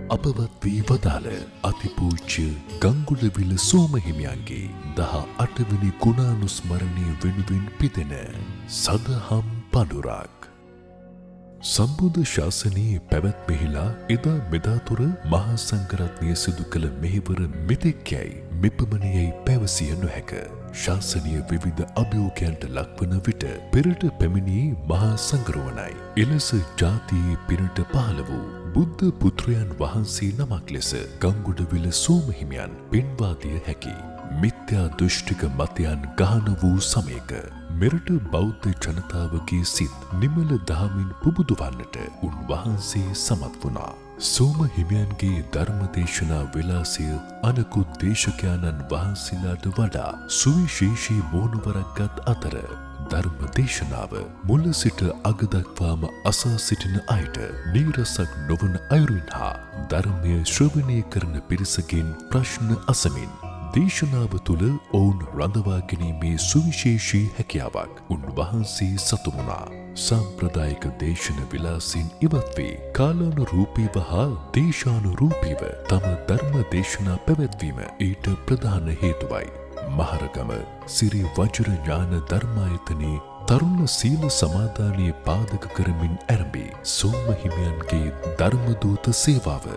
අපවත් වී වදාළ අතිපූජ්‍ය ගංගොඩවිල සෝම හිමියන්ගේ 18 වෙනි ගුණානුස්මරණය වෙනුවෙන් පිදෙන සදහම් පඬුරක්. සම්බුද්ධ ශාසනයේ පැවැත්මෙහිලා එදා මෙදාතුර මහා සංඝරත්නය සිදු කළ මෙහෙවර මෙතෙක් යැයි මෙපමණයයි පැවසිය නොහැක. ශාසනීය විවිධ අභියෝගයන්ට ලක්වන විට පෙරට පැමිණි මහා සංඝරුවනයි. එලෙස ජාතියේ පිනට පහළ වූ බුද්ධ පුත්‍රයන් වහන්සේ නමක් ලෙස ගංගොඩවිල සෝම හිමියන් පෙන්වා දිය හැකි. මිත්‍යා දෘෂ්ටික මතයන් ගහන වූ සමයක මෙරට බෞද්ධ ජනතාවගේ සිත් නිමල දහමින් පුබුදුවන්නට උන්වහන්සේ සමත් වුණා. සෝම හිමියන්ගේ ධර්මදේශනා විලාසය අනෙකුත් දේශකයන්න් වහන්සේලාට වඩා සුවිශේෂී මුහුණුවරක් ගත් අතර ධර්ම දේශනාව මුල සිට අග දක්වාම අසා සිටින අයට නීරසක් නොවන අයුරින් හා ධර්මය ශ්‍රවණය කරන පිරිසකින් ප්‍රශ්න අසමින් දේශනාව තුළ ඔවුන් රඳවා ගැනීමේ සුවිශේෂී හැකියාවක් උන්වහන්සේ සතු වුණා. සාම්ප්‍රදායික දේශන විලාසින් ඉවත් වී කාලානුරූපීව හා දේශානුරූපීව තම ධර්ම දේශනා පැවැත්වීම ඊට ප්‍රධාන හේතුවයි. මහරගම සිරි වජ්‍ර ඥාන ධර්මායතනයේ තරුණ සීල සමාදානයේ පාදක කරමින් ආරම්භි සෝම හිමියන්ගේ ධර්මදූත සේවාව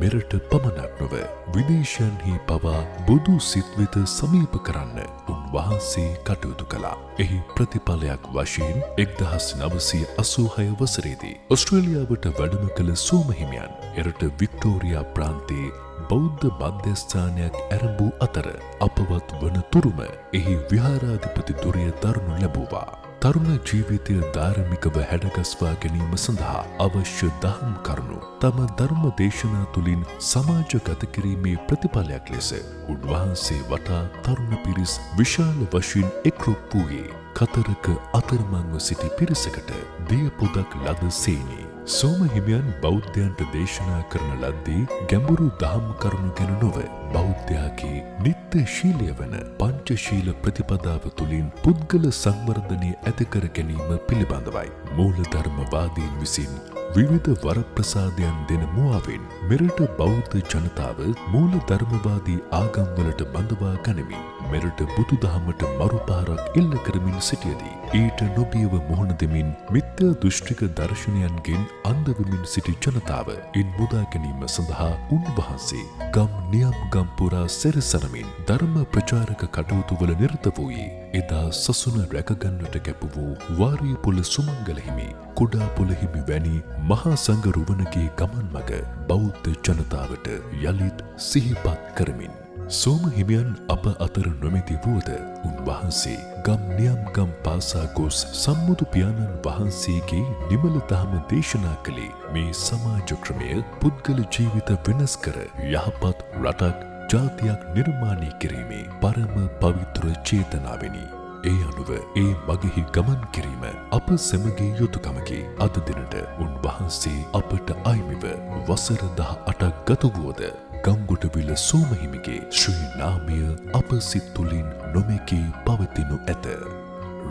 මෙරට පමණක් නොව විදේශයන්හි පවා බුදු සිත් වෙත සමීප කරන්න උන්වහන්සේ කටයුතු කළා. එහි ප්‍රතිඵලයක් වශයෙන් 1986 වසරේදී ඔස්ට්‍රේලියාවට වැඩම කළ සෝම හිමියන් එරට වික්ටෝරියා ප්‍රාන්තයේ බෞද්ධ මධ්‍යස්ථානයක් ආරම්භ අතර අපවත් වන තුරුම එහි විහාරාධිපති ධුරය දරනු ලැබුවා. තරුණ ජීවිතය ධාර්මිකව හැඩගස්වා ගැනීම සඳහා අවශ්‍ය දහම් කරුණු තම ධර්ම දේශනා තුළින් සමාජගත කිරීමේ ප්‍රතිඵලයක් ලෙස උන්වහන්සේ වටා තරුණ පිරිස් විශාල වශයෙන් එක්රොක් වූයේ කතරක අතරමංව සිටි පිරිසකට දිය පොදක් ලද සේනි. සෝම හිමියන් බෞද්ධයන්ට දේශනා කරන ලද්දේ ගැඹුරු දහම් කරුණු ගැන නොව බෞද්ධයාගේ නිත්‍ය ශීලය වන පංචශීල ප්‍රතිපදාව තුළින් පුද්ගල සංවර්ධනය ඇති කර ගැනීම පිළිබඳවයි. මූලධර්මවාදීන් විසින් විවිධ වරප්‍රසාදයන් දෙන මුවාවෙන් මෙරට බෞද්ධ ජනතාව මූලධර්මවාදී ආගම්වලට බඳවා ගනිමින් මෙරට බුදුදහමට මරුපාරක් එල්ල කරමින් සිටියදී ඊට නොබියව මුහුණ දෙමින් මිත්‍යා දෘෂ්ටික දර්ශනයන්ගෙන් අන්ධ වෙමින් සිටි ජනතාව ඉන් මුදා ගැනීම සඳහා උන්වහන්සේ ගම් නියම් ගම් පුරා සැරසරමින් ධර්ම ප්‍රචාරක කටයුතු වල නිරත වූයේ එදා සසුන රැකගන්නට කැප වූ වාරියපොළ සුමංගල හිමි, කුඩාපොළ හිමි වැනි මහා සංඝ රුවනගේ ගමන් මඟ බෞද්ධ ජනතාවට යලිත් සිහිපත් කරමින් සෝම හිමියන් අප අතර නොමැති වුවද උන්වහන්සේ ගම් නියම් ගම් පාසා ගොස් සම්මුදු පියාණන් වහන්සේගේ නිමල දහම දේශනා කළේ මේ සමාජ ක්‍රමය පුද්ගල ජීවිත වෙනස් කර යහපත් රටක් ජාතියක් නිර්මාණය කිරීමේ පරම පවිත්‍ර චේතනාවෙනි. ඒ අනුව ඒ මගෙහි ගමන් කිරීම අප සැමගේ යුතුකමකි. අද දිනට උන්වහන්සේ අපට අයිමිව වසර 18ක් ගත වුවද ගංගොඩවිල සෝම හිමිගේ ශ්‍රී නාමය අප සිත් තුළින් නොමැකී පවතිනු ඇත.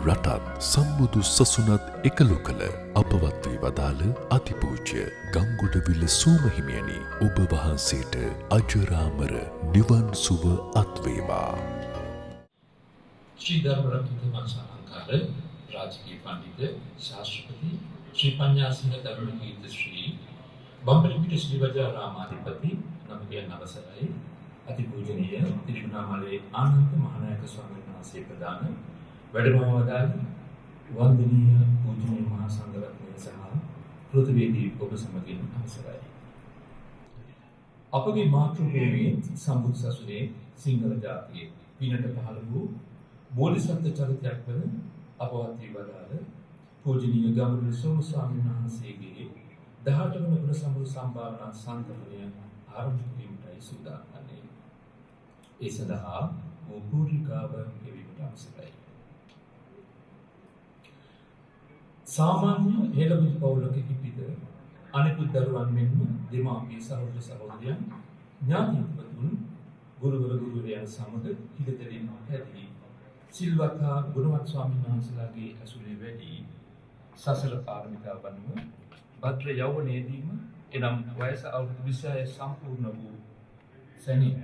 රටත් සම්බුදු සසුනත් එකලු කළ අපවත් වී වදාළ අතිපූජ්‍ය ගංගොඩවිල සෝම හිමියනි, ඔබ වහන්සේට අජරාමර නිවන් සුව අත්වේවා. श्री धर्मरत्न मनसालंकार राजकीय पंडित शास्त्रपति श्री पंजासिंह धर्मकीर्त श्री बंबलपीठ श्री वज्रारामाधिपति नमगे नवसराय अतिपूजनीय तिरुवनामले आनंद महानायक स्वामी वහන්සේ ප්‍රදාන වැඩමවදාළ වන්දනීය පූජනීය මහා සංඝරත්නය සහ පෘථිවීදී ඔබ සමගින් අවසරයි. අපගේ මාතෘභූමියේ සම්බුදු සසුනේ සිංහල ජාතියේ පිනට පහළ වූ බෝධිසත්ව චරිතයක් වන අපවත් වී වදාළ පූජනීය ගංගොඩවිල සෝම ස්වාමීන් වහන්සේගේ 18 වන ගුණ සම්බුදු සම්භාවනා සංකල්පය ආරම්භ කිරීමටයි සූදානම් වන්නේ. ඒ සඳහා පූර්ණිකාව ගෙවීමට අවශ්‍යයි. සාමාන්‍ය හෙළමින් පවුලක ඉපිද අනෙකුත් දරුවන් මෙන්ම දෙමාපිය සහෝදර සහෝදරියන් ඥාතිතුන් ගුරුවර ගුරුවරයන් සමග හිතතරින් හැදී සිල්වත් හා ගුණවත් ස්වාමීන් වහන්සේලාගේ ඇසුරේ වැඩි සසල පාරමිතා වනුව භද්‍ර යෞවනයේදීම එනම් වයස අවුරුදු 26 සම්පූර්ණ වූ සැනින්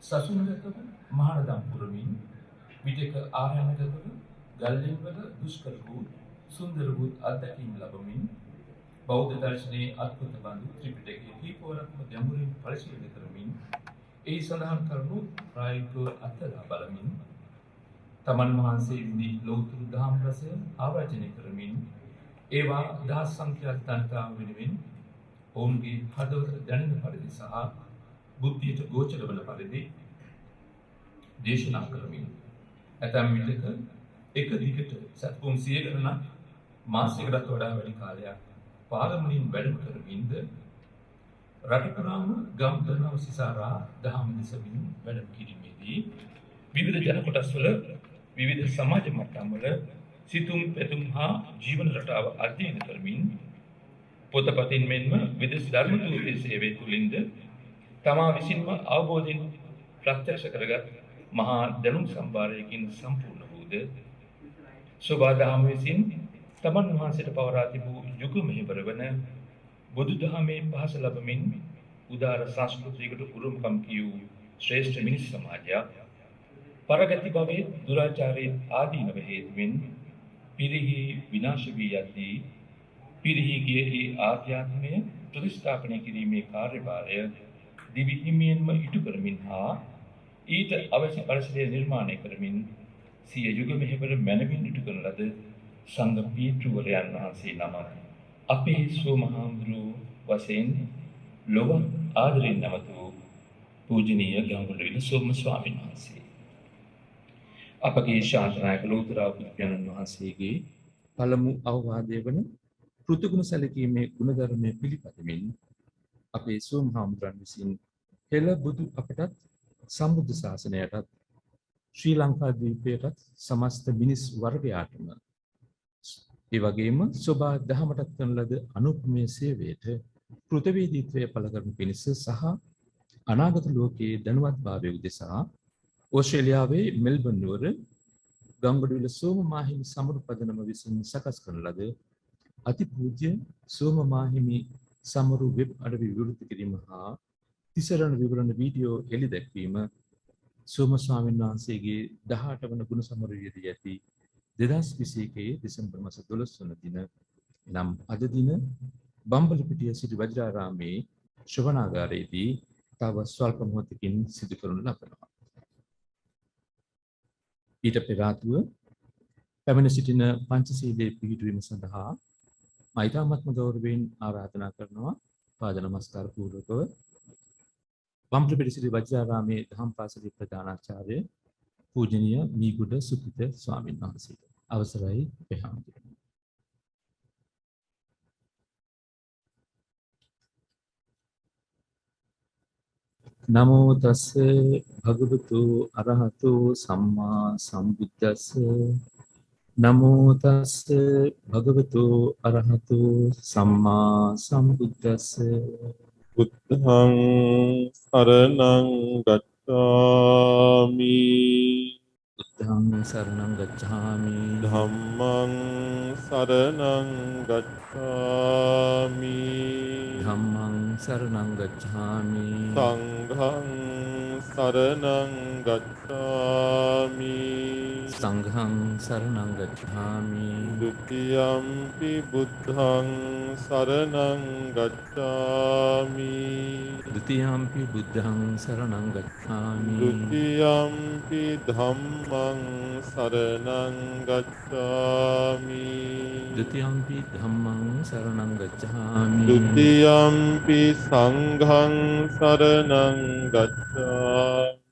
සසුනකට මහානදම් පුරමින් විටක ආරණ්‍යකවල ගල්ලෙන්වල දුෂ්කර වූ සුන්දර වූ අත්දැකීම් ලැබමින් බෞද්ධ දර්ශනයේ අත්පොත බඳු ත්‍රිපිටකයේ කීපවරක්ම ගැඹුරින් පරිශීලනය කරමින් ඒ සඳහන් කරුණු ප්‍රායෝගිකව අත්දැක බලමින් තමන් වහන්සේ විඳි ලෞතුරු දහම් රසය ආවර්ජනය කරමින් ඒවා දහස් සංඛ්‍යාත තනතාව වෙනුවෙන් ඔවුන්ගේ හදවතට දැනෙන පරිදි සහ බුද්ධියට ගෝචර වන පරිදි දේශනා කරමින් ඇතැම් විටක එක දිගට සත්පුම් 100 ගණනක් මාසයකටත් වඩා වැඩි කාලයක් පාරමණින් වැඩම කරමින්ද රට පුරාම ගම් දනව සිසාරා දහම් දෙසමින් වැඩම කිරීමේදී විවිධ ජන කොටස්වල විවිධ සමාජ මට්ටම්වල සිතුම් පැතුම් හා ජීවන රටාව අධ්‍යයනය කරමින් පොතපතින් මෙන්ම විදේශ ධර්ම දූතයේ සේවය තුළින්ද තමා විසින්ම අවබෝධයෙන් ප්‍රත්‍යක්ෂ කරගත් මහා දැනුම් සම්භාරයකින් සම්පූර්ණ වූද සෝබාදහම විසින් තමන් වහන්සේට පවරා තිබූ යුග මෙහෙවර වන බුදුදහමේ පහස ලැබමින් උදාර සංස්කෘතියකට උරුමකම් කියූ ශ්‍රේෂ්ඨ මිනිස් සමාජයක් පරගති භවයේ දුරාචාරයේ ආදීනව හේතුවෙන් පිරිහි විනාශ වී යද්දී පිරිහි ගියේ ආධ්‍යාත්මය ප්‍රතිස්ථාපනය කිරීමේ කාර්යභාරය දිවි හිමියෙන්ම ඉටු කරමින් හා ඊට අවශ්‍ය පරිසරය නිර්මාණය කරමින් සිය යුග මෙහෙවර මැනවින් ඉටු කරන ලද සංඝ පීඨවරයන් වහන්සේ නමක් අපේ සෝමහාමුදුරුවෝ වශයෙන් ලොව ආදරෙන් නමතු පූජනීය ගංගොඩවිල සෝම ස්වාමීන් වහන්සේ අපගේ ශාන්තනායක ලෝතර බුදුපියාණන් වහන්සේගේ පළමු අවවාදය වන පෘථුගුණ සැලකීමේ ගුණධර්මයේ පිළිපදමින් අපේ සෝමහාමුදුරන් විසින් හෙළ බුදු අපටත් සම්බුද්ධ ශාසනයටත් ශ්‍රී ලංකා දීපයටත් සමස්ත මිනිස් වර්ගයාටම ඒ වගේම සෝබා දහමටත් කරන ලද අනුපමේය සේවයට කෘතවේදීත්වය පළ කරන පිණිස සහ අනාගත ලෝකයේ දැනුවත්භාවය උදෙසා ඕස්ට්‍රේලියාවේ මෙල්බන් නුවර ගංගොඩවිල සෝම මාහිමි සමරු පදනම විසින් සකස් කරන ලද අතිපූජ්‍ය සෝම මාහිමි සමරු වෙබ් අඩවි විවෘත කිරීම හා තිසරණ විවරණ වීඩියෝ එළි දැක්වීම සෝම ස්වාමීන් වහන්සේගේ 18 වන ගුණ සමරුවේදී ඇති 2021 දෙසැම්බර් මාස 12 වන දින නම් අද දින බම්බලපිටිය සිටි වජිරාරාමේ ශ්‍රවණාගාරයේදී තව ස්වල්ප මොහොතකින් සිදු කරනු ලබනවා. ඊට පෙර ආතුව පැමිණ සිටින පංචශීලයේ පිහිටුවීම සඳහා මෛත්‍රාත්මක ගෞරවයෙන් ආරාධනා කරනවා පාද නමස්කාර පූර්වකව බම්බලපිටිය සිටි වජිරාරාමේ දහම් පාසලේ ප්‍රධානාචාර්ය පූජනීය මීගුඩ සුපිත ස්වාමීන් වහන්සේට අවසරයි පෙහාමුදුරනි. නමෝ තස්ස භගවතු අරහතෝ සම්මා සම්බුද්දස්ස නමෝ තස්ස භගවතු අරහතෝ සම්මා සම්බුද්දස්ස බුද්ධං සරණං ගච්ඡාමි බුද්ධං සරණං ගච්ඡාමි ධම්මං සරණං ගච්ඡාමි ධම්මං සරණං ගච්ඡාමි සංඝං සරණං ගච්ඡාමි සංඝං සරණං ගච්ඡාමි ဒ ුතියම්පි බුද්ධං සරණං ගච්ඡාමි ဒ ුතියම්පි බුද්ධං සරණං ගච්ඡාමි ဒ ුතියම්පි ධම්මං සරණං ගච්ඡාමි ဒ ුතියම්පි ධම්මං සරණං ගච්ඡාමි ဒ ුතියම්පි සංඝං සරණං ගච්ඡාමි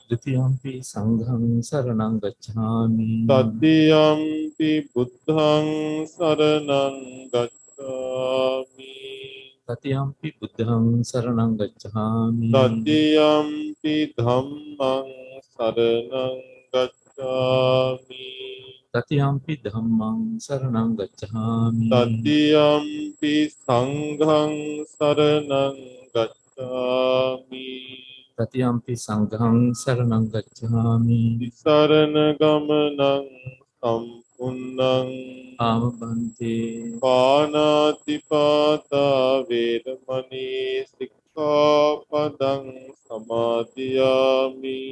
ဒ ුතියම්පි සංඝං සරණං ගච්ඡාමි තතියම්පි බුද්ධං සරණං ගච්ඡාමි තතියම්පි බුද්ධං සරණං ගච්ඡාමි තතියම්පි ධම්මං සරණං ගච්ඡාමි තතියම්පි ධම්මං සරණං ගච්ඡාමි තතියම්පි සංඝං සරණං ගච්ඡාමි තතියම්පි සංඝං සරණං ගච්ඡාමි සරණ ගමනං උන්නං ආමබන්තේ පානාතිපාතා වේරමණී සික්ඛාපදං සමාදියාමි.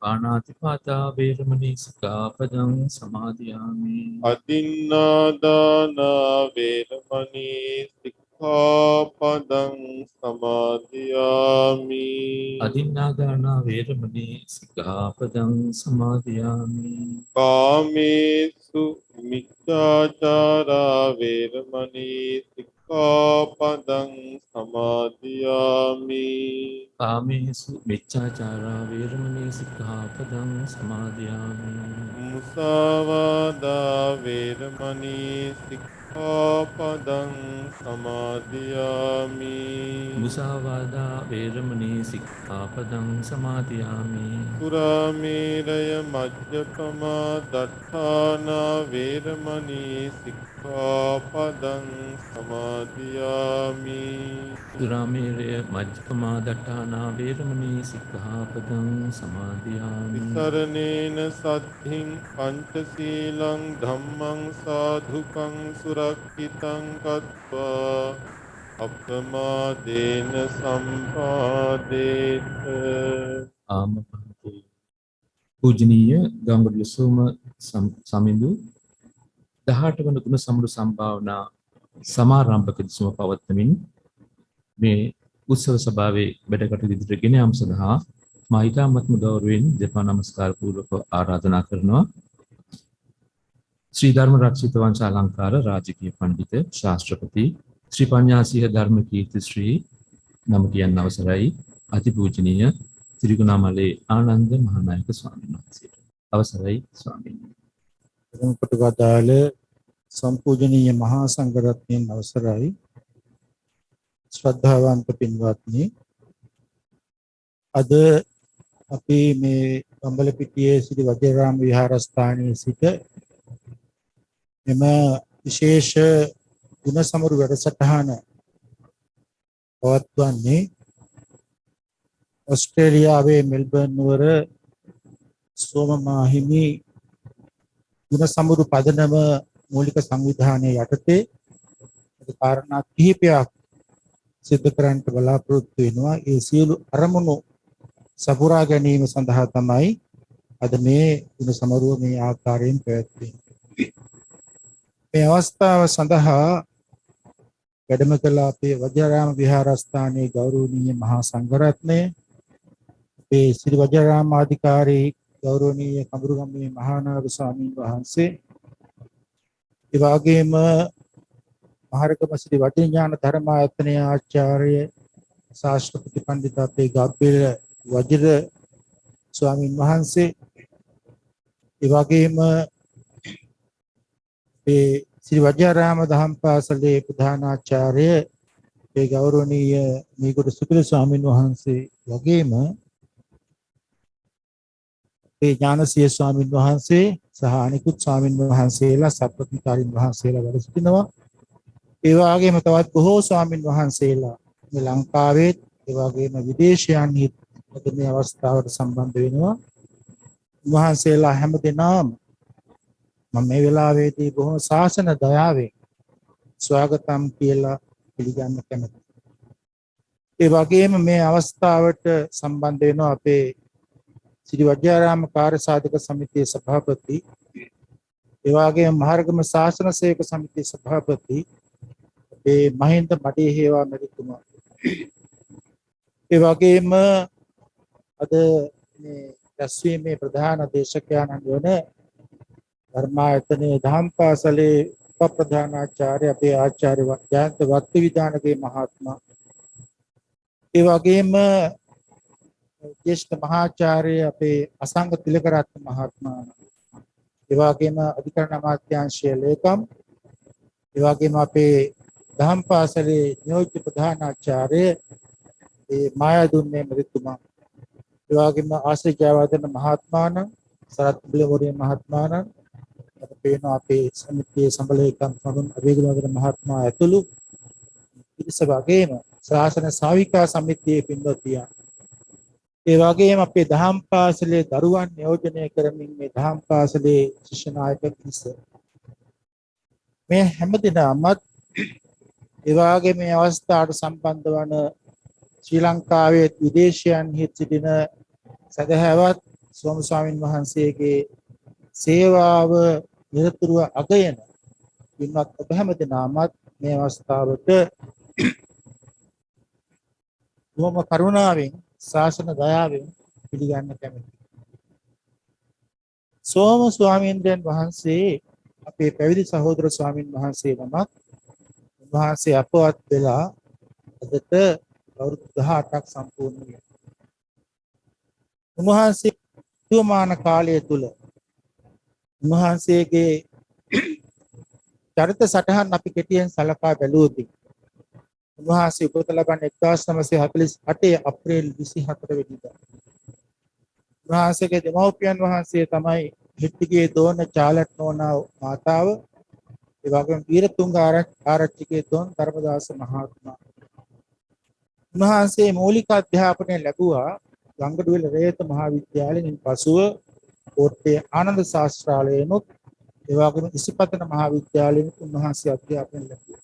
පාණාතිපාතා වේරමණී සික්ඛාපදං සමාදියාමි. අදින්නාදාන වේරමණී සික්ඛාපදං සමාදියාමි. අදින්නාදාන වේරමණී සික්ඛාපදං සමාදියාමි. කාමේසු මිච්ඡාචාරා වේරමණී සික්ඛාපදං සමාදියාමි. කාමේසු මිච්ඡාචාරා වේරමණී සික්ඛාපදං සමාදියාමි. මුසාවාදා වේරමණී සික්ඛාපදං සමාදියාමි. මුසාවාදා වේරමණී සික්ඛාපදං සමාදියාමි. සුරාමේරය මජ්ජපමා දට්ඨානා වේරමණී සික්ඛාපදං සමාදියාමි. දුරාමේරය මජ්ජපමා දට්ඨානා වේරමණී සික්ඛාපදං සමාදියාමි. විසරණේන සද්ධින් පංචශීලං ධම්මං සාධුකං සුරක්ෂිතං කତ୍වා අප්‍රමාදේන සම්පාදේත. ආමබන්තේ පූජනීය ගංගොඩවිල සෝම සමිඳු 18 වන ගුණ සමුළු සම්භාවනා සමාරම්භක දිසුම පවත්වමින් මේ උත්සව සභාවේ වැඩකටයුතු ඉදිරියට ගෙන යාම සඳහා මා ඊටමත්ම ගෞරවයෙන් දෙපා නමස්කාර පූර්වක ආරාධනා කරනවා. ශ්‍රී ධර්ම රක්ෂිත වංශ අලංකාර රාජකීය පඬිත ශාස්ත්‍රපති ශ්‍රී පඤ්ඤාසීහ ධර්ම කීර්ති ශ්‍රී නම කියන්න අවසරයි අතිපූජනීය ත්‍රිගුණාමලේ ආනන්ද මහානායක ස්වාමීන් වහන්සේට. අවසරයි ස්වාමීන් වහන්සේ. කොටවදාල සම්පූජනීය මහා සංඝරත්නයන් අවසරයි. ශ්‍රද්ධාවන්ත පින්වත්නි, අද අපි මේ බම්බලපිටියේ සිටි වජිරාම විහාරස්ථානයේ සිට එම විශේෂ ගුණ සමරු වැඩසටහන පවත්වන්නේ ඔස්ට්‍රේලියාවේ මෙල්බර්න් නුවර සෝම මාහිමි ගුණ සමරු පදනම මූලික සංවිධානයේ යටතේ කාරණා කිහිපයක් සිදු කරන්නට බලාපොරොත්තු වෙනවා. ඒ සියලු අරමුණු සපුරා ගැනීම සඳහා තමයි අද මේ ගුණ සමරුව මේ ආකාරයෙන් පැවැත්වෙන්නේ. මේ අවස්ථාව සඳහා වැඩම කළ අපේ වජිරාම විහාරස්ථානයේ ගෞරවනීය මහා සංඝරත්නය, අපේ ශ්‍රී වජිරාම අධිකාරී ගෞරවනීය කඹුරුගම්මේ මහානායක ස්වාමීන් වහන්සේ, ඒ වගේම මහරගම ශ්‍රී වටිඥාන ධර්මායතනයේ ආචාර්ය ශාස්ත්‍රපති පඬිත අපේ ගබ්බෙල වජිර ස්වාමීන් වහන්සේ, ඒ වගේම ඒ ශ්‍රී වජිරාම දහම් පාසලේ ප්‍රධානාචාර්ය ඒ ගෞරවනීය මීගොඩ සුපිර ස්වාමීන් වහන්සේ වගේම ඒ ඥානසිය ස්වාමීන් වහන්සේ සහ අනිකුත් ස්වාමීන් වහන්සේලා සප්‍රතිකාරින් වහන්සේලා වැඩ සිටිනවා. ඒ වගේම තවත් බොහෝ ස්වාමීන් වහන්සේලා මේ ලංකාවේ ඒ වගේම විදේශයන්හි මේ අවස්ථාවට සම්බන්ධ වෙනවා. වහන්සේලා හැම දෙනාම මම මේ වෙලාවේදී බොහොම ශාසන දයාවෙන් ස්වාගතම් කියලා පිළිගන්න කැමතියි. ඒ වගේම මේ අවස්ථාවට සම්බන්ධ වෙනවා අපේ ශ්‍රී වජිරාම කාර්ය සාධක සමිතියේ සභාපති, ඒ වගේම මහරගම ශාසන සේවක සමිතියේ සභාපති ඒ මහින්ද මඩේහේවා මැතිතුමා, ඒ වගේම අද මේ රැස්වීමේ ප්‍රධාන දේශකයන්න් වන ධර්මායතනයේ දහම් පාසලේ උප ප්‍රධානාචාර්ය අපේ ආචාර්ය ජයන්ත වත්තිවිධානගේ මහත්මයා, ඒ වගේම ජ්‍යෙෂ්ඨ මහාචාර්ය අපේ අසංග තිලකරත්න මහත්මයා, ඒ වගේම අධිකරණ අමාත්‍යාංශයේ ලේකම්, ඒ වගේම අපේ දහම් පාසලේ නියෝජ්‍ය ප්‍රධානාචාර්ය ඒ මායාදුන්නේ මැතිතුමා, ඒ වගේම ආශ්‍රය ජයවර්ධන මහත්මයාණන්, සරත් බුලවරේ මහත්මයාණන්, අපේ අපේ සමිතියේ සම්බලේකම් සමුන් අබේගුණවර්ධන මහත්මයා ඇතුළු පිරිස වගේම ශාසන ශාවිකා සමිතියේ පින්වත්නියන්, ඒ වගේම අපේ දහම් පාසලේ දරුවන් නියෝජනය කරමින් මේ දහම් පාසලේ ශිෂ්‍ය නායක පිරිස, මේ හැමදෙනාමත් ඒ වගේ මේ අවස්ථාවට සම්බන්ධ වන ශ්‍රී ලංකාවේ විදේශයන්හි සිටින සදහැවත් සෝම ස්වාමින් වහන්සේගේ සේවාව නිරතුරුව අගයන පින්වත් ඔබ හැමදෙනාමත් මේ අවස්ථාවට බොහොම කරුණාවෙන් ශාසන දයාවෙන් පිළිගන්න කැමැතියි. සෝම ස්වාමීන් වහන්සේ අපේ පැවිදි සහෝදර ස්වාමින් වහන්සේ නමක්. උන්වහන්සේ අපවත් වෙලා අදට අවුරුදු 18ක් සම්පූර්ණ වෙනවා. උන්වහන්සේ ජීවමාන කාලය තුල උන්වහන්සේගේ චරිත සටහන් අපි කෙටියෙන් සලකා බැලුවොත් උන්වහන්සේ උපත ලබන්නේ 1948 අප්‍රේල් 24 වෙනිදා. උන්වහන්සේගේ දෙමව්පියන් වහන්සේ තමයි හිට්ටිගේ දෝන චාලට් නෝනා මාතාව, ඒ වගේම වීරතුංග ආරච්චිගේ දෝන ධර්මදාස මහත්මයා. උන්වහන්සේ මූලික අධ්‍යාපනය ලැබුවා ගංගොඩවිල රේත මහාවිද්‍යාලයෙන්. පසුව කෝට්ටේ ආනන්ද ශාස්ත්‍රාලයෙන්ුත් ඒ වගේම ඉසිපතන මහාවිද්‍යාලයෙන් උන්වහන්සේ අධ්‍යාපනය ලැබුවා.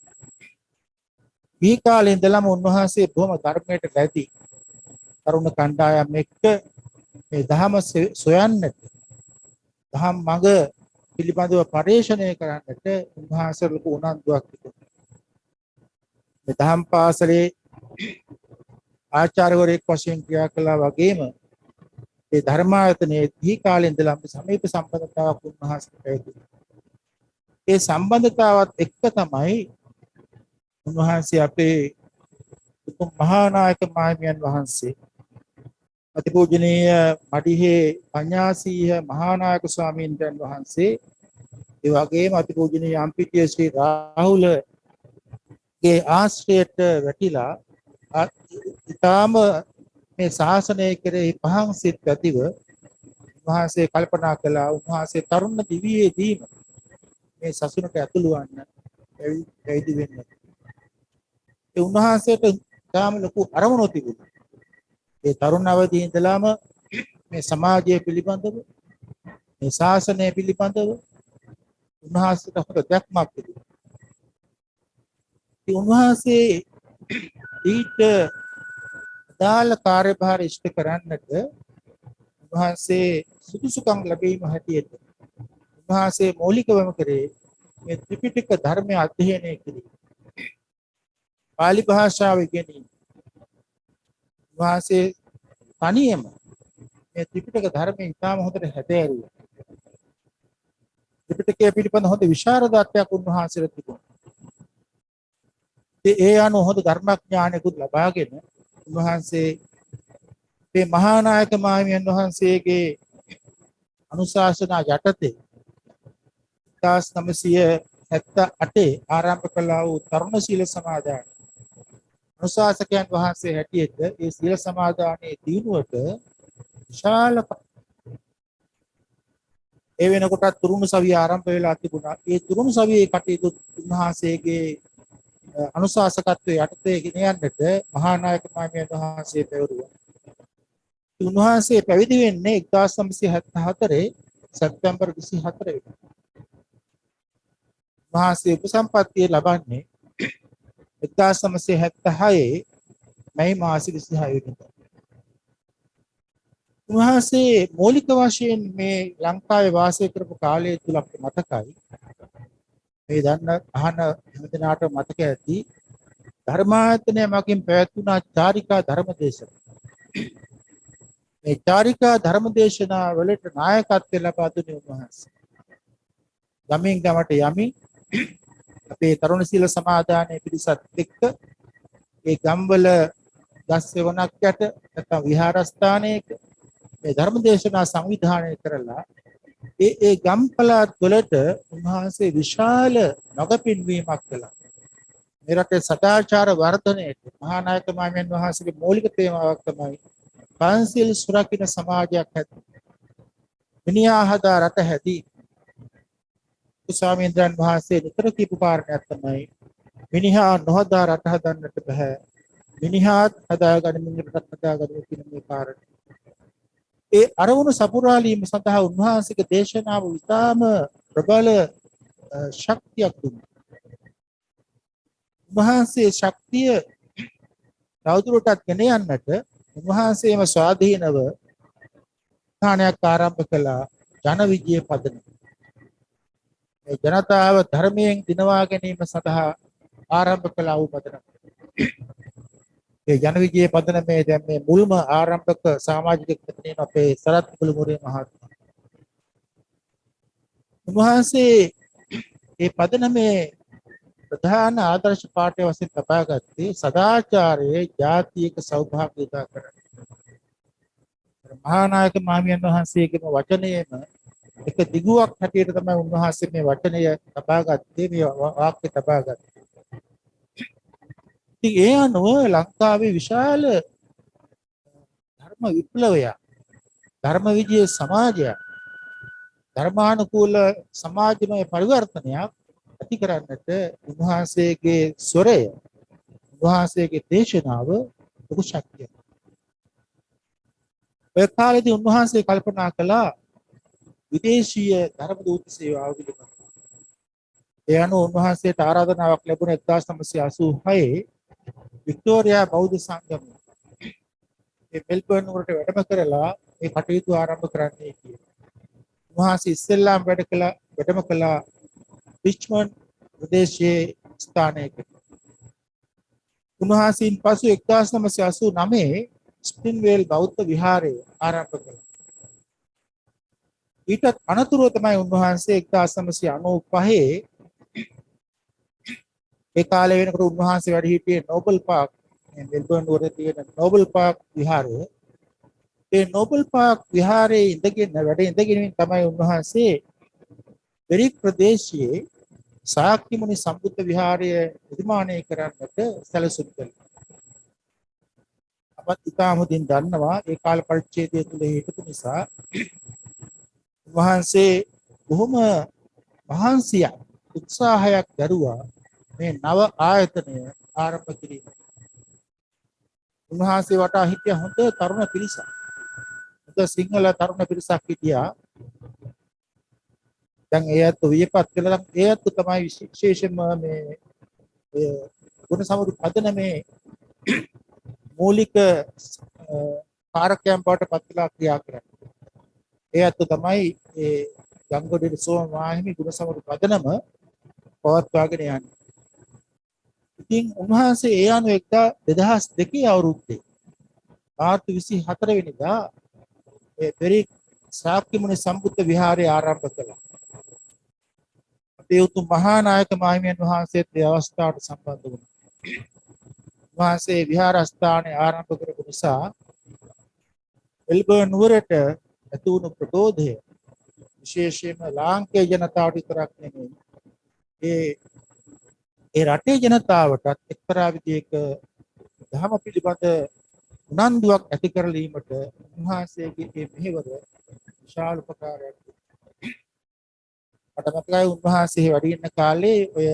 මේ කාලේ ඉඳලම උන්වහන්සේ බොහොම ධර්මයට ලැබී තරුණ කණ්ඩායම් එක්ක මේ ධර්ම සොයන්නට, ධම් මඟ පිළිබඳව පරිශ්‍රණය කරන්නට උන්වහන්සේ ලොකු උනන්දුවක් තිබුණා. මේ ධම් පාසලේ ආචාර්යවරයෙක් වශයෙන් ක්‍රියා කළා වගේම ඒ ධර්මායතනයේ දී කාලේ ඉඳලා සමීප සම්බන්ධතාවක් උන්වහන්සේට පැවතුණා. ඒ සම්බන්ධතාවත් එක්ක තමයි උන්වහන්සේ අපේ උතුම් මහානායක මාහිමියන් වහන්සේ අතිපූජනීය මඩිහේ පඤ්ඤාසීහ මහානායක ස්වාමීන් වහන්සේ, ඒ වගේම අතිපූජනීය අම්පිටිය ශ්‍රී රාහුලගේ ආශ්‍රයයට වැටිලා ඊටාම මේ ශාසනය කෙරෙහි පහන් සිත් ඇතිව උන්වහන්සේ කල්පනා කළා. උන්වහන්සේ තරුණ දිවියේදීම මේ සසුනට ඇතුළු වන්න පැවිදි වෙන්න. ඒ උන්වහන්සේට ඊටාම ලොකු අරමුණක් තිබුණා. ඒ තරුණ අවදී ඉඳලාම මේ සමාජය පිළිබඳව, මේ ශාසනය පිළිබඳව උන්වහන්සේට හොඳ දැක්මක් තිබුණා. ඒ උන්වහන්සේ ඊට දාල කාර්යභාර ඉෂ්ට කරන්නට උන්වහන්සේ සුදුසුකම් ලැබීම හැටියට උන්වහන්සේ මৌলিකවම කරේ මේ ත්‍රිපිටක ධර්මය අධ්‍යයනය කිරීම, පාලි භාෂාව ඉගෙනීම. උන්වහන්සේ තනියම මේ ත්‍රිපිටක ධර්මය ඉතාම හොඳට හැදෑරුවා. ත්‍රිපිටකය පිළිබඳ හොඳ විශාරදත්වයක් උන්වහන්සේට තිබුණා. ඒ අනුව හොඳ ධර්මඥානයකුත් ලබාගෙන උන්වහන්සේ මේ මහානායක මාහිමියන් වහන්සේගේ අනුශාසනා යටතේ 1978 ආරම්භ කළ වූ තරුණ සීල සමාදාන අනුශාසකයන් වහන්සේ හැටියට ඒ සීල සමාදානයේ දිනුවට විශාල ඒ වෙනකොට තුරුණු සවිය ආරම්භ වෙලා තිබුණා. ඒ තුරුණු සවියේ කටයුතු උන්වහන්සේගේ අනුශාසකත්වයේ යටතේ ගෙන යන්නට මහානායක මාහිමියන් වහන්සේ පැවරුවා. උන්වහන්සේ පැවිදි වෙන්නේ 1974 සැප්තැම්බර් 24 වෙනිදා. උන්වහන්සේ උපසම්පත්තිය ලබන්නේ 1976 මැයි මාස 26 වෙනිදා. උන්වහන්සේ මৌলিক වශයෙන් මේ ලංකාවේ වාසය කරපු කාලය තුල අපිට මතකයි. මේ දන්න අහන හැමදෙනාට මතක ඇති ධර්මායතනය මගින් පැවැත්වුණා චාරිකා ධර්මදේශන. මේ චාරිකා ධර්මදේශනා වලට නායකත්වය ලබා දුන්නේ උන්වහන්සේ. ගමින් ගමට යමින් අපේ තරුණ සීල සමාදානයේ පිරිසත් එක්ක ඒ ගම්වල ගස් සෙවණක් යට නැත්නම් විහාරස්ථානයක මේ ධර්මදේශනා සංවිධානය කරලා ඒ ගම් පළාත් වලට උන්වහන්සේ විශාල නගපින්වීමක් කළා. මේ රටේ සදාචාර වර්ධනයට මහානායක මාහිමියන් වහන්සේගේ මৌলিক තේමාවක් තමයි පන්සිල් සුරකින්න සමාජයක් ඇති. මිනිහා හදා රට හැදී. ස්වාමීන් වහන්සේ නිතර කියපු කාරණයක් තමයි මිනිහා නොහදා රට හදන්නට බෑ. මිනිහාත් හදාගනිමින් රටත් හදාගන්න කියන මේ කාරණේ. ඒ අරමුණු සපුරාලීම සඳහා උන්වහන්සේගේ දේශනාව ඉතාම ප්‍රබල ශක්තියක් දුන්නා. උන්වහන්සේ ශක්තිය තවදුරටත් ගෙන යන්නට උන්වහන්සේම ස්වාධීනව ස්ථානයක් ආරම්භ කළා ජන විජය පදනම. මේ ජනතාව ධර්මයෙන් දිනවා ගැනීම සඳහා ආරම්භ කළ වූ පදනම. ඒ ජන විජය පදනමේ දැන් මේ මුල්ම ආරම්භක සමාජික කෙනෙක් අපේ සරත් මුළුමුරේ මහත්මයා. උන්වහන්සේ මේ පදනමේ ප්‍රධාන ආදර්ශ පාඨය වශයෙන් තබා ගත්තේ සදාචාරයේ ජාතියක සෞභාග්‍යතා කරන. මහා නායක මාහිමියන් වහන්සේගේම වචනයේම එක දිගුවක් හැටියට තමයි උන්වහන්සේ මේ වචනය තබා ගත්තේ, මේ වාක්‍ය තබා ගත්තේ. ඉතින් ඒ අනුව ලංකාවේ විශාල ධර්ම විප්ලවයක්, ධර්ම විජය සමාජයක්, ධර්මානුකූල සමාජමය පරිවර්තනයක් ඇති කරන්නට උන්වහන්සේගේ ස්වරය, උන්වහන්සේගේ දේශනාව ලොකු ශක්තියක්. ඒ කාලේදී උන්වහන්සේ කල්පනා කළා විදේශීය ධර්ම දූත සේවාව පිළිබඳව. ඒ අනුව උන්වහන්සේට ආරාධනාවක් ලැබුණ 1986 වික්ටෝරියා බෞද්ධ සංගමය මේ මෙල්බර්න් වලට වැඩම කරලා මේ කටයුතු ආරම්භ කරන්නයි කියන්නේ. උන්වහන්සේ ඉස්සෙල්ලාම වැඩම කළා රිච්මන්ඩ් ප්‍රදේශයේ ස්ථානයකට. උන්වහන්සේන් පසු 1989 ස්ප්‍රින්ග්වේල් බෞද්ධ විහාරය ආරම්භ කළා. ඊට අනතුරුව තමයි උන්වහන්සේ 1995 ඒ කාලේ වෙනකොට උන්වහන්සේ වැඩ සිටියේ නෝබල් පාක්, මෙල්බර්න් නුවර තියෙන නෝබල් පාක් විහාරය. ඒ නෝබල් පාක් විහාරයේ ඉඳගෙන තමයි උන්වහන්සේ බෙරික් ප්‍රදේශයේ ශාක්‍ය මුනි සම්බුද්ධ විහාරය නිර්මාණය කරන්නට සැලසුම් කළා. අපත් ඉතාමකින් දන්නවා ඒ කාල පරිච්ඡේදය තුල හිටපු නිසා උන්වහන්සේ බොහොම මහන්සියක් උත්සාහයක් දරුවා මේ නව ආයතනය ආරම්භ කිරීම. උන්වහන්සේ වටා හිටිය හොඳ තරුණ පිරිසක්, හොඳ සිංහල තරුණ පිරිසක් හිටියා. දැන් ඒත් වියපත් කළා. ඒත් තමයි විශේෂයෙන්ම මේ ගුණ සමුදු පදනමේ මූලික කාරකයන් බවට පත් වෙලා ක්‍රියා කරන්නේ. ඒත් තමයි ඒ ගංගොඩවිල සෝම මාහිමි ගුණ සමුදු පදනම පවත්වාගෙන යන්නේ. ඉතින් උන්වහන්සේ ඒ අනුව 2002 අවුරුද්දේ මාර්තු 24 වෙනිදා ඒ බෙරික් ශාක්‍ය මුනි සම්බුද්ධ විහාරය ආරම්භ කළා. අපේ උතුම් මහා නායක මාහිමියන් වහන්සේත් ඒ අවස්ථාවට සම්බන්ධ වුණා. උන්වහන්සේ විහාරස්ථානය ආරම්භ කරපු නිසා මෙල්බර්න් නුවරට ඇති වුණු ප්‍රබෝධය විශේෂයෙන්ම ලාංකේය ජනතාවට විතරක් නෙමෙයි, ඒ රටේ ජනතාවටත් එක්තරා විදිහක ධර්ම පිළිබඳ උනන්දුවක් ඇති කරලීමට උන්වහන්සේගේ මේ මෙහෙවර විශාල උපකාරයක් දුන්නා. මට මතකයි උන්වහන්සේ වැඩ ඉන්න කාලේ ඔය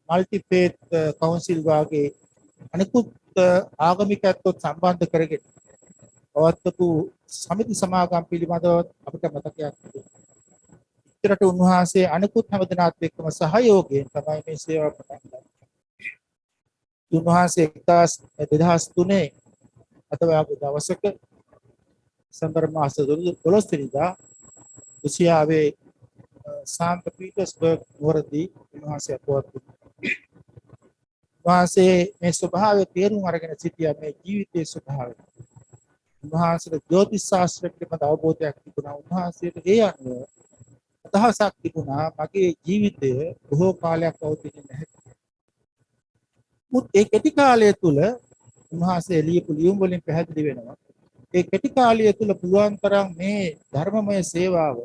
මල්ටි ෆේත් කවුන්සිල් වාගේ අනිකුත් ආගමිකත්වොත් සම්බන්ධ කරගෙන පවත්වපු සමිති සමාගම් පිළිබඳව අපිට මතකයක් තිබෙනවා. ඉතරට උන්වහන්සේ අනිකුත් හැමදෙනාත් එක්කම සහයෝගයෙන් තමයි මේ සේවාව පටන් ගත්තේ. උන්වහන්සේ 2003 අතවගේ දවසක සැප්තැම්බර් මාස 12 වෙනිදා රුසියාවේ සාන්ත පීටර්ස්බර්ග් නුවරදී උන්වහන්සේ අපවත් වුණා. උන්වහන්සේ මේ ස්වභාවය තේරුම් අරගෙන සිටියා, මේ ජීවිතයේ ස්වභාවය. උන්වහන්සේට ජ්‍යොතිෂ ශාස්ත්‍රය පිළිබඳ අවබෝධයක් තිබුණා. උන්වහන්සේට ඒ අනුව අදහසක් තිබුණා මගේ ජීවිතය බොහෝ කාලයක් පවතින්නේ නැහැ. මුත් ඒ කෙටි කාලය තුල උන්වහන්සේ ලියපු ලියුම් වලින් පැහැදිලි වෙනවා ඒ කෙටි කාලය තුල පුළුවන් තරම් මේ ධර්මමය සේවාව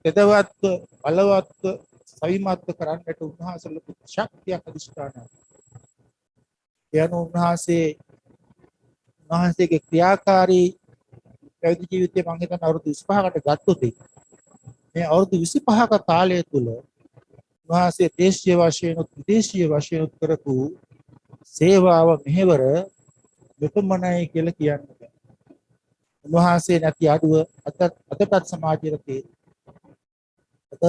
තෙදවත් බලවත් සවිමත් කරන්නට උන්වහන්සේ ලොකු ශක්තියක් අධිෂ්ඨානයක්. යන උන්වහන්සේගේ ක්‍රියාකාරී පැවිදි ජීවිතය මම හිතන අවුරුදු 25කට ගත්තොත් මේ අවුරුදු 25ක කාලය තුල උන්වහන්සේ දේශීය වශයෙන් විදේශීය වශයෙන් කරපු සේවාව මෙහෙවර මෙපමණයි කියලා කියන්නේ. උන්වහන්සේ නැති අඩුව අදටත් සමාජයේ තියෙනවා. අද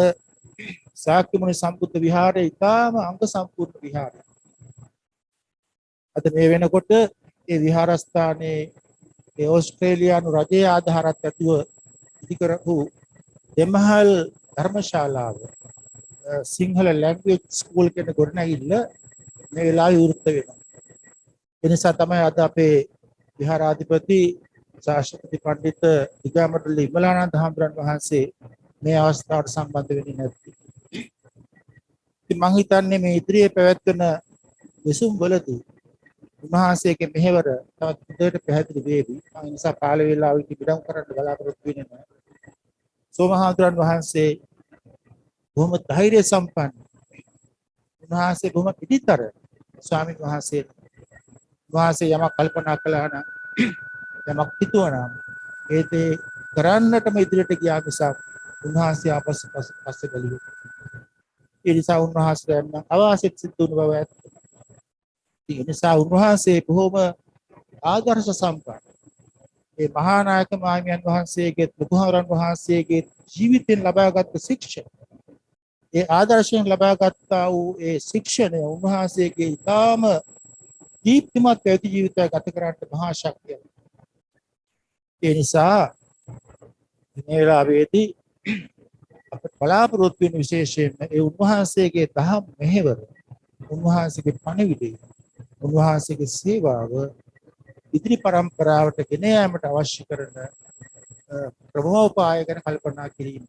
ශාක්‍ය මුනි සම්බුද්ධ විහාරය ඉතාම අංග සම්පූර්ණ විහාරයක්. අද මේ වෙනකොට ඒ විහාරස්ථානයේ ඒ ඕස්ට්‍රේලියානු රජයේ ආධාරත් ඇතුව ඉදිකරපු දෙමහල් ධර්මශාලාව සිංහල ලැන්ග්වේජ් ස්කූල් කියන ගොඩනැගිල්ල මේ වෙලාවේ විවෘත වෙනවා. ඒ නිසා තමයි අද අපේ විහාරාධිපති ශාස්ත්‍රපති පඬිත් දිගමඩුල්ල ඉමලානන්ද හාමුදුරන් වහන්සේ මේ අවස්ථාවට සම්බන්ධ වෙන්නේ නැති. ඉතින් මම හිතන්නේ මේ ඉදිරියේ පැවැත්වෙන විසුම් වලදී උන්වහන්සේගේ මෙහෙවර තවත් හොඳට පැහැදිලි වේවි. මම ඒ නිසා කාල වේලාව ඉදිරියම් කරන්න බලාපොරොත්තු වෙන්නේ නැහැ. සෝම හාමුදුරන් වහන්සේ බොහොම ධෛර්ය සම්පන්න. උන්වහන්සේ බොහොම පිටිතර ස්වාමීන් වහන්සේ. උන්වහන්සේ යමක් කල්පනා කළා නම් යමක් හිතුවා නම් ඒ දේ කරන්නටම ඉදිරියට ගියා මිසක් උන්වහන්සේ පස්සේ බැලුවේ. ඒ නිසා උන්වහන්සේ යන අවාසිත සිද්ධ වුණ බව ඇත්ත. ඒ නිසා උන්වහන්සේ බොහොම ආදර්ශ සම්පන්න. ඒ මහා නායක මාහිමියන් වහන්සේගේ බුදුහාරන් වහන්සේගේ ජීවිතෙන් ලබාගත් ශික්ෂණ, ඒ ආදර්ශයෙන් ලබාගත්තා වූ ඒ ශික්ෂණය උන්වහන්සේගේ ඊටාම දීප්තිමත් පැවිදි ජීවිතය ගත කරන්නට මහා ශක්තියක්. ඒ නිසා මේ වෙලාවේදී අපට බලාපොරොත්තු වෙන විශේෂයෙන්ම ඒ උන්වහන්සේගේ දහම් මෙහෙවර, උන්වහන්සේගේ පණිවිඩය, උන්වහන්සේගේ සේවාව ඉදිරි පරම්පරාවට ගෙන යාමට අවශ්‍ය කරන ප්‍රබෝධෝපාය ගැන කල්පනා කිරීම.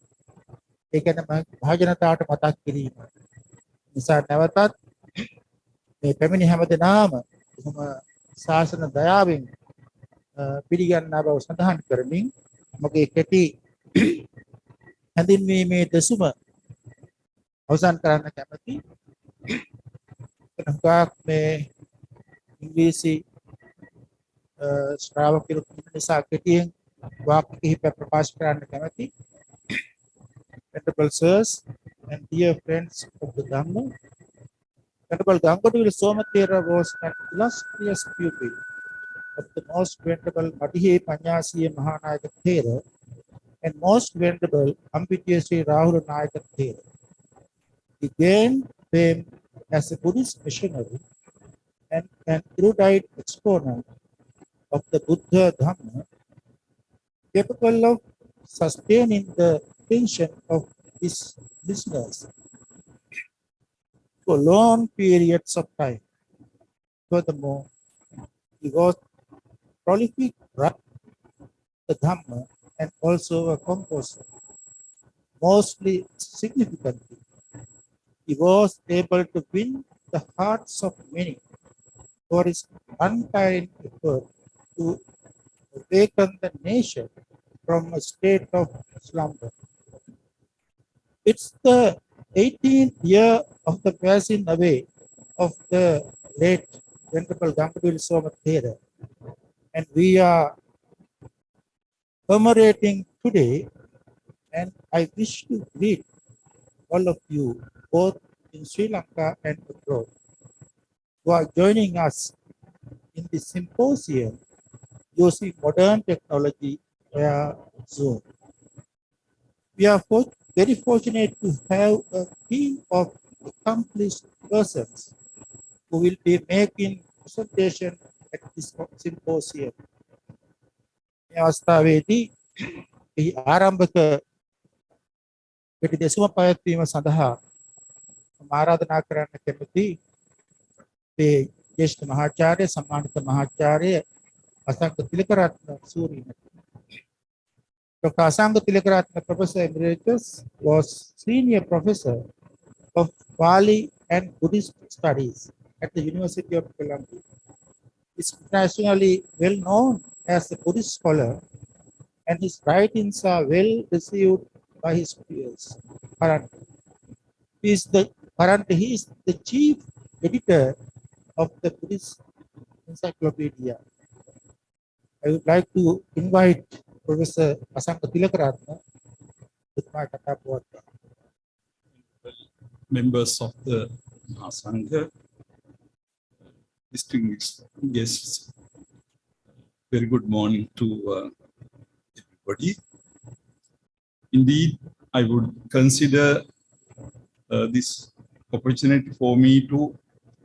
ඒ කියන්නේ මහජනතාවට මතක් කිරීම. නිසා නැවතත් මේ පැමිණි හැමදෙනාම කොහොම ශාසන දයාවෙන් පිළිගන්නා බව සඳහන් කරමින් මගේ කෙටි හැඳින්වීමේ දෙසුම අවසන් කරන්න කැමැති. එනවාක් මේ ඉංග්‍රීසි ශ්‍රාවකයෝ නිසා කෙටියෙන් වාක්‍ය කිහිප ප්‍රකාශ කරන්න කැමැති. Venerable sirs and dear friends of the Dhamma, Venerable Gangodawila Soma was an illustrious pupil of the most venerable Adihe Panyasiya Mahanayaka Thera and most venerable Ambitya Sri Rahula Nayaka Thera. He gained fame as a Buddhist missionary and an erudite exponent of the Buddha Dhamma, capable of sustaining the attention of his listeners for long periods of time. Furthermore, he was prolific writer of the Dhamma and also a composer. Mostly significantly, he was able to win the hearts of many for his untiring effort to awaken the nation from a state of slumber. It's the 18th year of the passing away of the late Venerable Gangodawila Soma Thera, and we are commemorating today, and I wish to greet all of you, both in Sri Lanka and abroad, who are joining us in this symposium using modern technology via Zoom. We are very fortunate to have a team of accomplished persons who will be making presentation at this symposium. මේ අවස්ථාවේදී එහි ආරම්භක පිටි දෙසුම පවත්වීම සඳහා ආරාධනා කරන්න කැමැති මේ ජ්‍යෙෂ්ඨ මහාචාර්ය සම්මානිත මහාචාර්ය Asanka Tilakaratne සූරීන්. Dr. Asanga Tilakaratna, Professor Emeritus, was Senior Professor of Pali and Buddhist Studies at the University of Columbia. He is internationally well known as a Buddhist scholar, and his writings are well received by his peers. Currently, he is the chief editor of the Buddhist Encyclopedia. I would like to invite Professor Asanga Tilakaratna with my Katapuat. Members of the Sangha, distinguished guests, very good morning to everybody. Indeed, I would consider this opportunity for me to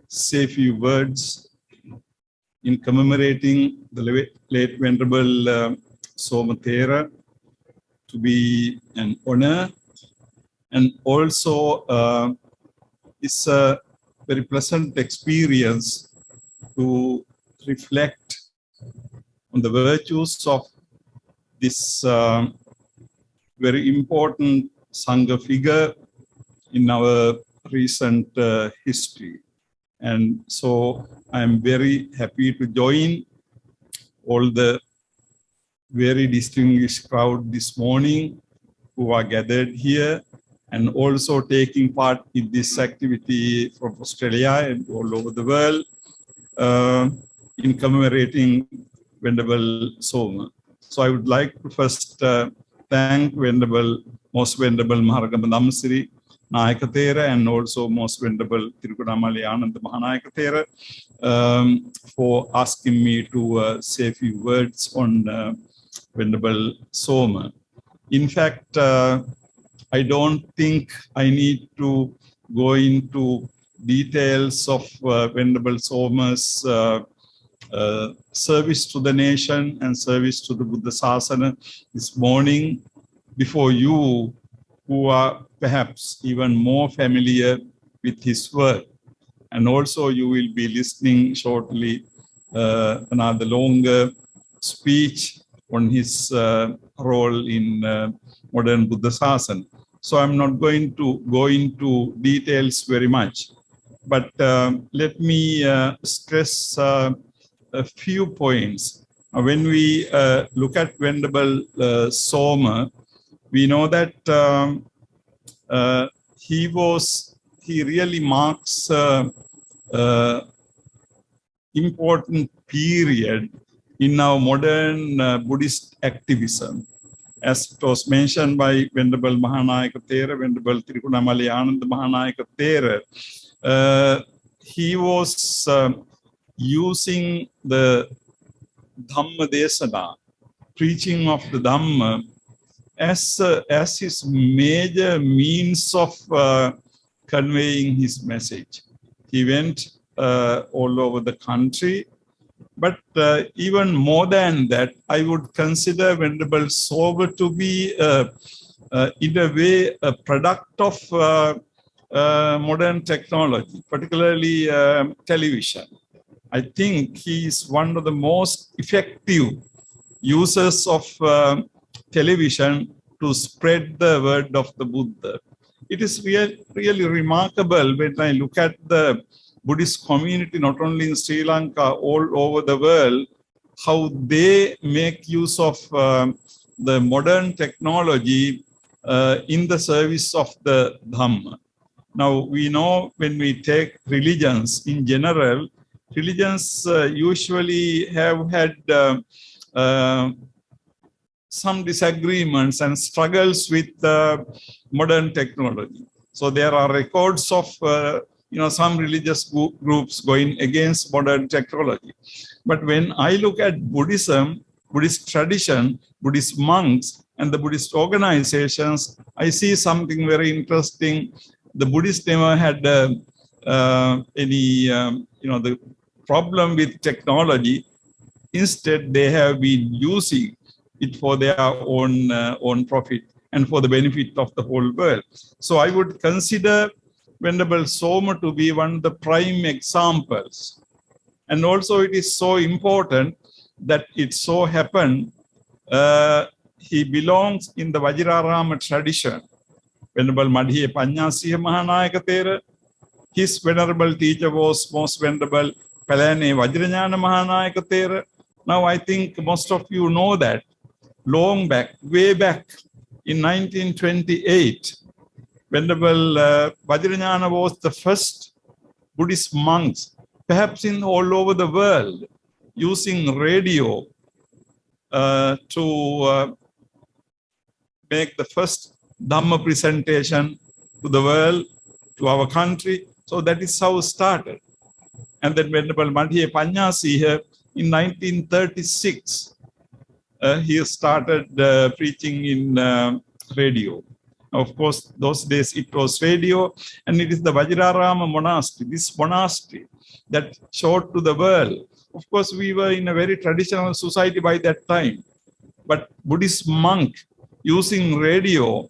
say a few words in commemorating the late Venerable Soma Thera, to be an honor, and also it's a very pleasant experience to reflect on the virtues of this very important Sangha figure in our recent history. And so I'm very happy to join all the very distinguished crowd this morning who are gathered here, and also taking part in this activity from Australia and all over the world in commemorating Venerable Soma. So I would like to first thank Most Venerable Maharagama Dhammasiri Nayaka Thera and also Most Venerable Tirukonamali Ananda Mahanayaka Thera for asking me to say a few words on Venerable Soma. In fact, I don't think I need to go into details of Venerable Soma's service to the nation and service to the Buddha Sasana this morning before you who are perhaps even more familiar with his work. And also you will be listening shortly another longer speech on his role in modern Buddha Sasana. So I'm not going to go into details very much, but let me stress a few points. When we look at Venerable Soma, we know that he really marks important period in our modern Buddhist activism. As it was mentioned by Venerable Mahanayaka Thera, Venerable Tirukonamali Ananda Mahanayaka Thera, he was using the Dhamma Desana, preaching of the Dhamma, as his major means of conveying his message. He went all over the country, but even more than that, I would consider Venerable Soma to be, in a way, a product of modern technology, particularly television. I think he is one of the most effective users of television to spread the word of the Buddha. It is really remarkable when I look at the Buddhist community, not only in Sri Lanka, all over the world, how they make use of the modern technology in the service of the Dhamma. Now, we know when we take religions in general, religions usually have had some disagreements and struggles with modern technology. So there are records of some religious groups going against modern technology. But when I look at Buddhism, Buddhist tradition, Buddhist monks, and the Buddhist organizations, I see something very interesting. The Buddhists never had the problem with technology. Instead, they have been using it for their own profit and for the benefit of the whole world. So I would consider Venerable Soma to be one of the prime examples. And also it is so important that it so happened he belongs in the Vajirarama tradition. Venerable Madhye Panyasiha Mahanayaka Thera, his venerable teacher was Most Venerable Palane Vajranyana Mahanayaka Thera. Now I think most of you know that long back, way back in 1928, Venerable Vajranyana was the first Buddhist monks, perhaps in all over the world, using radio to make the first Dhamma presentation to the world, to our country. So that is how it started. And then Venerable Madhye Panyasiha in 1936, he started preaching in radio. Of course, those days it was radio, and it is the Vajrarama monastery, this monastery that showed to the world. Of course, we were in a very traditional society by that time, but Buddhist monk using radio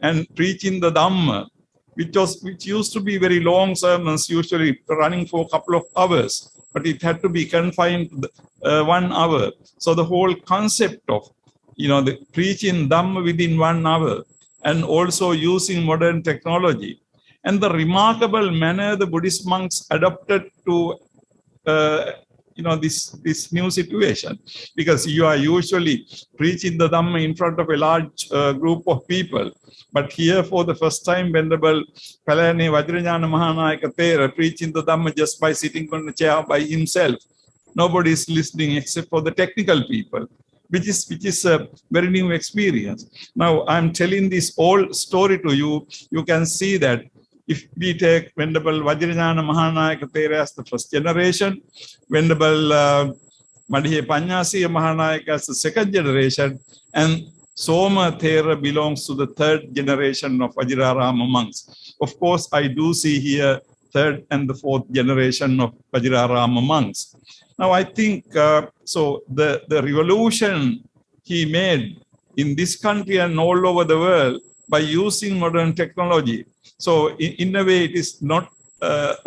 and preaching the Dhamma, which used to be very long sermons, usually running for a couple of hours, but it had to be confined to 1 hour. So the whole concept of, the preaching Dhamma within 1 hour, and also using modern technology, and the remarkable manner the Buddhist monks adopted to, this new situation, because you are usually preaching the Dhamma in front of a large group of people. But here, for the first time, Venerable Palane Vajrajana Mahanayaka Thera preaching the Dhamma just by sitting on the chair by himself. Nobody is listening except for the technical people, which is a very new experience. Now, I'm telling this old story to you. You can see that if we take Venerable Vajrajana Mahanayaka Thera as the first generation, Venerable Madhye Panyasiya Mahanayaka as the second generation, and Soma Thera belongs to the third generation of Vajrarama monks. Of course, I do see here third and the fourth generation of Vajrarama monks. Now, I think, the revolution he made in this country and all over the world by using modern technology. So in a way, it is not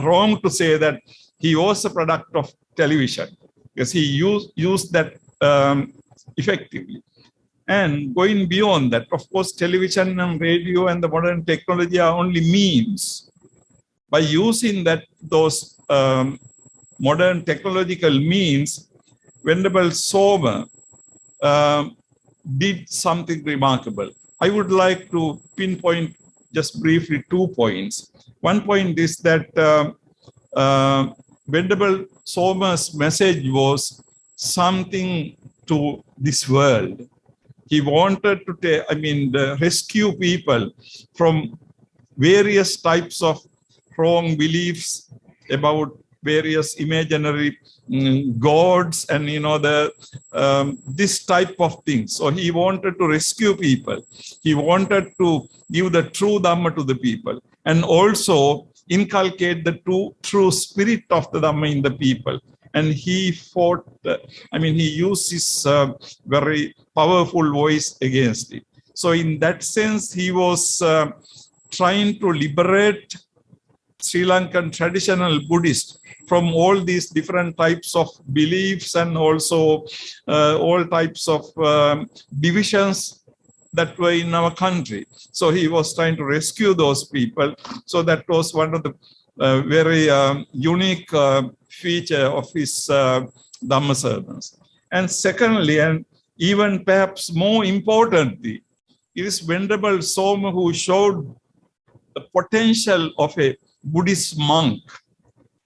wrong to say that he was a product of television, because he used that effectively. And going beyond that, of course, television and radio and the modern technology are only means. By using those modern technological means, Venerable Soma did something remarkable. I would like to pinpoint just briefly 2 points. One point is that Venerable Soma's message was something to this world. He wanted to rescue people from various types of wrong beliefs about various imaginary gods and this type of things. So he wanted to rescue people. He wanted to give the true Dhamma to the people, and also inculcate the true spirit of the Dhamma in the people. And he he used his very powerful voice against it. So in that sense, he was trying to liberate Sri Lankan traditional Buddhists from all these different types of beliefs, and also all types of divisions that were in our country. So he was trying to rescue those people. So that was one of the very unique feature of his Dhamma sermons. And secondly, and even perhaps more importantly, it is Venerable Soma who showed the potential of a Buddhist monk.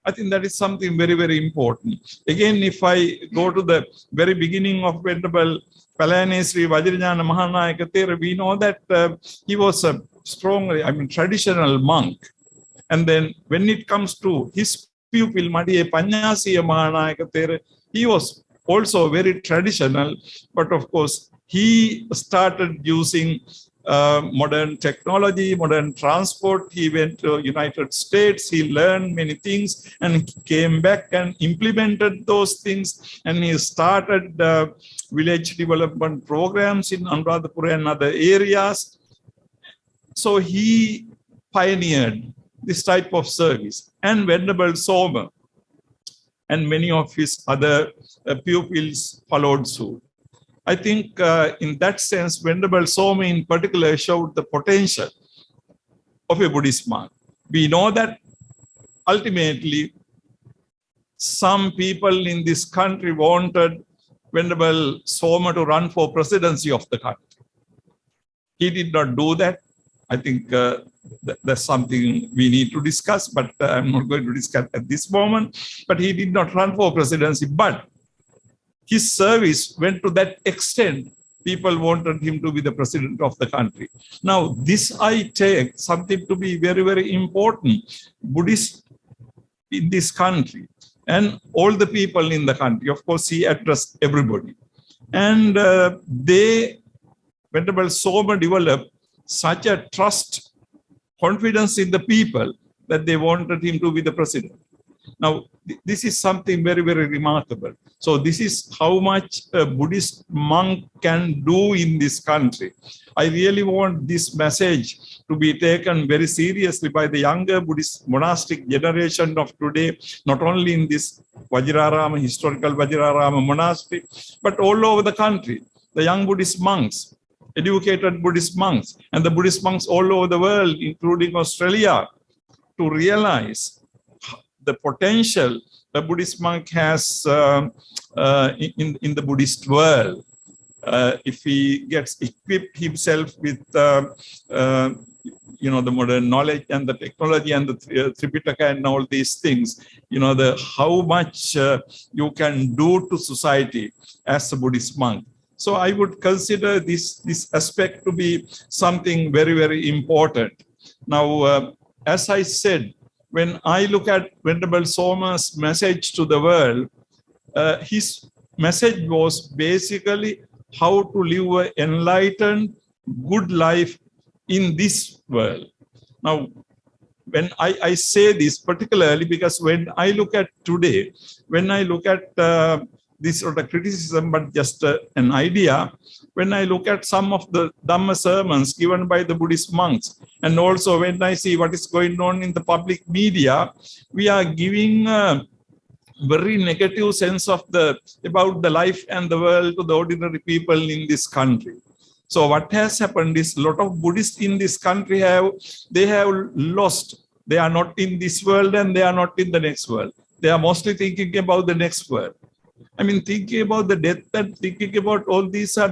I think that is something very, very important. Again, if I go to the very beginning of Venerable Palane Sri Vajrajana Mahanayaka Thera, we know that he was a strongly, traditional monk. And then when it comes to his pupil, Madhye Panyasiya Mahanayaka Thera, he was also very traditional, but of course, he started using modern technology, modern transport. He went to United States, he learned many things and came back and implemented those things. And he started village development programs in Anuradhapura and other areas. So he pioneered this type of service. And Venerable Soma and many of his other pupils followed suit. I think in that sense, Venerable Soma in particular showed the potential of a Buddhist monk. We know that ultimately some people in this country wanted Venerable Soma to run for presidency of the country. He did not do that. I think that's something we need to discuss, but I'm not going to discuss at this moment. But he did not run for presidency, but his service went to that extent. People wanted him to be the president of the country. Now, this I take something to be very, very important. Buddhists in this country and all the people in the country, of course, he addressed everybody. And Venerable Soma developed such a trust, confidence in the people that they wanted him to be the president. Now, this is something very, very remarkable. So this is how much a Buddhist monk can do in this country. I really want this message to be taken very seriously by the younger Buddhist monastic generation of today, not only in this Vajrarama, historical Vajrarama monastery, but all over the country. The young Buddhist monks, educated Buddhist monks, and the Buddhist monks all over the world, including Australia, to realize the potential a Buddhist monk has in the Buddhist world. If he gets equipped himself with the modern knowledge and the technology and the Tripitaka and all these things, how much you can do to society as a Buddhist monk. So I would consider this aspect to be something very, very important. Now, as I said, when I look at Venerable Soma's message to the world, his message was basically how to live an enlightened, good life in this world. Now, when I say this particularly because when I look at today, when I look at this sort of criticism, but just an idea, when I look at some of the Dhamma sermons given by the Buddhist monks, and also when I see what is going on in the public media, we are giving a very negative sense of about the life and the world to the ordinary people in this country. So what has happened is a lot of Buddhists in this country have lost. They are not in this world and they are not in the next world. They are mostly thinking about the next world. I mean, thinking about the death and thinking about all these are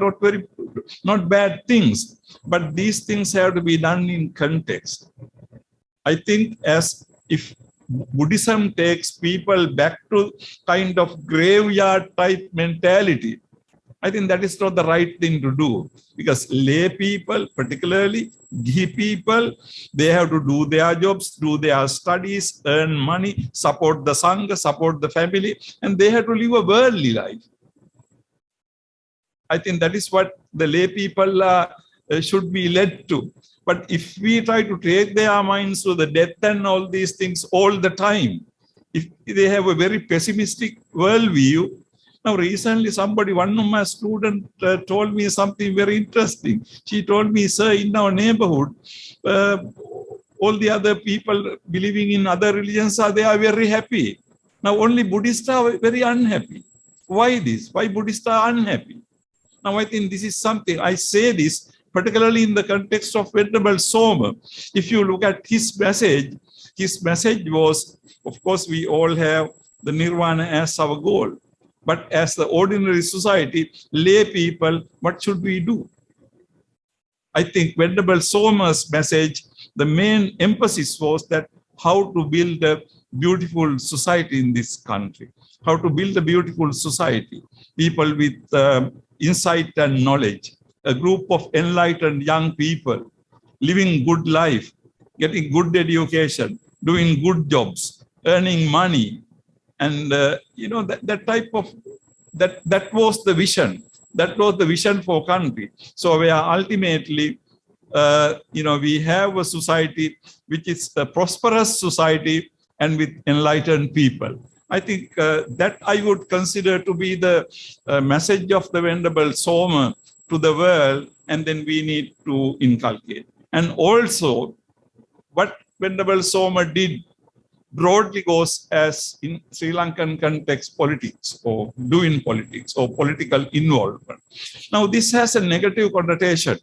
not bad things, but these things have to be done in context. I think as if Buddhism takes people back to kind of graveyard type mentality, I think that is not the right thing to do, because lay people, particularly Gihi people, they have to do their jobs, do their studies, earn money, support the Sangha, support the family, and they have to live a worldly life. I think that is what the lay people should be led to. But if we try to take their minds to the death and all these things all the time, if they have a very pessimistic worldview. Now, recently, one of my students told me something very interesting. She told me, sir, in our neighborhood, all the other people believing in other religions, they are very happy. Now, only Buddhists are very unhappy. Why this? Why Buddhists are unhappy? Now, I think this is something, I say this, particularly in the context of Venerable Soma. If you look at his message was, of course, we all have the nirvana as our goal. But as the ordinary society, lay people, what should we do? I think Venerable Soma's message, the main emphasis was that how to build a beautiful society in this country, how to build a beautiful society, people with insight and knowledge, a group of enlightened young people, living good life, getting good education, doing good jobs, earning money. And, that type of, that was the vision. That was the vision for country. So we are ultimately, we have a society which is a prosperous society and with enlightened people. I think that I would consider to be the message of the Venerable Soma to the world, and then we need to inculcate. And also, what Venerable Soma did broadly goes as in Sri Lankan context politics or doing politics or political involvement. Now, this has a negative connotation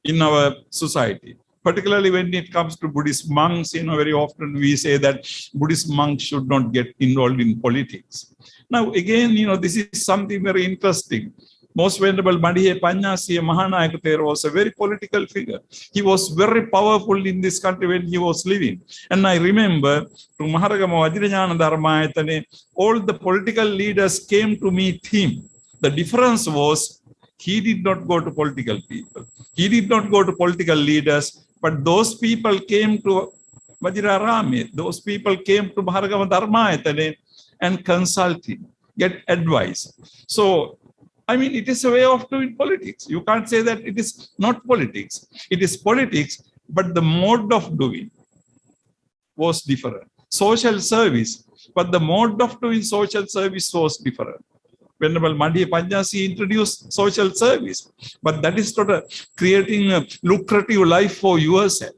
in our society, particularly when it comes to Buddhist monks. Very often we say that Buddhist monks should not get involved in politics. Now, again, this is something very interesting. Most Venerable Madihe Panyasiya Mahanayaka Thera was a very political figure. He was very powerful in this country when he was living. And I remember to Maharagama Vajrajnana Dharmayatane, all the political leaders came to meet him. The difference was he did not go to political people. He did not go to political leaders, but those people came to Vajrarame. Those people came to Maharagama Dharmayatane and consult him, get advice. So I mean, it is a way of doing politics. You can't say that it is not politics. It is politics, but the mode of doing was different. Social service, but the mode of doing social service was different. Venerable Madhya Panyasi introduced social service, but that is not creating a lucrative life for yourself.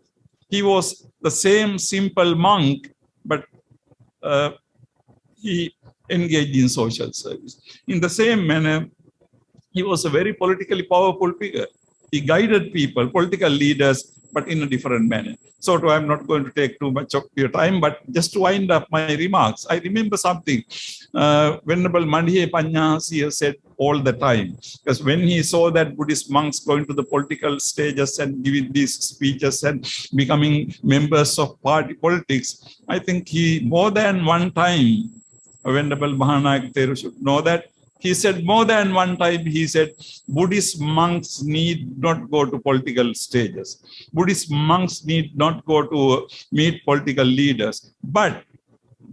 He was the same simple monk, but he engaged in social service. In the same manner, he was a very politically powerful figure. He guided people, political leaders, but in a different manner. So I'm not going to take too much of your time, but just to wind up my remarks, I remember something Venerable Madhya Panyasi said all the time, because when he saw that Buddhist monks going to the political stages and giving these speeches and becoming members of party politics, I think he more than one time, Venerable Mahanayak Theru should know that, he said more than one time, he said, Buddhist monks need not go to political stages. Buddhist monks need not go to meet political leaders. But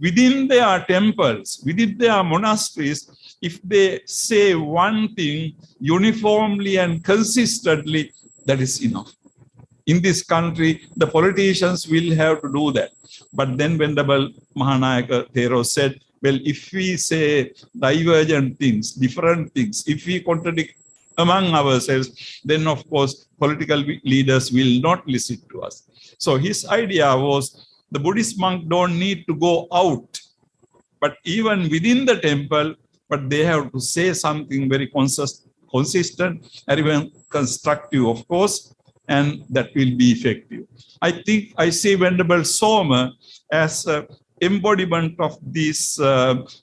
within their temples, within their monasteries, if they say one thing uniformly and consistently, that is enough. In this country, the politicians will have to do that. But then Venerable Mahanayaka Thero said, well, if we say divergent things, different things, if we contradict among ourselves, then of course political leaders will not listen to us. So his idea was the Buddhist monk don't need to go out, but even within the temple, but they have to say something very consistent and even constructive, of course, and that will be effective. I think I see Venerable Soma as a embodiment of these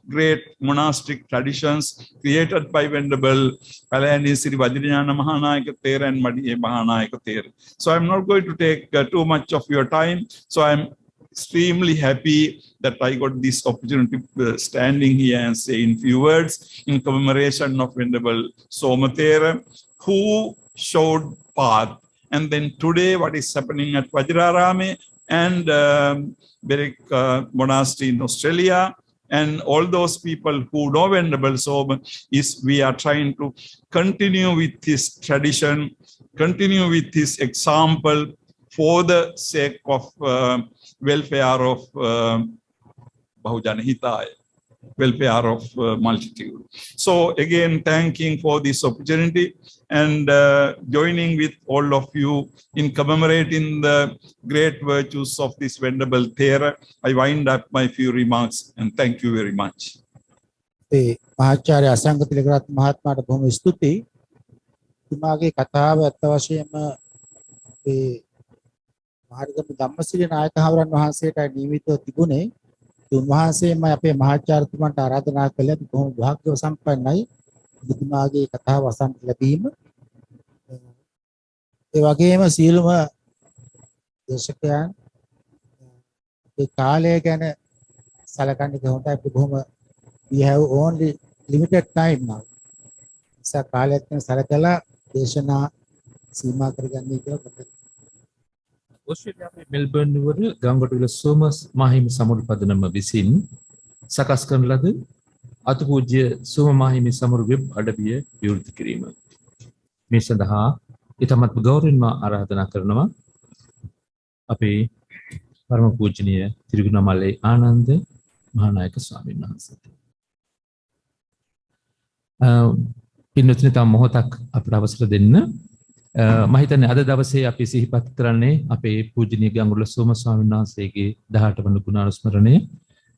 great monastic traditions created by Venerable Palani Sri Vajrayana Mahanayaka Thera and Madhya Mahanayaka Thera. So I'm not going to take too much of your time. So I'm extremely happy that I got this opportunity standing here and saying few words in commemoration of Venerable Soma Thera, who showed path. And then today what is happening at Vajrarame and Berwick Monastery in Australia, and all those people who know Venerable Soma, is we are trying to continue with his tradition, continue with his example for the sake of welfare of Bahujana Hitaya, welfare of multitude. So again, thanking for this opportunity and joining with all of you in commemorating the great virtues of this Venerable Thera. I wind up my few remarks and thank you very much. මහාචාර්ය අසංග තිලකරත්න මහත්මයාට බොහොම ස්තුතියි. තුමාගේ කතාව අත් වශයෙන්ම ඒ මහරගම ධම්මසිරි නායක හවරන් වහන්සේට නියමිතව තිබුණේ. උන්වහන්සේම අපේ මහාචාර්යතුමන්ට ආරාධනා කළා බොහොම වාග්ය සම්පන්නයි බුදුමාගේ කතාව අසන්න ලැබීම. ඒ වගේම සියලුම දර්ශකයන් ඒ කාලය ගැන සලකන්නේ කොහොමද? අපි බොහොම we have only limited time now. නිසා කාලයක් ගැන සලකලා දේශනා සීමා කරගන්නයි කියලා මතක්. ඔස්ට්‍රේලියාවේ මෙල්බර්න් නුවර ගංගොඩවිල සෝම මාහිමි සමුළු පදනම විසින් සකස් කරන ලද අතිපූජ්‍ය සෝම මාහිමි සමුළු වෙබ් අඩවිය විවෘත කිරීම. මේ සඳහා ඊටමත් ගෞරවයෙන්ම ආරාධනා කරනවා අපේ පරම පූජනීය තිරිගුණමල්ලේ ආනන්ද මහානායක ස්වාමීන් වහන්සේට. පින්වත්නි තම මොහොතක් අපට අවසර දෙන්න. මම හිතන්නේ අද දවසේ අපි සිහිපත් කරන්නේ අපේ පූජනීය ගංගොඩ සෝම ස්වාමීන් වහන්සේගේ 18 වන ගුණානුස්මරණය.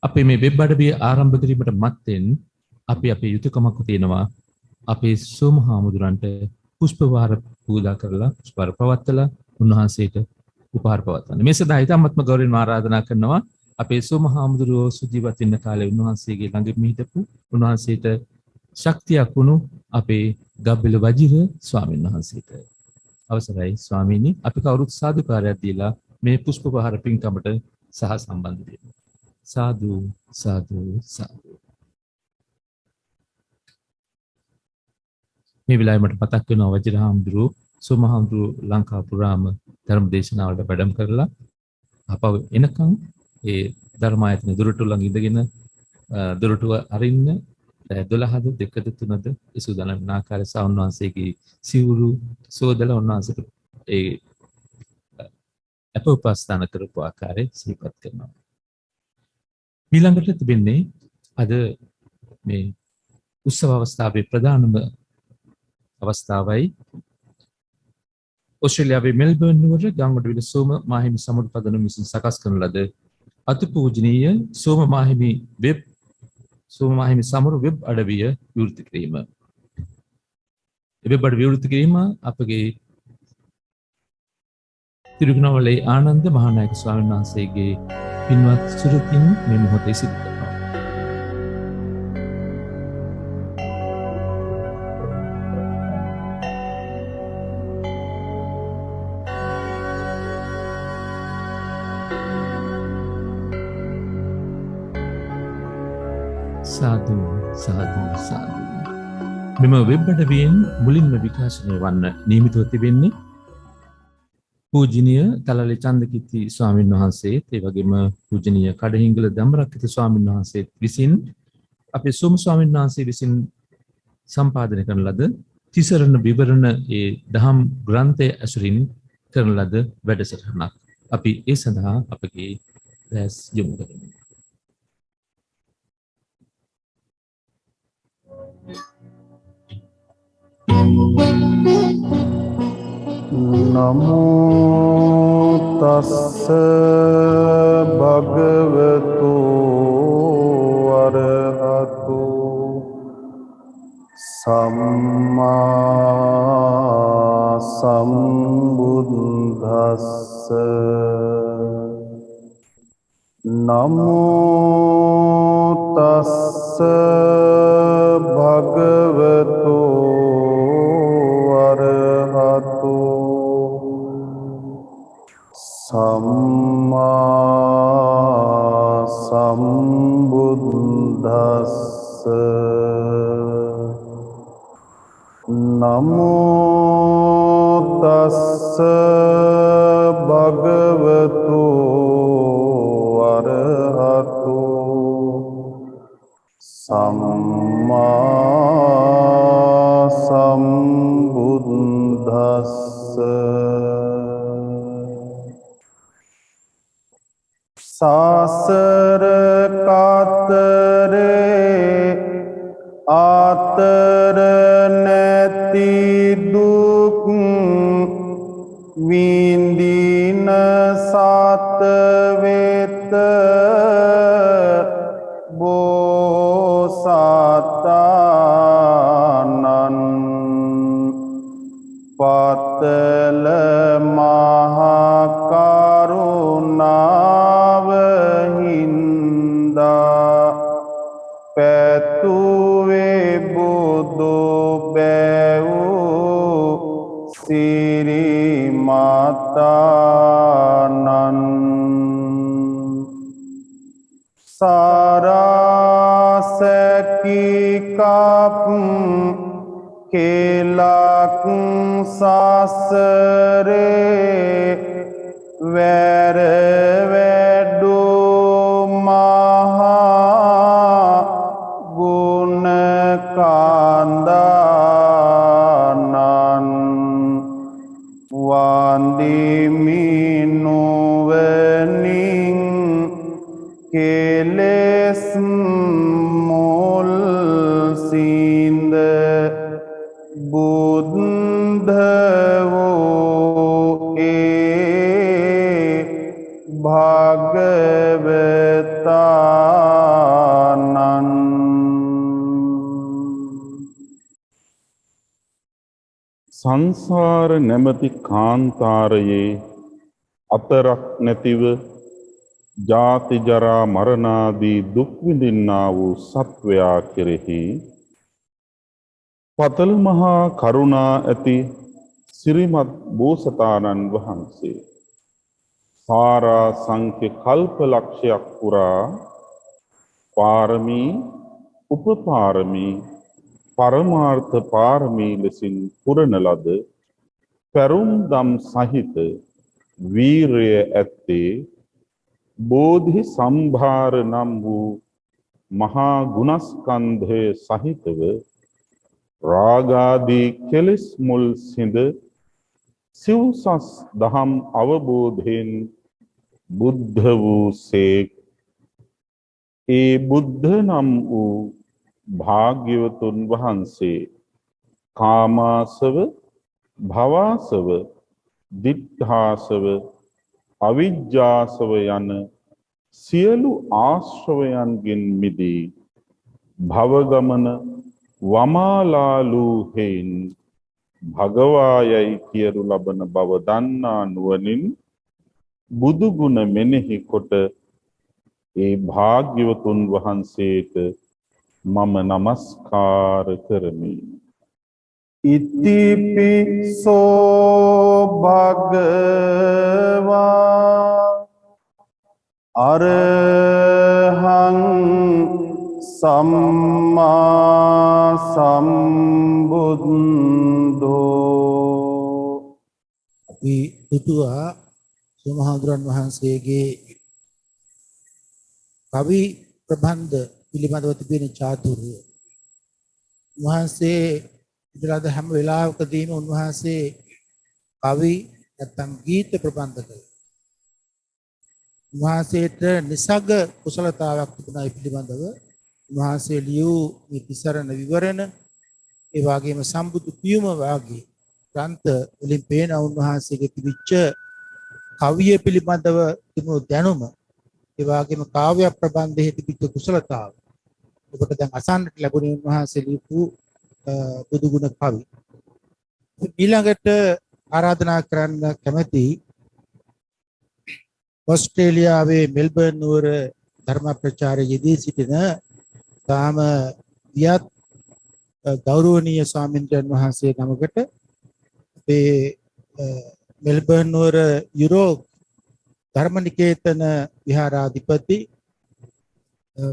අපි මේ වෙබ් අඩවිය ආරම්භ කිරීමට මත්තෙන් අපි අපේ යුතුයකමක් තියෙනවා. අපේ සෝම හාමුදුරන්ට පුෂ්පවාර පූජා කරලා පුෂ්පවාර පවත්වලා උන්වහන්සේට උපහාර පවත්වන්න. මේ සඳහා ඉතාමත්ම ගෞරවයෙන් ආරාධනා කරනවා අපේ සෝම හාමුදුරුවෝ සුජීවත් වෙන්න කාලේ උන්වහන්සේගේ ළඟ හිටපු උන්වහන්සේට ශක්තියක් වුණු අපේ ගබ්බෙල වජිර ස්වාමීන් වහන්සේට. අවසරයි ස්වාමීනි, අපි කවුරුත් සාදුකාරයක් දීලා මේ පුෂ්පපහාර පින්කමට සහ සම්බන්ධ වෙමු. සාදු සාදු සාදු. මේ වෙලාවේ මට මතක් වෙනවා වජිර හාමුදුරුවෝ සෝම හාමුදුරුවෝ ලංකා පුරාම ධර්ම දේශනාවලට වැඩම කරලා අපව එනකන් ඒ ධර්මායතන දොරටු ළඟ ඉඳගෙන දොරටුව අරින්න 12ද 2ද 3ද ඒ සූදානම් වන ආකාරය සහ උන්වහන්සේගේ සිවුරු සෝදලා උන්වහන්සේට ඒ අප උපස්ථාන කරපු ආකාරය සිහිපත් කරනවා. ඊළඟට තිබෙන්නේ අද මේ උත්සව අවස්ථාවේ ප්‍රධානම අවස්ථාවයි ඔස්ට්‍රේලියාවේ මෙල්බර්න් නුවර ගංගොඩවිල සෝම මාහිමි සමුළු පදනම විසින් සකස් කරන ලද අතිපූජනීය සෝම මාහිමි සමරු වෙබ් අඩවිය විවෘත කිරීම. වෙබ් අඩවිය විවෘත කිරීම අපගේ තිරුගුණවලේ ආනන්ද මහානායක ස්වාමීන් වහන්සේගේ පින්වත් සුරතින් මේ මොහොතේ සිදු කරනවා. සාදු සාදු සාදු. මෙම වෙබ් අඩවියෙන් මුලින්ම විකාශනය වන්න නියමිතව තිබෙන්නේ පූජනීය තලලේ චන්දකිත්ති ස්වාමීන් වහන්සේ, ඒ වගේම පූජනීය කඩහිංගල දම්රක්කිත ස්වාමීන් වහන්සේ විසින් අපේ සෝම ස්වාමීන් වහන්සේ විසින් සම්පාදනය කරන ලද තිසරණ විවරණ ඒ දහම් ග්‍රන්ථය ඇසුරින් කරන ලද වැඩසටහනක්. අපි ඒ සඳහා අපගේ දැස් යොමු කරමු. නමෝ තස්ස භගවතු අරහතු සම්මා සම්බුද්දස්ස නමෝ තස්ස භගවතු අරහතු සම්මා සම්බුද්දස්ස නමෝ තස්ස භගවතු අරහතු සම්මා සම්බුද්දස්ස සාසර කාතරේ ආතර නැති දුක් විඳින සත වෙත බෝසතාණන් පතල මහා කරුණාව හින්දා පැතුවේ බුදු බැවූ සිරි මාතාණන් සාරාසකි කප් කෙලක් සසරේ වැර වැඩු මහා ගුණ කාන්දානන් වන්දිමි නුවණින් කෙලෙස් මුල් සින්ද බුද්ධ වූ ඒ භගවතානන් සංසාර නැමැති කාන්තාරයේ අතරක් නැතිව ජාති ජරා මරණාදී දුක් විඳින්නා වූ සත්වයා කෙරෙහි පතල මහා කරුණා ඇති සිරිමත් බෝසතාණන් වහන්සේ සාරා සංඛ්‍ය කල්ප ලක්ෂයක් පුරා පාරමී උපපාරමී පරමාර්ථ පාරමී ලෙසින් පුරන ලද පැරුම් දම් සහිත වීරය ඇත්තේ බෝධි සම්භාර නම් වූ මහා ගුණස්කන්ධය සහිතව රාගාදී කෙලෙස් මුල් සිඳ සිව්සස් දහම් අවබෝධයෙන් බුද්ධ වූසේක්. ඒ බුද්ධ නම් වූ භාග්‍යවතුන් වහන්සේ කාමාසව, භවාසව, දිඨාසව, අවිජ්ජාසව යන සියලු ආශ්‍රවයන්ගෙන් මිදී භවගමන වමාලාලූ හේන් භගවායයි කියනු ලබන බව දන්නා නුවණින් බුදු ගුණ මෙනෙහි කොට ඒ භාග්‍යවතුන් වහන්සේට මම නමස්කාර කරමි. ඉතිපිසෝ භගවා අරහං සම්මා සම්බුද්ධෝ. අපි දුටුවා සෝමහාඳුරන් වහන්සේගේ කවි ප්‍රබන්ධ පිළිබඳව තිබෙන චාතුර්ය. උන්වහන්සේ ඉදලාද හැම වෙලාවකදීම උන්වහන්සේ කවි නැත්නම් ගීත ප්‍රබන්ධ කළා. උන්වහන්සේට නිසග කුසලතාවක් තිබුණා ඒ පිළිබඳව. උන්වහන්සේ ලියූ මේ තිසරණ විවරණ ඒ වගේම සම්බුදු පියුම වාගේ ග්‍රන්ථ වලින් පේන උන්වහන්සේගේ තිබිච්ච කවිය පිළිබඳව තිබුණු දැනුම ඒ වගේම කාව්‍ය ප්‍රබන්ධයේ තිබිච්ච කුසලතාව ඔබට දැන් අසන්නට ලැබුණේ උන්වහන්සේ ලියපු බුදු ගුණ කවි. ඊළඟට ආරාධනා කරන්න කැමැති ඔස්ට්‍රේලියාවේ මෙල්බර්න් නුවර ධර්ම ප්‍රචාරයේ යෙදී සිටින තාම වියත් ගෞරවනීය ස්වාමීන් වහන්සේ නමකට අපේ මෙල්බර්න් නුවර යුරෝප් ධර්මනිකේතන විහාරාධිපති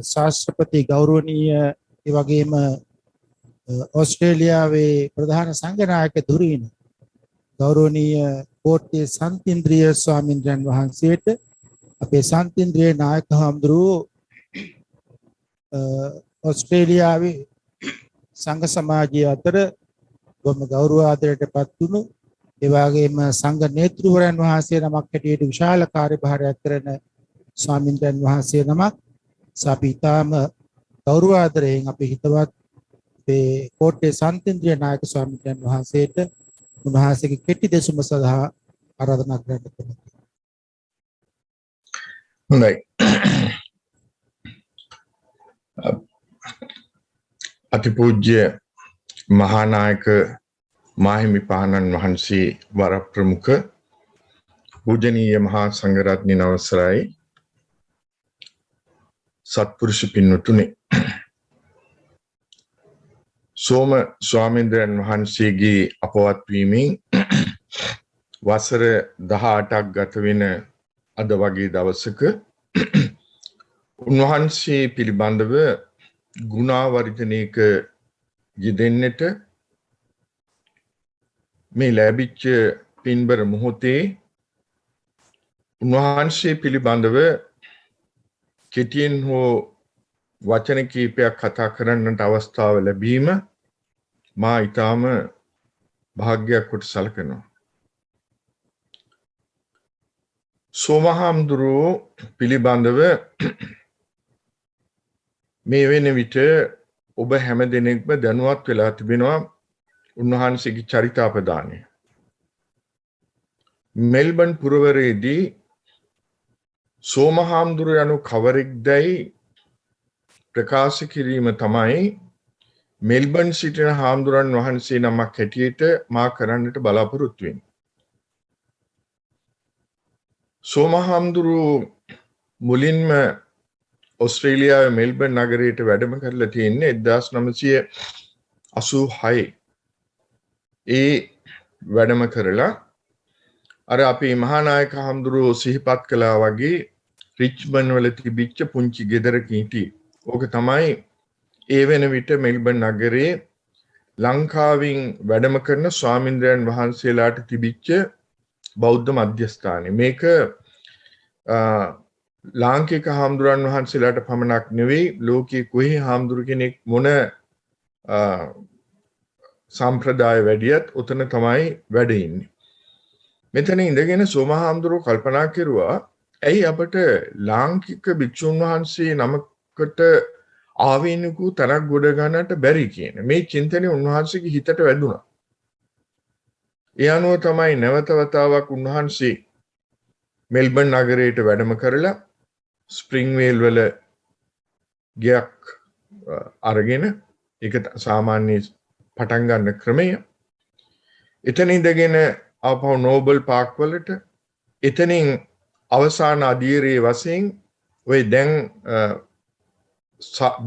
ශාස්ත්‍රපති ගෞරවනීය ඒ වගේම ඕස්ට්‍රේලියාවේ ප්‍රධාන සංඝනායක ධුරීණ ගෞරවනීය කෝට්ටේ සන්තින්ද්‍රිය ස්වාමීන් වහන්සේට අපේ සන්තින්ද්‍රිය නායක හඳුරු ඕස්ට්‍රේලියාවේ සංඝ සමාජය අතර බොහොම ගෞරව ආදරයටපත් වුණු ඒ වගේම සංඝ නේතෘවරයන් වහන්සේ නමක් හැටියට විශාල කාර්යභාරයක් කරන ස්වාමීන් වහන්සේ නමක් සපිතාම ගෞරව ආදරයෙන් අපේ හිතවත් අපේ කෝට්ටේ සන්තින්ද්‍රිය නායක ස්වාමීන් වහන්සේට උන්වහන්සේගේ කෙටි දෙසුම සඳහා ආරාධනා කරන්න කැමැතියි. හොඳයි. අතිපූජ්‍ය මහානායක මාහිමිපාණන් වහන්සේ වර ප්‍රමුඛ පූජනීය මහා සංඝරත්නයන් අවසරයි සත්පුරුෂ පින්වතුනි. සෝම ස්වාමීන් වහන්සේගේ අපවත් වීමෙන් වසර 18ක් ගත වෙන අද වගේ දවසක උන්වහන්සේ පිළිබඳව ගුණාවර්ධනයක යෙදෙන්නට මේ ලැබිච්ච පින්බර මොහොතේ උන්වහන්සේ පිළිබඳව කෙටියෙන් හෝ වචන කීපයක් කතා කරන්නට අවස්ථාව ලැබීම මා ඊටාම භාග්‍යයක් කොට සැලකනවා. සෝමහාමුදුරුවෝ පිළිබඳව මේ වෙන විට ඔබ හැම දෙනෙක්ම දැනුවත් වෙලා තිබෙනවා උන්වහන්සේගේ චරිතාපදානය. මෙල්බන් පුරවරයේදී සෝමහාමුදුරුවෝ යනු කවරෙක්දයි ප්‍රකාශ කිරීම තමයි මෙල්බන් සිටින හාමුදුරන් වහන්සේ නමක් හැටියට මා කරන්නට බලාපොරොත්තු වෙන්නේ. සෝමහාමුදුරුවෝ මුලින්ම ඔස්ට්‍රේලියාවේ මෙල්බන් නගරයට වැඩම කරලා තියෙන්නේ 1986. ඒ වැඩම කරලා අර අපේ මහානායක හාමුදුරුවෝ සිහිපත් කළා වගේ රිච්මන්ඩ් වල තිබිච්ච පුංචි ගෙදරක හිටියේ. ඕක තමයි ඒ වෙන විට මෙල්බන් නගරේ ලංකාවෙන් වැඩම කරන ස්වාමීන්ද්‍රයන් වහන්සේලාට තිබිච්ච බෞද්ධ මධ්‍යස්ථානය. මේක ලාංකික හාමුදුරන් වහන්සේලාට පමණක් නෙවෙයි ලෝකයේ කොහේ හාමුදුරු කෙනෙක් මොන සම්ප්‍රදාය වැඩියත් උතන තමයි වැඩ ඉන්නේ. මෙතන ඉඳගෙන සෝම හාමුදුරුවෝ කල්පනා කෙරුවා ඇයි අපට ලාංකික භික්ෂුන් වහන්සේ නමකට ආවේනික තනක් ගොඩ ගන්නට බැරි කියන මේ චින්තනය උන්වහන්සේගේ හිතට වැදුනා. ඒ අනුව තමයි නැවත වතාවක් උන්වහන්සේ මෙල්බන් නගරයට වැඩම කරලා ස්ප්‍රින්ග්වේල් වල ගයක් අරගෙන ඒක සාමාන්‍ය පටන් ගන්න ක්‍රමය. එතන ඉඳගෙන ආපහු නෝබල් පාක් වලට එතනින් අවසාන අධීරයේ වශයෙන් ඔය දැන්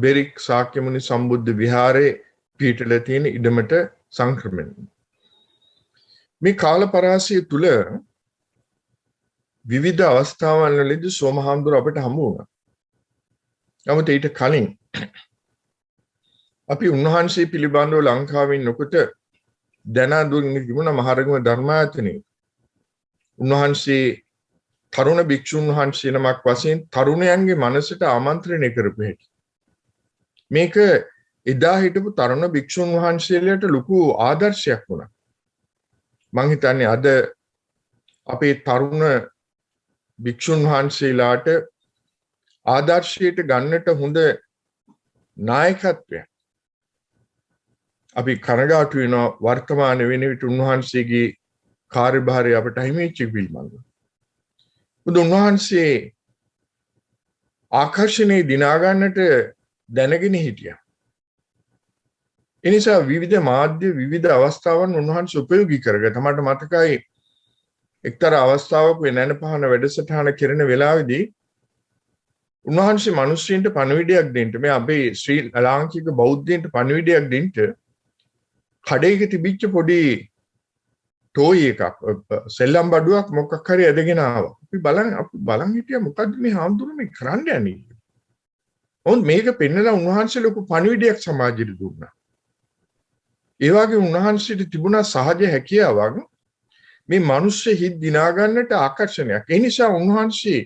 බෙරික් ශාක්‍යමුනි සම්බුද්ධ විහාරයේ පිහිටලා තියෙන ඉඩමට සංක්‍රමණය. මේ කාල පරාසය තුල විවිධ අවස්ථාවන් වලදී සෝම හාමුදුරුවෝ අපිට හමු වුණා. නමුත් ඊට කලින් අපි උන්වහන්සේ පිළිබඳව ලංකාවේ ඉන්නකොට දැන දුන්නේ තිබුණ මහරගම ධර්මායතනයේ උන්වහන්සේ තරුණ භික්ෂුන් වහන්සේ නමක් වශයෙන් තරුණයන්ගේ මනසට ආමන්ත්‍රණය කරපු හැටි. මේක එදා හිටපු තරුණ භික්ෂුන් වහන්සේලාට ලොකු ආදර්ශයක් වුණා. මං හිතන්නේ අද අපේ තරුණ භික්ෂුන් වහන්සේලාට ආදර්ශයට ගන්නට හොඳ නායකත්වයක් අපි කනගාටු වෙනවා වර්තමාන වෙන විට උන්වහන්සේගේ කාර්යභාරය අපට හිමිච්ච පිළිබඳව. උන්වහන්සේ ආකර්ෂණේ දිනා ගන්නට දැනගෙන හිටියා. ඒ නිසා විවිධ මාධ්‍ය විවිධ අවස්ථාවන් උන්වහන්සේ උපයෝගී කරගත්තා. මට මතකයි එක්තරා අවස්ථාවක වෙනන පහන වැඩසටහන කරන වෙලාවේදී උන්වහන්සේ මිනිස්සුන්ට පණිවිඩයක් දෙන්න මේ අපේ ශ්‍රී ලාංකික බෞද්ධයන්ට පණිවිඩයක් දෙන්න කඩේක තිබිච්ච පොඩි ටෝයි එකක් සෙල්ලම් බඩුවක් මොකක් හරි ඇදගෙන ආවා. අපි බලන් හිටියා මොකද්ද මේ හාමුදුරුවෝ මේ කරන්න යන්නේ. මොන් මේක පෙන්නලා උන්වහන්සේ ලොකු පණිවිඩයක් සමාජයට දුන්නා. ඒ වගේ උන්වහන්සේට තිබුණා සහජ හැකියාවක් මේ මිනිස්සු හිත් දිනා ගන්නට ආකර්ෂණයක්. ඒ නිසා උන්වහන්සේ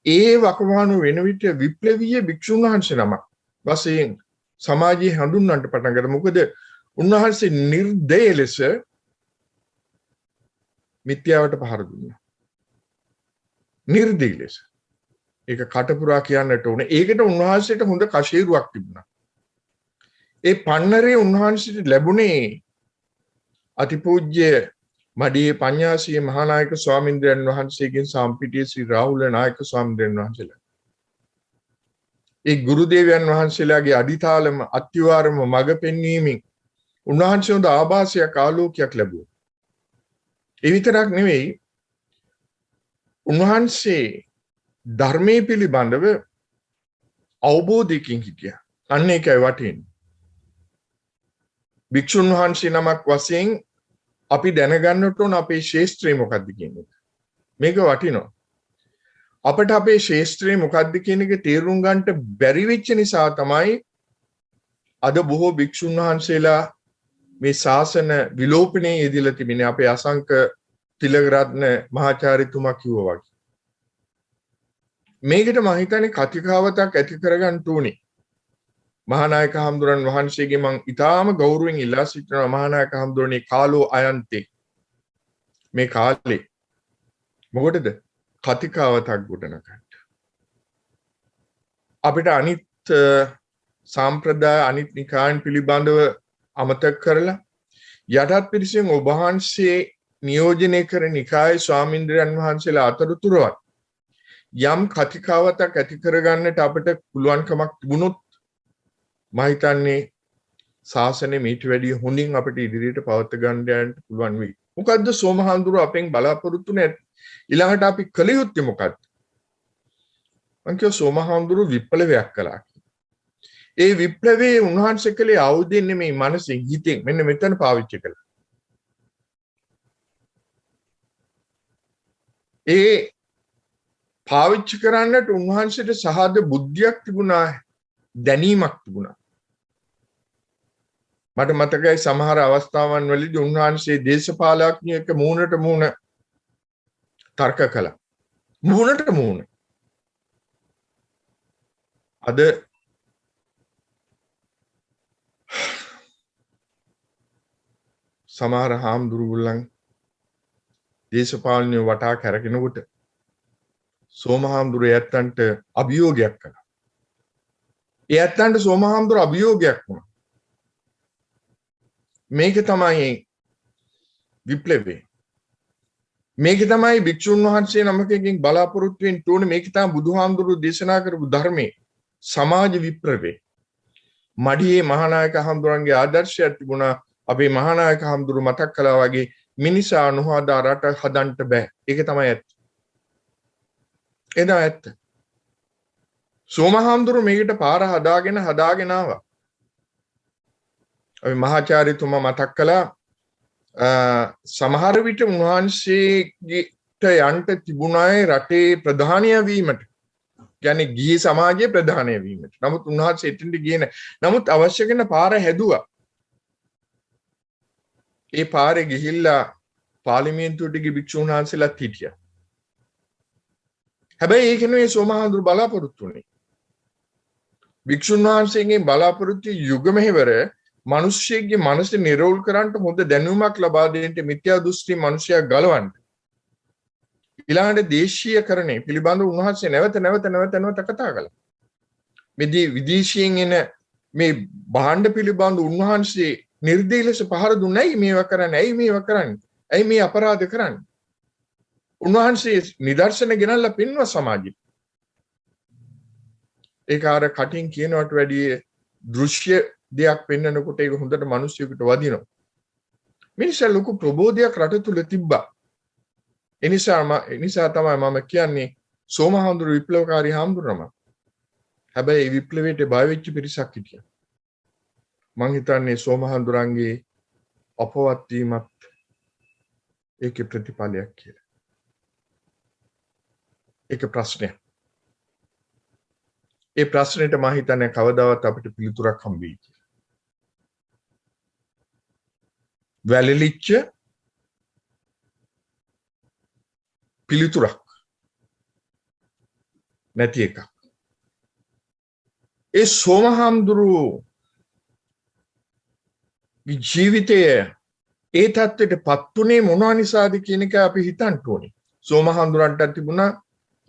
ඒ වකවානු වෙන විට විප්ලවීය භික්ෂුන් වහන්සේ නමක් වශයෙන් සමාජයේ හඳුන්වන්නට පටන් ගත්තා. මොකද උන්වහන්සේ නිර්දය ලෙස මිත්‍යාවට පහර දුන්නා. නිර්දය ලෙස. ඒක කටපුරා කියන්නට ඕනේ. ඒකට උන්වහන්සේට හොඳ කෂේරුවක් තිබුණා. ඒ පන්නරේ උන්වහන්සේට ලැබුණේ අතිපූජ්‍ය මඩියේ පඤ්ඤාසී මහානායක ස්වාමීන්ද්‍රයන් වහන්සේගෙන් සම්පිටියේ ශ්‍රී රාහුල නායක ස්වාමීන්ද්‍රයන් වහන්සේලා. ඒ ගුරු දේවයන් වහන්සේලාගේ අදිතාලම අත්‍යවාරම මඟ පෙන්වීමෙන් උන්වහන්සේ හොඳ ආభాසයක් ආලෝකයක් ලැබුවා. ඒ විතරක් නෙවෙයි උන්වහන්සේ ධර්මයේ පිළිබඳව අවබෝධයකින් හිටියා. අන්න ඒකයි වටින්නේ. භික්ෂුන් වහන්සේ නමක් වශයෙන් අපි දැනගන්නට ඕන අපේ ශේෂ්ත්‍රය මොකක්ද කියන එක. මේක වටිනවා. අපිට අපේ ශේෂ්ත්‍රය මොකක්ද කියන එක තේරුම් ගන්නට බැරි වෙච්ච නිසා තමයි අද බොහෝ භික්ෂුන් වහන්සේලා මේ ශාසන විලෝපනයේ යෙදিলা තිබෙන්නේ. අපේ අසංක තිලකරත්න මහාචාර්යතුමා කිව්වා වගේ. මේකට මම හිතන්නේ කතිකාවතක් ඇති කරගන්න ඕනේ. මහානායක හාමුදුරන් වහන්සේගේ මම ඊටාම ගෞරවයෙන් ඉල්ලා සිටිනවා මහානායක හාමුදුරනේ කාලෝ අයන්තේ මේ කාලේ මොකටද කතිකාවතක් ගොඩනගන්න. අපිට අනිත් සාම්ප්‍රදාය අනිත් නිකායන් පිළිබඳව අමතක කරලා යටත් පිරිසෙන් ඔබ වහන්සේ නියෝජනය කර නිකායේ ස්වාමීන්ද්‍රයන් වහන්සේලා අතරතුරවත් යම් කතිකාවතක් ඇති කරගන්නට අපිට පුළුවන්කමක් තිබුණොත් මම හිතන්නේ ශාසනය මීට වැඩිය හොඳින් අපිට ඉදිරියට පවත්වා ගන්න යන්න පුළුවන් වෙයි. මොකද්ද සෝම හාමුදුරුවෝ අපෙන් බලාපොරොත්තු නැත් ඊළඟට අපි කළ යුත්තේ මොකද්ද? මං කියව සෝම හාමුදුරුවෝ විප්ලවයක් කළා. ඒ විප්ලවයේ උන්වහන්සේ කළේ ආයුධයෙන් නෙමෙයි මනසින් හිතෙන් මෙන්න මෙතන පාවිච්චි කළා. ඒ පාවිච්චි කරන්නට උන්වහන්සේට සහද බුද්ධියක් තිබුණා, දැනීමක් තිබුණා. මට මතකයි සමහර අවස්ථාවන් වලදී උන්වහන්සේ දේශපාලඥයෙක් මූණට මූණ තර්ක කළා. මූණට මූණ. අද සමහර හාමුදුරුවෝ දේශපාලනය වටා කැරගෙනකොට සෝම හාමුදුරුවෝ ඇත්තන්ට අභියෝගයක් කළා. ඒ ඇත්තන්ට සෝම හාමුදුරුවෝ අභියෝගයක් වුණා. මේක තමයි විප්ලවය. මේක තමයි භික්ෂුන් වහන්සේ නමකකින් බලාපොරොත්තු වෙන්න ඕනේ. මේක තමයි බුදුහාමුදුරුවෝ දේශනා කරපු ධර්මයේ සමාජ විප්ලවය. මඩියේ මහානායක හාමුදුරන්ගේ ආදර්ශයක් තිබුණා. අපේ මහානායක හාමුදුරුවෝ මතක් කළා වගේ මිනිසා නොහදා රට හදන්න බෑ. ඒක තමයි ඇත්ත. එදා ඇත්ත. සෝම හාමුදුරුවෝ මේකට පාර හදාගෙන ආවා. අපි මහාචාර්යතුමා මතක් කළා සමහර විට උන්වහන්සේට යන්න තිබුණායි රටේ ප්‍රධානය වීමට. කියන්නේ ගිහි සමාජයේ ප්‍රධානය වීමට. නමුත් උන්වහන්සේ එතනට ගියේ නැහැ. නමුත් අවශ්‍ය කරන පාර හැදුවා. ඒ පාරේ ගිහිල්ලා පාර්ලිමේන්තුවට ගිහ භික්ෂුන් වහන්සේලාත් හිටියා. හැබැයි ඒක නෙවෙයි සෝම හාමුදුරුවෝ බලාපොරොත්තු වෙන්නේ. භික්ෂුන් වහන්සේගෙන් බලාපොරොත්තු යුග මෙහෙවර මිනිස්සෙගේ මනස නිරවුල් කරන්න හොඳ දැනුමක් ලබා දෙන්න මිත්‍යා දෘෂ්ටි මිනිසයා ගලවන්න. ඊළඟට දේශීයකරණය පිළිබඳව උන්වහන්සේ නැවත කතා කළා. මේ විදේශීයෙන් එන මේ භාණ්ඩ පිළිබඳව උන්වහන්සේ නිර්දේශ ලෙස පහර දුන්නයි මේවා කරන්නේ. ඇයි මේවා කරන්නේ? ඇයි මේ අපරාධ කරන්නේ? උන්වහන්සේ නිදර්ශන ගෙනල්ලා පෙන්වුවා සමාජෙට. ඒක අර කටින් කියනවට වැඩිය දෘශ්‍ය දෙයක් පෙන්වනකොට ඒක හොඳට මිනිස්සුන්ට වදිනවා. මිනිස්සු ලොකු ප්‍රබෝධයක් රට තුල තිබ්බා. ඒ නිසා තමයි මම කියන්නේ සෝම හාමුදුරුවෝ විප්ලවකාරී හාමුදුරුවෝ. හැබැයි විප්ලවයට බය වෙච්ච පිරිසක් හිටියා. මං හිතන්නේ සෝම හාමුදුරන්ගේ අපවත් වීමත් ඒකේ ප්‍රතිඵලයක් කියලා. ඒක ප්‍රශ්නයක්. ඒ ප්‍රශ්නෙට මම හිතන්නේ කවදාවත් අපිට පිළිතුරක් හම්බ වෙයි කියලා. වැළලිච්ච පිළිතුරක් නැති එකක්. ඒ සෝම හාමුදුරුවෝ ජීවිතයේ ඒ තත්ත්වයට පත්ුනේ මොනවා නිසාද කියන එක අපි හිතන්න ඕනේ. සෝම හාමුදුරන්ට තිබුණා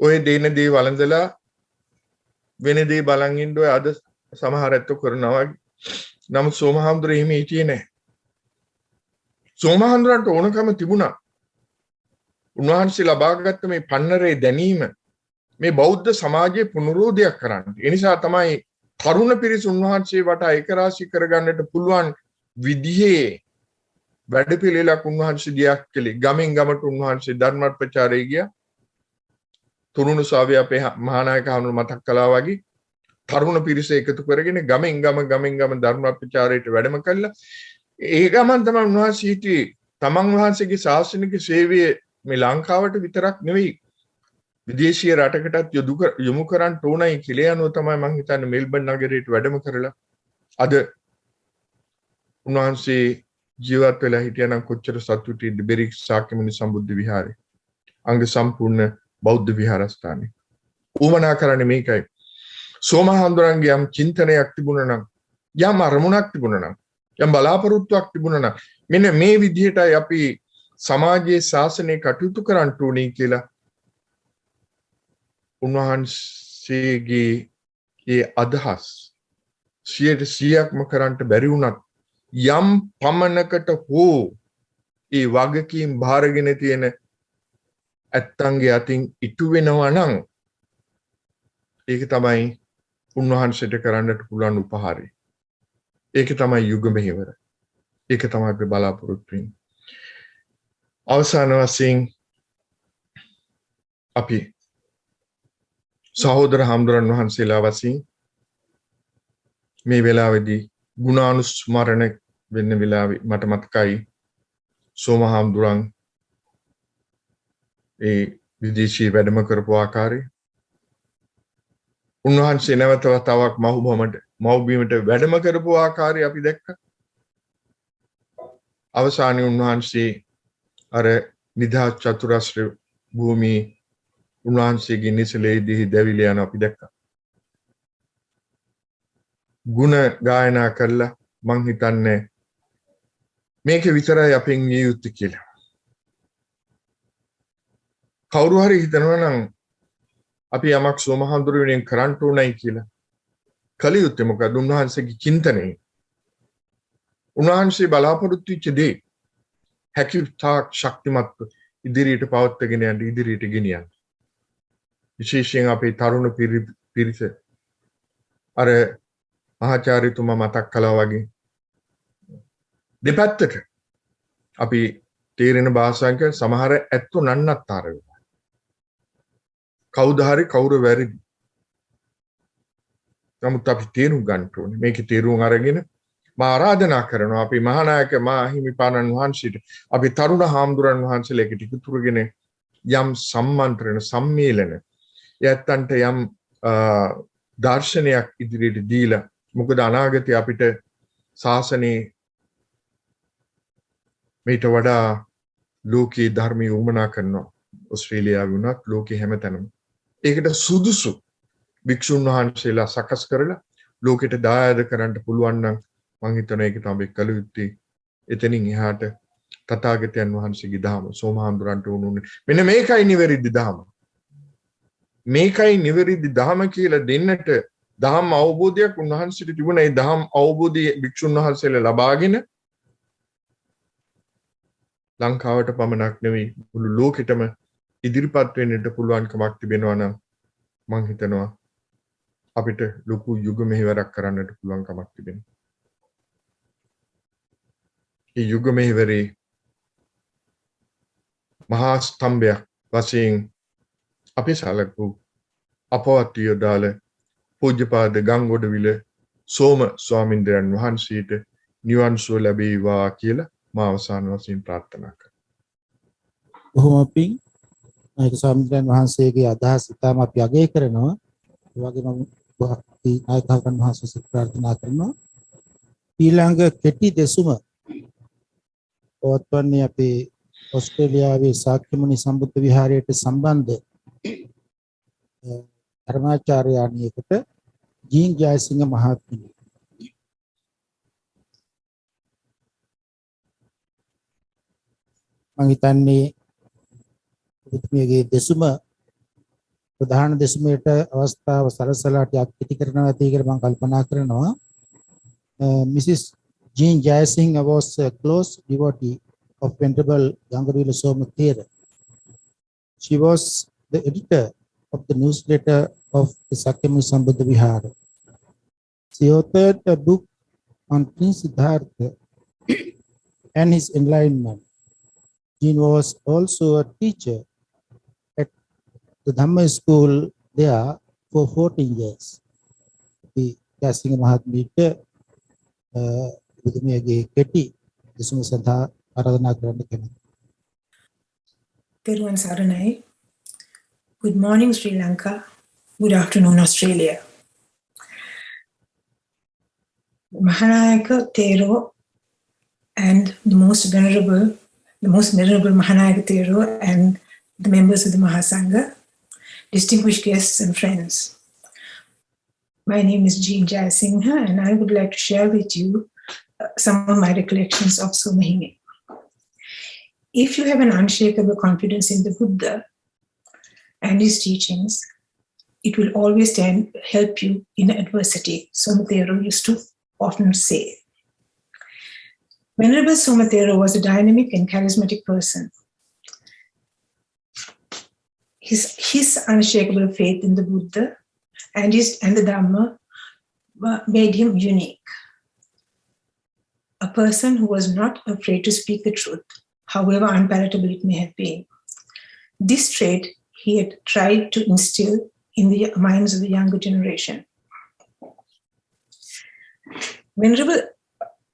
ඔය දේන දේ වළඳලා වෙන දේ බලන් ඉන්න ඔය අද සමහර ඇත්තෝ කරනවා වගේ. නමුත් සෝම හාමුදුරුවෝ එහෙම හිටියේ නැහැ. සෝම හාමුදුරන්ට ඕනකම තිබුණා. උන්වහන්සේ ලබාගත්ත මේ පන්නරේ දැනීම මේ බෞද්ධ සමාජයේ පුනරෝධයක් කරන්න. ඒ නිසා තමයි තරුණ පිරිස උන්වහන්සේ වටා ඒකරාශී කරගන්නට පුළුවන් විදිහේ වැඩපිළිවෙලක් උන්වහන්සේ දියක් කළේ. ගමෙන් ගමට උන්වහන්සේ ධර්ම ප්‍රචාරය ගියා. තරුණ ශාවය අපේ මහානායක හඳුන මතක් කළා වගේ තරුණ පිරිස එකතු කරගෙන ගමෙන් ගම ධර්ම ප්‍රචාරයට වැඩම කළා. ඒ ගමන් තමයි උන්වහන්සේ හිටියේ තමන් වහන්සේගේ ශාසනික සේවය මේ ලංකාවට විතරක් නෙවෙයි විදේශීය රටකටත් යොමු කරන්න ඕනයි කියලා යනවා තමයි මම හිතන්නේ මෙල්බන් නගරයට වැඩම කරලා අද උන්වහන්සේ ජීවත් වෙලා හිටියනම් කොච්චර සතුටින්ද බෙරික් ශාක්‍යමුනි සම්බුද්ධ විහාරේ අංග සම්පූර්ණ බෞද්ධ විහාරස්ථානය. ඌමනා කරන්නේ මේකයි. සෝම හාමුදුරන්ගේ යම් චින්තනයක් තිබුණා නම් යම් අරමුණක් තිබුණා නම් යම් බලාපොරොත්තුවක් තිබුණා නම් මෙන්න මේ විදිහටයි අපි සමාජයේ ශාසනය කටයුතු කරන්න ඕනේ කියලා උන්වහන්සේගේ ඒ අදහස් 100%ක්ම කරන්න බැරි වුණත් යම් පමණකට හෝ ඒ වගකීම් බාරගෙන තියෙන ඇත්තන්ගේ අතින් ඉටු වෙනවා නම් ඒක තමයි උන්වහන්සේට කරන්නට පුළුවන් උපහාරය. ඒක තමයි යුග මෙහෙවර. ඒක තමයි අපි බලාපොරොත්තු වෙන්නේ. අවසාන වශයෙන් අපි සහෝදර හාමුදුරන් වහන්සේලා වශයෙන් මේ වෙලාවේදී ගුණානුස්මරණ වෙන්න වෙලාවේ මට මතකයි සෝම හාමුදුරන් ඒ විදේශී වැඩම කරපු ආකාරය. උන්වහන්සේ නැවත වතාවක් මව්බිමට වැඩම කරපු ආකාරය අපි දැක්කා. අවසානයේ උන්වහන්සේ අර නිදහස් චතුරස්‍ර භූමියේ උන්වහන්සේගේ නිසලයේදී දැවිලා යන අපි දැක්කා. ගුණ ගායනා කරලා මං හිතන්නේ මේක විතරයි අපෙන් විය යුත්තේ කියලා. කවුරු හරි හිතනවා නම් අපි යමක් සෝමහාමුදුරුවෝ වෙනුවෙන් කරන්න ඕනයි කියලා. කල යුත්තේ මොකද? උන්වහන්සේගේ චින්තනය. උන්වහන්සේ බලාපොරොත්තු වෙච්ච දේ හැකි තාක් ශක්තිමත්ව ඉදිරියට පවත්වාගෙන යන්න ඉදිරියට ගෙනියන්න. විශේෂයෙන් අපේ තරුණ පිරිස අර මහාචාර්යතුමා මතක් කළා වගේ දෙපැත්තට අපි තේරෙන භාෂාවක සමහර ඇත්තෝ නන්නත්තර වෙනවා. කවුද හරි කවුරු වැරදි. නමුත් අපි තේරුම් ගන්න ඕනේ. මේකේ තේරුම් අරගෙන මා ආරාධනා කරනවා අපි මහානායක මාහිමිපාණන් වහන්සේට අපි තරුණ හාමුදුරන් වහන්සේලා එකට එකතු කරගෙන යම් සම්මන්ත්‍රණ සම්මේලන යැත්තන්ට යම් දර්ශනයක් ඉදිරියට දීලා මොකද අනාගතේ අපිට ශාසනයේ මේට වඩා ලෝකේ ධර්මයේ උමනා කරනවා. ඕස්ට්‍රේලියාවේ වුණත් ලෝකේ හැමතැනම ඒකට සුදුසු භික්ෂුන් වහන්සේලා සකස් කරලා ලෝකෙට දායාද කරන්න පුළුවන් නම් මම හිතනවා ඒක තමයි කළ යුත්තේ. එතනින් එහාට තථාගතයන් වහන්සේගේ දහම සෝමහාමුදුරන්ට උනුනේ මෙන්න මේකයි නිවැරදි දහම. මේකයි නිවැරදි දහම කියලා දෙන්නට දහම් අවබෝධයක් උන්වහන්සේට තිබුණා. ඒ දහම් අවබෝධය භික්ෂුන් වහන්සේලා ලබාගෙන ලංකාවට පමණක් නෙවෙයි මුළු ලෝකෙටම ඉදිරිපත් වෙන්නට පුළුවන්කමක් තිබෙනවා නම් මම හිතනවා අපිට ලොකු යුග මෙහෙවරක් කරන්නට පුළුවන්කමක් තිබෙනවා. ඒ යුග මෙහෙවරේ මහා ස්තම්භයක් වශයෙන් අපි සැලකූ අපවත් යොදාල පූජ්‍යපාද ගංගොඩවිල සෝම ස්වාමීන්ද්‍රයන් වහන්සේට නිවන් සුව ලැබේවා කියලා මා අවසාන වශයෙන් ප්‍රාර්ථනා කරනවා. බොහොම පිං නායක ස්වාමීන් වහන්සේගේ අදහස් ඉතාම අපි අගය කරනවා. ඒ වගේම නායකයන් වහන්සේ ප්‍රාර්ථනා කරනවා. ඊළඟ කෙටි දෙසුම පවත්වන්නේ අපේ ඕස්ට්‍රේලියාවේ ශාක්‍යමුනි සම්බුද්ධ විහාරයට සම්බන්ධ ධර්මාචාර්යාණියකට ජීන් ජයසිංහ මහත්මිය. මම හිතන්නේ ඔබතුමියගේ දෙසුම ප්‍රධාන දෙසුමේට අවස්ථාව සලසලා ටිකක් පිටි කරනවා ඇති කියලා මම කල්පනා කරනවා. Mrs. Jean Jayasingh was a close devotee of Venerable Gangodawila Soma Thera. She was the editor of the newsletter of the Sakyamuni Sambuddha Vihara. She authored a book on Prince Siddhartha and his enlightenment. Jean was also a teacher at the Dhamma school there for 14 years. The Jayasingh Mahatmita බුදුමියගේ කෙටි දෙසුම සඳහා ආරාධනා කරන්න කැමැතියි. Teruwan Saranai. Good morning, Sri Lanka. Good afternoon, Australia. Mahanayaka Thero and the most venerable Mahanayaka Thero and the members of the Mahasangha, distinguished guests and friends. My name is Jean Jayasingha and I would like to share with you some of my recollections of Somahime. If you have an unshakable confidence in the Buddha and his teachings, it will always help you in adversity, Somathero used to often say. Venerable Somathero was a dynamic and charismatic person. His unshakable faith in the Buddha and the Dhamma made him unique. A person who was not afraid to speak the truth, however unpalatable it may have been. This trait he had tried to instill in the minds of the younger generation. Venerable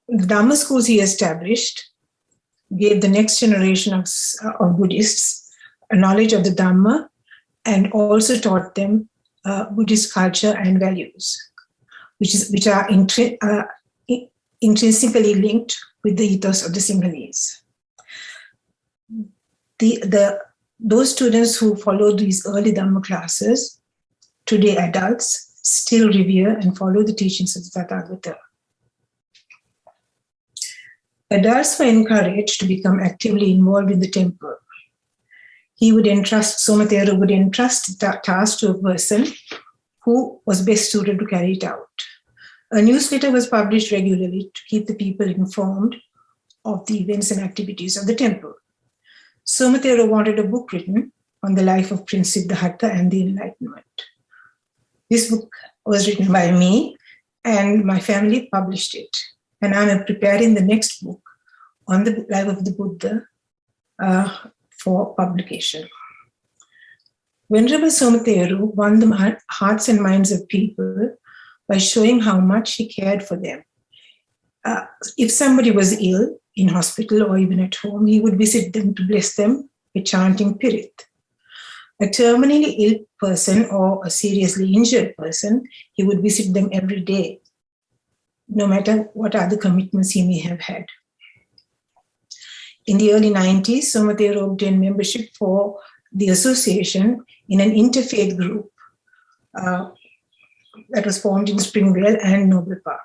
Dhamma schools he established gave the next generation of Buddhists a knowledge of the Dhamma and also taught them Buddhist culture and values, which are intrinsically linked with the ethos of the Sinhalese. Those students who followed these early Dhamma classes, today adults, still revere and follow the teachings of the Tathagata. Adults were encouraged to become actively involved in the temple. Somathero would entrust the task to a person who was best suited to carry it out. A newsletter was published regularly to keep the people informed of the events and activities of the temple. Somathero wanted a book written on the life of Prince Siddhartha and the Enlightenment. This book was written by me, and my family published it. And I'm preparing the next book on the life of the Buddha for publication. Venerable Somathero won the hearts and minds of people by showing how much he cared for them. If somebody was ill in hospital or even at home, he would visit them to bless them by chanting Pirit. A terminally ill person or a seriously injured person, he would visit them every day, no matter what other commitments he may have had. In the early 90s, Somathero obtained membership for the association in an interfaith group that was formed in Springvale and Noble Park.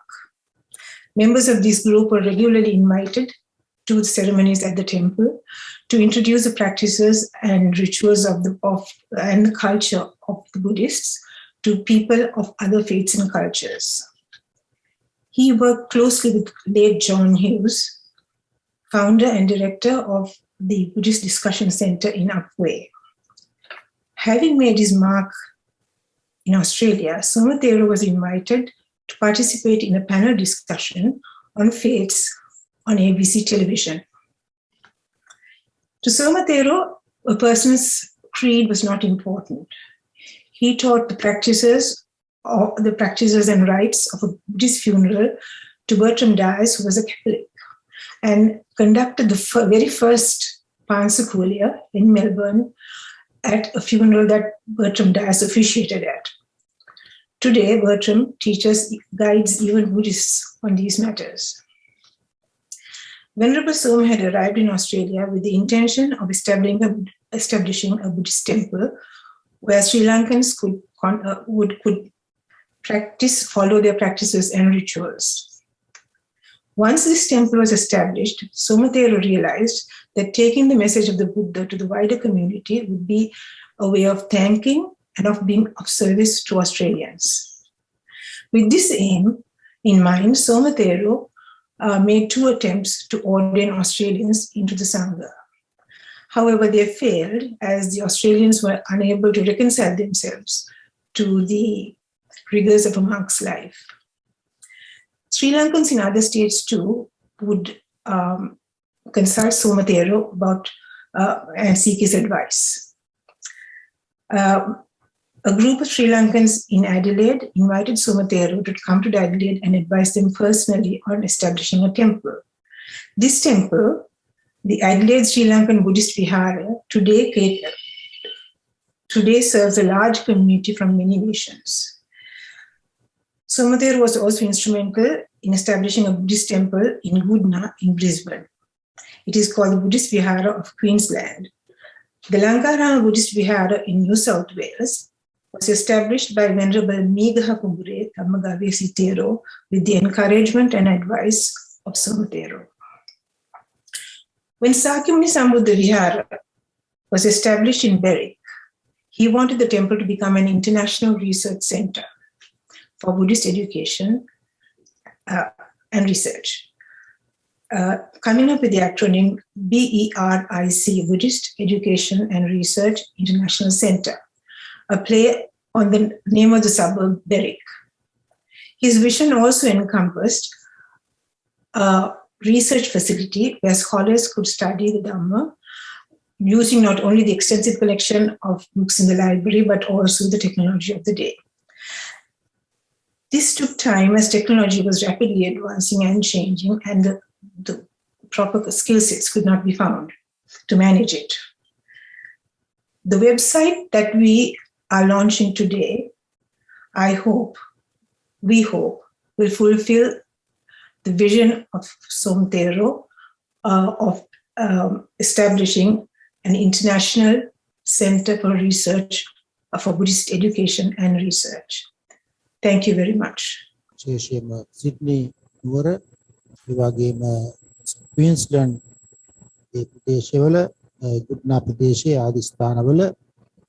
Members of this group were regularly invited to the ceremonies at the temple to introduce the practices and rituals and the culture of the Buddhists to people of other faiths and cultures. He worked closely with late John Hughes, founder and director of the Buddhist Discussion Center in Upway. Having made his mark in Australia, Somathero was invited to participate in a panel discussion on faiths on ABC television. To Somathero, a person's creed was not important. He taught the practices and rites of a Buddhist funeral to Bertram Dyes, who was a Catholic, and conducted the very first Pansakulia in Melbourne at a funeral that Bertram Dyes officiated at. Today, Bertram guides even Buddhists on these matters. Venerable Soma had arrived in Australia with the intention of establishing a Buddhist temple where Sri Lankans could follow their practices and rituals. Once this temple was established, Somathero realized that taking the message of the Buddha to the wider community would be a way of thanking and of being of service to Australians. With this aim in mind, Somathero made 2 attempts to ordain Australians into the Sangha. However, they failed as the Australians were unable to reconcile themselves to the rigors of a monk's life. Sri Lankans in other states too would consult Somathero about and seek his advice. A group of Sri Lankans in Adelaide invited Somathero to come to Adelaide and advise them personally on establishing a temple. This temple, the Adelaide Sri Lankan Buddhist Vihara, today serves a large community from many nations. Somathero was also instrumental in establishing a Buddhist temple in Goodna in Brisbane. It is called the Buddhist Vihara of Queensland. The Lankarama Buddhist Vihara in New South Wales was established by Venerable Megaha Kumbure Dhammagave Sitero with the encouragement and advice of Somathero. When Sakyamuni Sambuddha Vihara was established in Berwick, he wanted the temple to become an international research center for Buddhist education and research. Coming up with the acronym BERIC, Buddhist Education and Research International Center, a play on the name of the suburb Berwick. His vision also encompassed a research facility where scholars could study the Dhamma using not only the extensive collection of books in the library, but also the technology of the day. This took time as technology was rapidly advancing and changing, and the proper skill sets could not be found to manage it. The website that we are launching today, we hope, will fulfill the vision of Somathero of establishing an international center for research for Buddhist education and research. Thank you very much. විශේෂයෙන්ම Sydney නුවර ඒ වගේම Queensland ඒ ප්‍රදේශවල ගුඩ්නා ප්‍රදේශයේ ආදි ස්ථානවල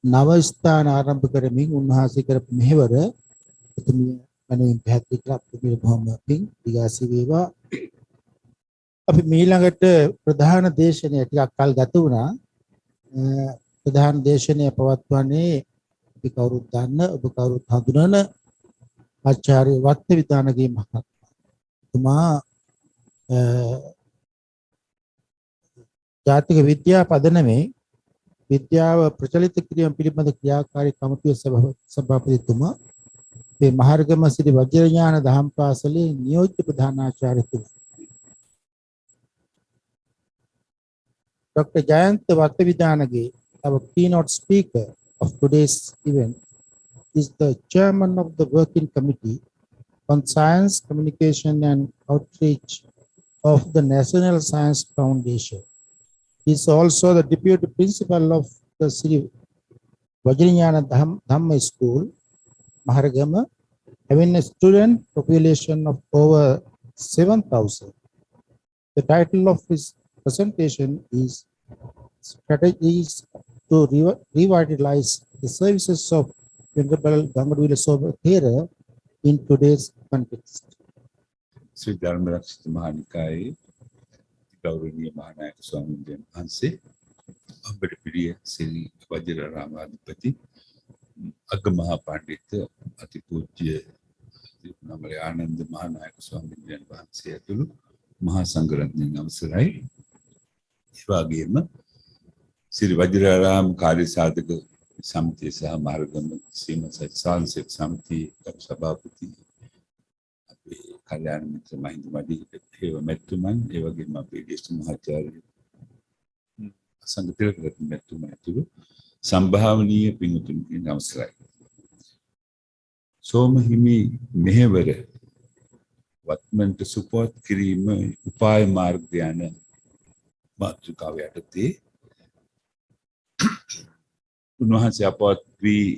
නව ස්ථාන ආරම්භ කරමින් උන්වහන්සේ කරපු මෙහෙවර එතුමිය මනින් පැහැදිලි කරලා අපිට බොහොම පිං දිගාසී වේවා. අපි ඊළඟට ප්‍රධාන දේශනය ටිකක් කල් ගත වුණා. ප්‍රධාන දේශනය පවත්වන්නේ අපි කවුරුත් දන්න ඔබ කවුරුත් හඳුනන ආචාර්ය වත්තවිතානගේ මහත්මයා. ජාතික විද්‍යා පදනමේ විද්‍යාව ප්‍රචලිත කිරීම පිළිබඳ ක්‍රියාකාරී කමිටුවේ සභාපතිතුමා මේ මහර්ගම සිරි වජිරඥාන දහම් පාසලේ නියෝජ්‍ය ප්‍රධානාචාර්යතුමා Dr. Jayant Vattavidanage, our keynote speaker of today's event, is the chairman of the working committee on science, communication and outreach of the National Science Foundation. He is also the deputy principal of the Sri Vajranyana Dhamma School, Maharagama, having a student population of over 7,000. The title of his presentation is Strategies to Revitalize the Services of Venerable Gangodawila Soma in today's context. Sri Dharmarakshita Mahanikaya, Gauraniya Mahanayaka Swamindran Hanse, Ambedpiriya Sri Vajraramādhipati, Agamaha Pandita, Atipujya Namale Ananda Mahanayaka Swamindran Hanse Atulu, Mahasangharatne Namasarai. එවාගේම ශ්‍රී වජිරාරාම කාර්ය සාධක සමිතිය සහ මාර්ගම සීමා සංසක් සමිතියේ සභාපති අපේ කල්‍යාණ මිත්‍ර මහින්ද මඩි හේව මෙතුමන් ඒ වගේම අපේ ජ්‍යෙෂ්ඨ මහාචාර්ය සංගතිරත්න මෙතුමන් ඇතුළු සම්භාවනීය පින්තුන්ගේ නමස්කාරයි. සෝම හිමි මෙහෙවර වත්මන්ට සුපෝත් කිරීම උපාය මාර්ග යන මාතෘකාව යටතේ උන්වහන්සේ අපවත් වී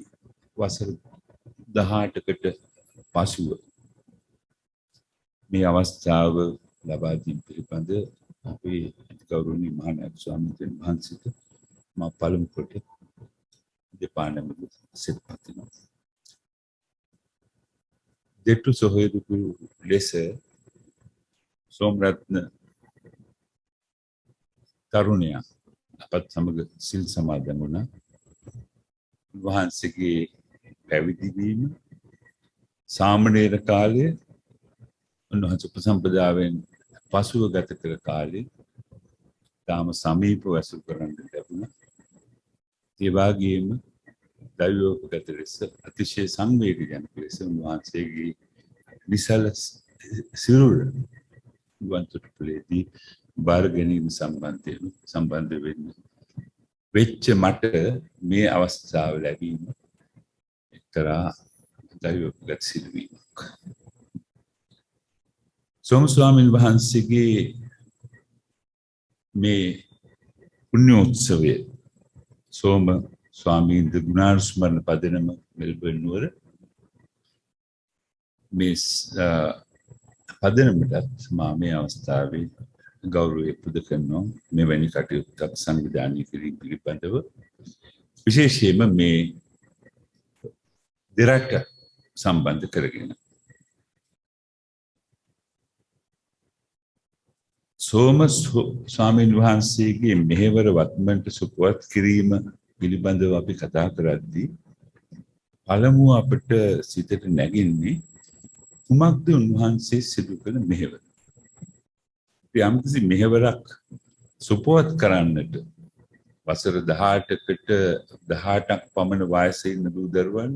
වසර 18කට පසුව මේ අවස්ථාව ලබා දීම පිළිබඳ අපේ ගෞරවනීය මහානායක ස්වාමීන් වහන්සේට මා පළමු කොට දෙපාණමක සිතපත් වෙනවා. දෙට්ටු සොහොයුරු ලෙස සෝමරත්න තරුණයා අපත් සමග සිල් සමාදන් වුණා. වහන්සේගේ පැවිදි වීම සාමණේර කාලයේ උන්වහන්සේ උපසම්පදාවෙන් පසුව ගත කළ කාලේ තාම සමීපව ඇසුරු කරන්න ලැබුණා. ඒ වගේම දෛවෝපගත ලෙස අතිශය සංවේදීජනක ලෙස උන්වහන්සේගේ විශාල සිරුර වන්තුටුලේදී බාර ගැනීම සම්බන්ධ වෙන්න වෙච්ච මට මේ අවස්ථාව ලැබීම එක්තරා දෛවෝපගත සිදුවීමක්. සෝම ස්වාමීන් වහන්සේගේ මේ පුණ්‍යෝත්සවය සෝම ස්වාමීන් ද ගුණානුස්මරණ පදනම මෙල්බර්න් නුවර මේ පදනමටත් මා මේ අවස්ථාවේ ගෞරවය පුද කරනවා. මෙවැනි කටයුත්තක් සංවිධානය කිරීම පිළිබඳව විශේෂයෙන්ම මේ දෙරට සම්බන්ධ කරගෙන සෝම ස්වාමීන් වහන්සේගේ මෙහෙවර වත්මන්ට සුපවත් කිරීම පිළිබඳව අපි කතා කරද්දී පළමුව අපට සිතට නැගෙන්නේ කුමක්ද උන්වහන්සේ සිදු කළ මෙහෙවර. යම්කිසි මෙහෙවරක් සුපවත් කරන්නට වසර 18කට 18ක් පමණ වයසේ ඉන්න දූ දරුවන්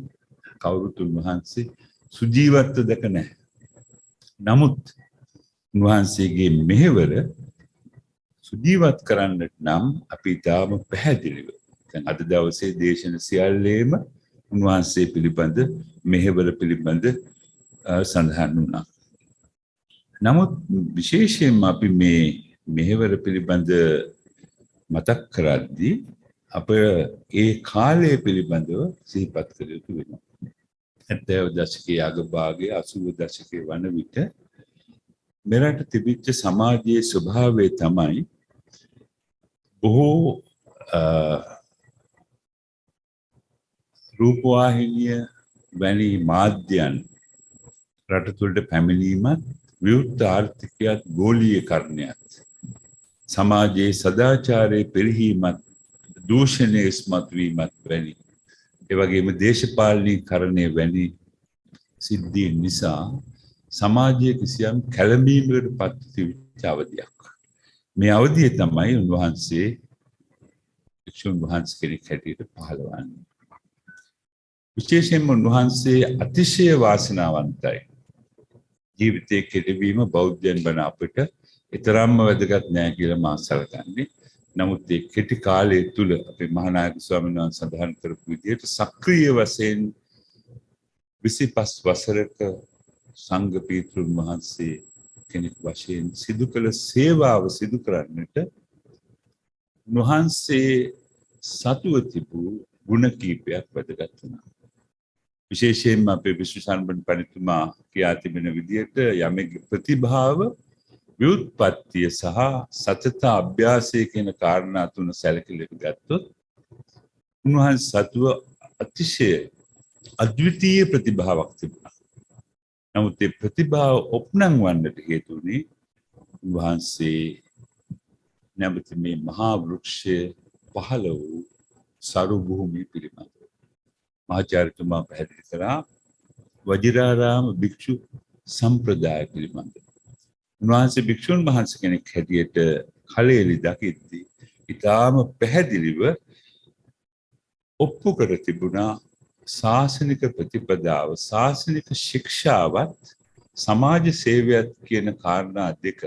කවුරුත් උන්වහන්සේ සුජීවත්ව දැක නැහැ. නමුත් උන්වහන්සේගේ මෙහෙවර සුජීවත් කරන්නට නම් අපි තාම පැහැදිලිව දැන් අද දවසේ දේශන සියල්ලේම උන්වහන්සේ පිළිබඳ මෙහෙවර පිළිබඳ සඳහන් වුණා. නමුත් විශේෂයෙන්ම අපි මේ මෙහෙවර පිළිබඳ මතක් කරද්දී අප ඒ කාලය පිළිබඳව සිහිපත් කළ යුතු වෙනවා. 70 දශකයේ අගභාගයේ 80 දශකයේ වන විට මෙරට තිබිච්ච සමාජයේ ස්වභාවය තමයි බොහෝ රූපවාහිනිය වැනි මාධ්‍යයන් රට තුළට පැමිණීමත් විවෘත ආර්ථිකයත් ගෝලීයකරණයත් සමාජයේ සදාචාරයේ පිරිහීමත් දූෂණය ඉස්මතු වීමත් වැනි එවැගේම දේශපාලනීකරණය වැනි සිද්ධීන් නිසා සමාජයේ කිසියම් කැළඹීමකට පත්වෙච්ච අවධියක්. මේ අවධිය තමයි උන්වහන්සේ භික්ෂුන් වහන්සේ කෙනෙක් හැටියට පහළ වන්නේ. විශේෂයෙන්ම උන්වහන්සේ අතිශය වාසනාවන්තයි. ජීවිතයේ කෙටවීම බෞද්ධයන් වන අපට ඊතරම්ම වැදගත් නෑ කියලා මා සැලකන්නේ. නමුත් ඒ කෙටි කාලය තුල අපේ මහානායක ස්වාමීන් වහන්සේ සඳහන් කරපු විදිහට සක්‍රීය වශයෙන් 25 වසරක සංඝ පීතෘන් වහන්සේ කෙනෙක් වශයෙන් සිදු කළ සේවාව සිදු කරන්නට උන්වහන්සේ සතුව තිබූ ගුණ කීපයක් වැදගත් වුණා. විශේෂයෙන්ම අපේ විශ්වසම්බන් පඬිතුමා කියා තිබෙන විදිහට යමෙක් ප්‍රතිභාව ව්‍යුත්පත්තිය සහ සතත අභ්‍යාසය කියන කාරණා තුන සැලකිලිට ගත්තොත් උන්වහන්සේ සතුව අතිශය අද්විතීය ප්‍රතිභාවක් තිබුණා. නමුත් ඒ ප්‍රතිභාව ඔප්නං වන්නට හේතු වුණේ උන්වහන්සේ නැවත මේ මහා වෘක්ෂය පහළ වූ සරු භූමිය පිළිබඳව මහාචාර්යතුමා පැහැදිලි කරා වජිරාරාම භික්ෂු සම්ප්‍රදාය පිළිබඳව. උන්වහන්සේ භික්ෂුන් වහන්සේ කෙනෙක් හැටියට කලෙලි දකිද්දී ඊටාම පැහැදිලිව ඔප්පු කර තිබුණා ශාසනික ප්‍රතිපදාව ශාසනික ශික්ෂාවත් සමාජ සේවයත් කියන කාරණා දෙක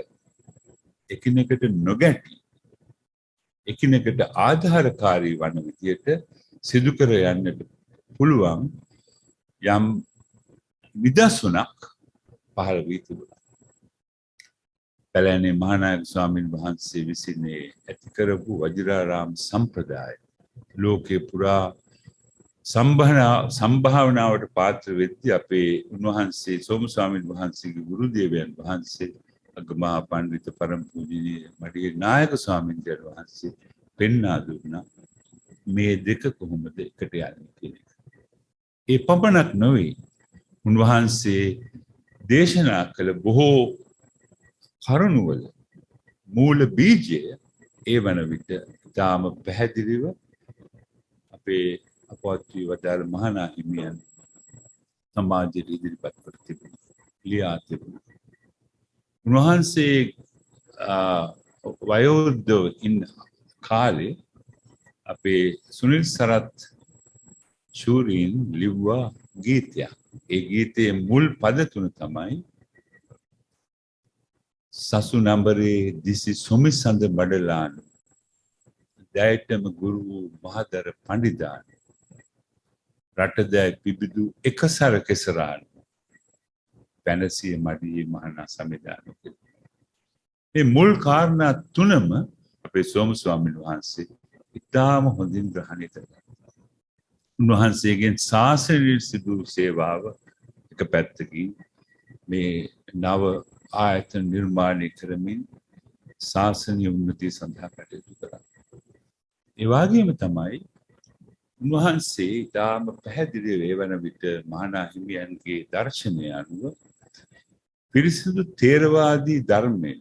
එකිනෙකට නොගැටි එකිනෙකට ආධාරකාරී වන විදියට සිදු කර යන්නට පුළුවන් යම් විදසුණක් පහළ වී තිබුණා. පැලැනේ මහානායක ස්වාමීන් වහන්සේ විසින් ඇති කරපු වජිරාරාම සම්ප්‍රදාය ලෝකේ පුරා සම්භාවනාවට පාත්‍ර වෙද්දී අපේ උන්වහන්සේ සෝම ස්වාමීන් වහන්සේගේ ගුරු දේවයන් වහන්සේ අගමහා පඬිතු පරම පූජනීය මඩියේ නායක ස්වාමීන් වහන්සේ පෙන්වා දුන්නා මේ දෙක කොහොමද එකට යන්නේ කියන එක. ඒ පමණක් නොවේ උන්වහන්සේ දේශනා කළ බොහෝ කරුණවල මූල බීජය ඒ වන විට තාම පැහැදිලිව අපේ අපවත් වී වදාළ මහානා හිමියන් සමාජයට ඉදිරිපත් කර තිබුණා. ලියා තිබුණා. උන්වහන්සේ වයෝවෘද්ධව ඉන්න කාලේ අපේ සුනිල් සරත් ශූරීන් ලිව්වා ගීතයක්. ඒ ගීතයේ මුල් පද තුන තමයි සසු නඹරේ දිසි සොමිසඳ බඩලානු දැයටම ගුරු මහදර පඬිදානු රටදෑ පිබිදු එකසර කෙසරානු පැනසිය මඩියේ මහනා සමිදානු. මේ මුල් කාරණා තුනම අපේ සෝම ස්වාමීන් වහන්සේ ඉතාම හොඳින් ග්‍රහණය කළා. උන්වහන්සේගෙන් ශාසනයේ සිදු සේවාව එක පැත්තකින් මේ නව ආයතන නිර්මාණය කරමින් ශාසනීය උන්නතිය සඳහා කටයුතු කරා. ඒ වගේම තමයි උන්වහන්සේ ඊටාම පැහැදිලිව ඒ වන විට මහානා හිමියන්ගේ දර්ශනය අනුව පිරිසිදු ථේරවාදී ධර්මයේ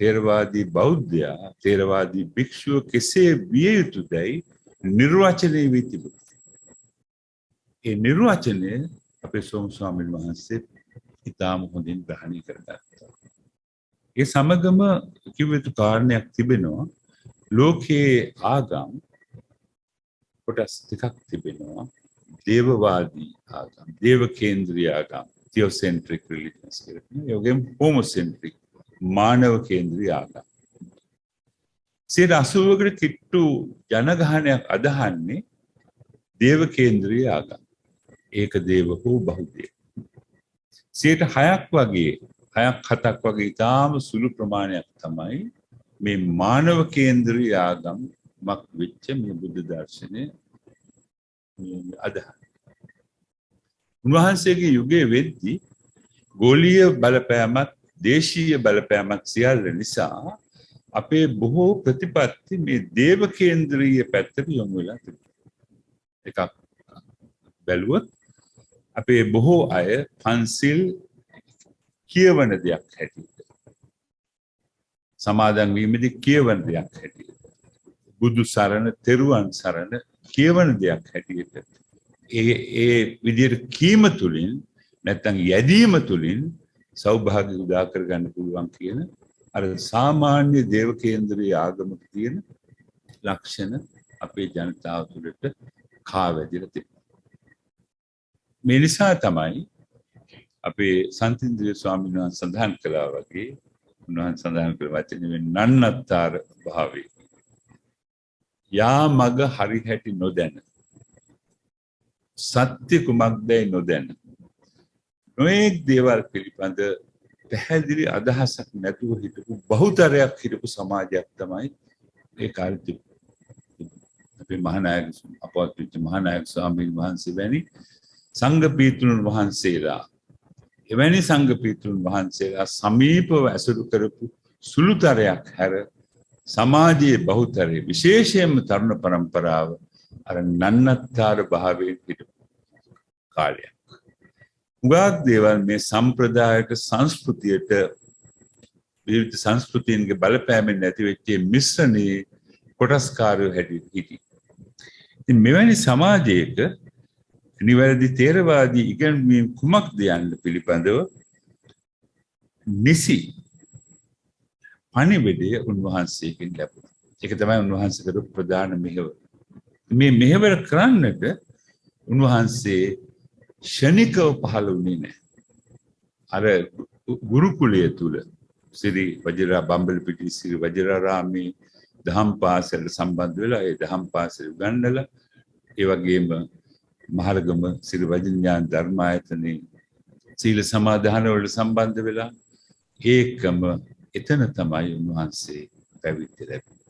ථේරවාදී බෞද්ධයා ථේරවාදී භික්ෂුව කෙසේ විය යුතුදයි නිර්වචනය වී තිබුණා. ඒ නිර්වචනය අපේ සෝම ස්වාමීන් වහන්සේ ඉතාම හොඳින් ග්‍රහණය කරගත්තා. ඒ සමගම කිව්ව යුතු කාරණයක් තිබෙනවා. ලෝකයේ ආගම් කොටස් දෙකක් තිබෙනවා. දේවවාදී ආගම්, දේව කේන්ද්‍රීය ආගම්, theocentric religions කියලා. ඒ වගේම homocentric මානව කේන්ද්‍රීය ආගම්. 80%කට කිට්ටු ජනගහනයක් අදහන්නේ දේව කේන්ද්‍රීය ආගම්. ඒක දේව හෝ බහුදේව. 6% වගේ 6-7ක් වගේ ඉතාම සුළු ප්‍රමාණයක් තමයි මේ මානව කේන්ද්‍රීය ආගමක් වෙච්ච මේ බුද්ධ දර්ශනය අදහන. උන්වහන්සේගේ යුගයේ වෙද්දී ගෝලීය බලපෑමක් දේශීය බලපෑමක් සියල්ල නිසා අපේ බොහෝ ප්‍රතිපත්ති මේ දේව කේන්ද්‍රීය පැත්තට යොමු වෙලා තිබෙනවා. එකක් බැලුවොත් අපේ බොහෝ අය පන්සිල් කියවන දෙයක් හැටියට සමාදන් වීමේදී කියවන දෙයක් හැටියට බුදු සරණ තෙරුවන් සරණ කියවන දෙයක් හැටියට ඒ විදිහට කීම තුලින් නැත්නම් යැදීම තුලින් සෞභාග්‍ය උදා කර ගන්න පුළුවන් කියන අර සාමාන්‍ය දේව කේන්ද්‍රීය ආගමක තියෙන ලක්ෂණ අපේ ජනතාව තුළට කාවැදිලා තිබෙනවා. මේ නිසා තමයි අපේ සන්තින්ද්‍රිය ස්වාමීන් වහන්සේ සඳහන් කළා වගේ උන්වහන්සේ සඳහන් කළ වචනේ නන්නත්තර භාවය. යා මග හරි හැටි නොදැන සත්‍ය කුමක්දයි නොදැන නොඑක් දේවල් පිළිබඳ පැහැදිලි අදහසක් නැතුව හිටපු බහුතරයක් හිටපු සමාජයක් තමයි ඒ කාලේ තිබුණේ. අපේ මහානායක අපවත් මහානායක ස්වාමීන් වහන්සේ වැනි සංඝ පීතෘන් වහන්සේලා එවැනි සංඝ පීතෘන් වහන්සේලා සමීපව ඇසුරු කරපු සුළුතරයක් හැර සමාජයේ බහුතරය විශේෂයෙන්ම තරුණ පරම්පරාව අර නන්නත්තර භාවයෙන් හිටපු කාලයක්. උගාක් දේවල් මේ සම්ප්‍රදායක සංස්කෘතියට විවිධ සංස්කෘතීන්ගේ බලපෑමෙන් නැති වෙච්ච මිශ්‍රණයේ කොටස්කාරයෝ හැටියට හිටියේ. ඉතින් මෙවැනි සමාජයක නිවැරදි තේරවාදී ඉගැන්වීම් කුමක්ද යන්න පිළිබඳව නිසි පණිවිඩය උන්වහන්සේගෙන් ලැබුණා. ඒක තමයි උන්වහන්සේ කරපු ප්‍රධාන මෙහෙවර. මේ මෙහෙවර කරන්නට උන්වහන්සේ ෂණිකව පහළ වුණේ නැහැ. අර ගුරුකුලය තුල සිරි වජිරා බම්බලපිටිය සිරි වජිරාරාමේ දහම් පාසල සම්බන්ධ වෙලා ඒ දහම් පාසල උගන්වලා ඒ වගේම මහරගම සිරි වජිඥාන ධර්මායතනයේ සීල සමාදාන වලට සම්බන්ධ වෙලා ඒකම එතන තමයි උන්වහන්සේ පැවිදි ලැබුණේ.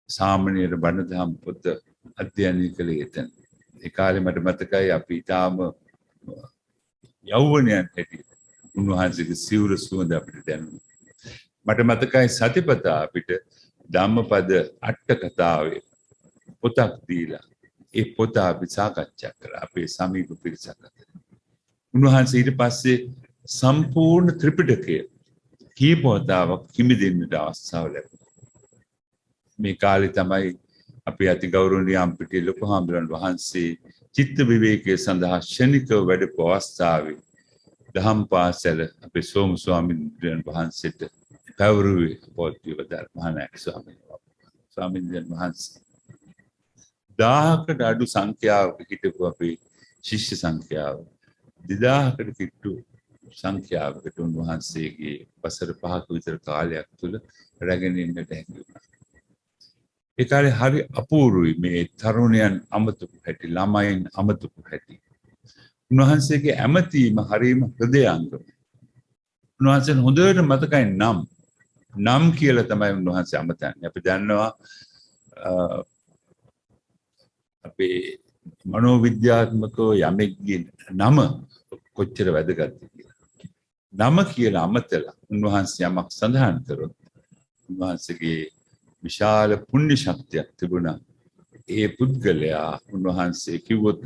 සාමාන්‍යයෙන් බණ දහම් පොත අධ්‍යයනය කළේ එතන. ඒ කාලේ මට මතකයි අපි ඊටාම යෞවනයන් හැටියට උන්වහන්සේගේ සිවුර සුවඳ අපිට දැනුණා. මට මතකයි සතිපතා අපිට ධම්මපද අට කතාවේ පොතක් දීලා ඒ පොත අපි සාකච්ඡා කරා අපේ සමීප පිරිසක් අතර. උන්වහන්සේ ඊට පස්සේ සම්පූර්ණ ත්‍රිපිටකය කීප වතාවක් කිමිදෙන්නට අවස්ථාව ලැබුණා. මේ කාලේ තමයි අපි අති ගෞරවනීය අම්පිටිය ලොකු හාමුදුරන් වහන්සේ චිත්ත විවේකයේ සඳහා ෂණිකව වැඩපු අවස්ථාවේ දහම් පාසල අපේ සෝම ස්වාමීන් වහන්සේට පැවරුවේ පොත්විවදාර මහානායක ස්වාමීන් වහන්සේ 1000කට අඩු සංඛ්‍යාවක හිටපු අපේ ශිෂ්‍ය සංඛ්‍යාව 2000කට කිට්ටු සංඛ්‍යාවකට උන්වහන්සේගේ වසර 5ක විතර කාලයක් තුල රැගෙන ඉන්නට හැකි වුණා. ඒ කාලේ හරි අපූර්වයි මේ තරුණයන් අමතපු හැටි ළමයින් අමතපු හැටි. උන්වහන්සේගේ ඇමතීම හරීම හෘදයාංගම. උන්වහන්සේ හොඳට මතකයි නම් කියලා තමයි උන්වහන්සේ අමතන්නේ. අපි දන්නවා අපේ මනෝවිද්‍යාත්මකව යමෙක්ගේ නම කොච්චර වැදගත්ද කියලා. නම කියලා අමතලා උන්වහන්සේ යමක් සඳහන් කරොත් උන්වහන්සේගේ විශාල පුණ්‍ය ශක්තියක් තිබුණා. ඒ පුද්ගලයා උන්වහන්සේ කිව්වොත්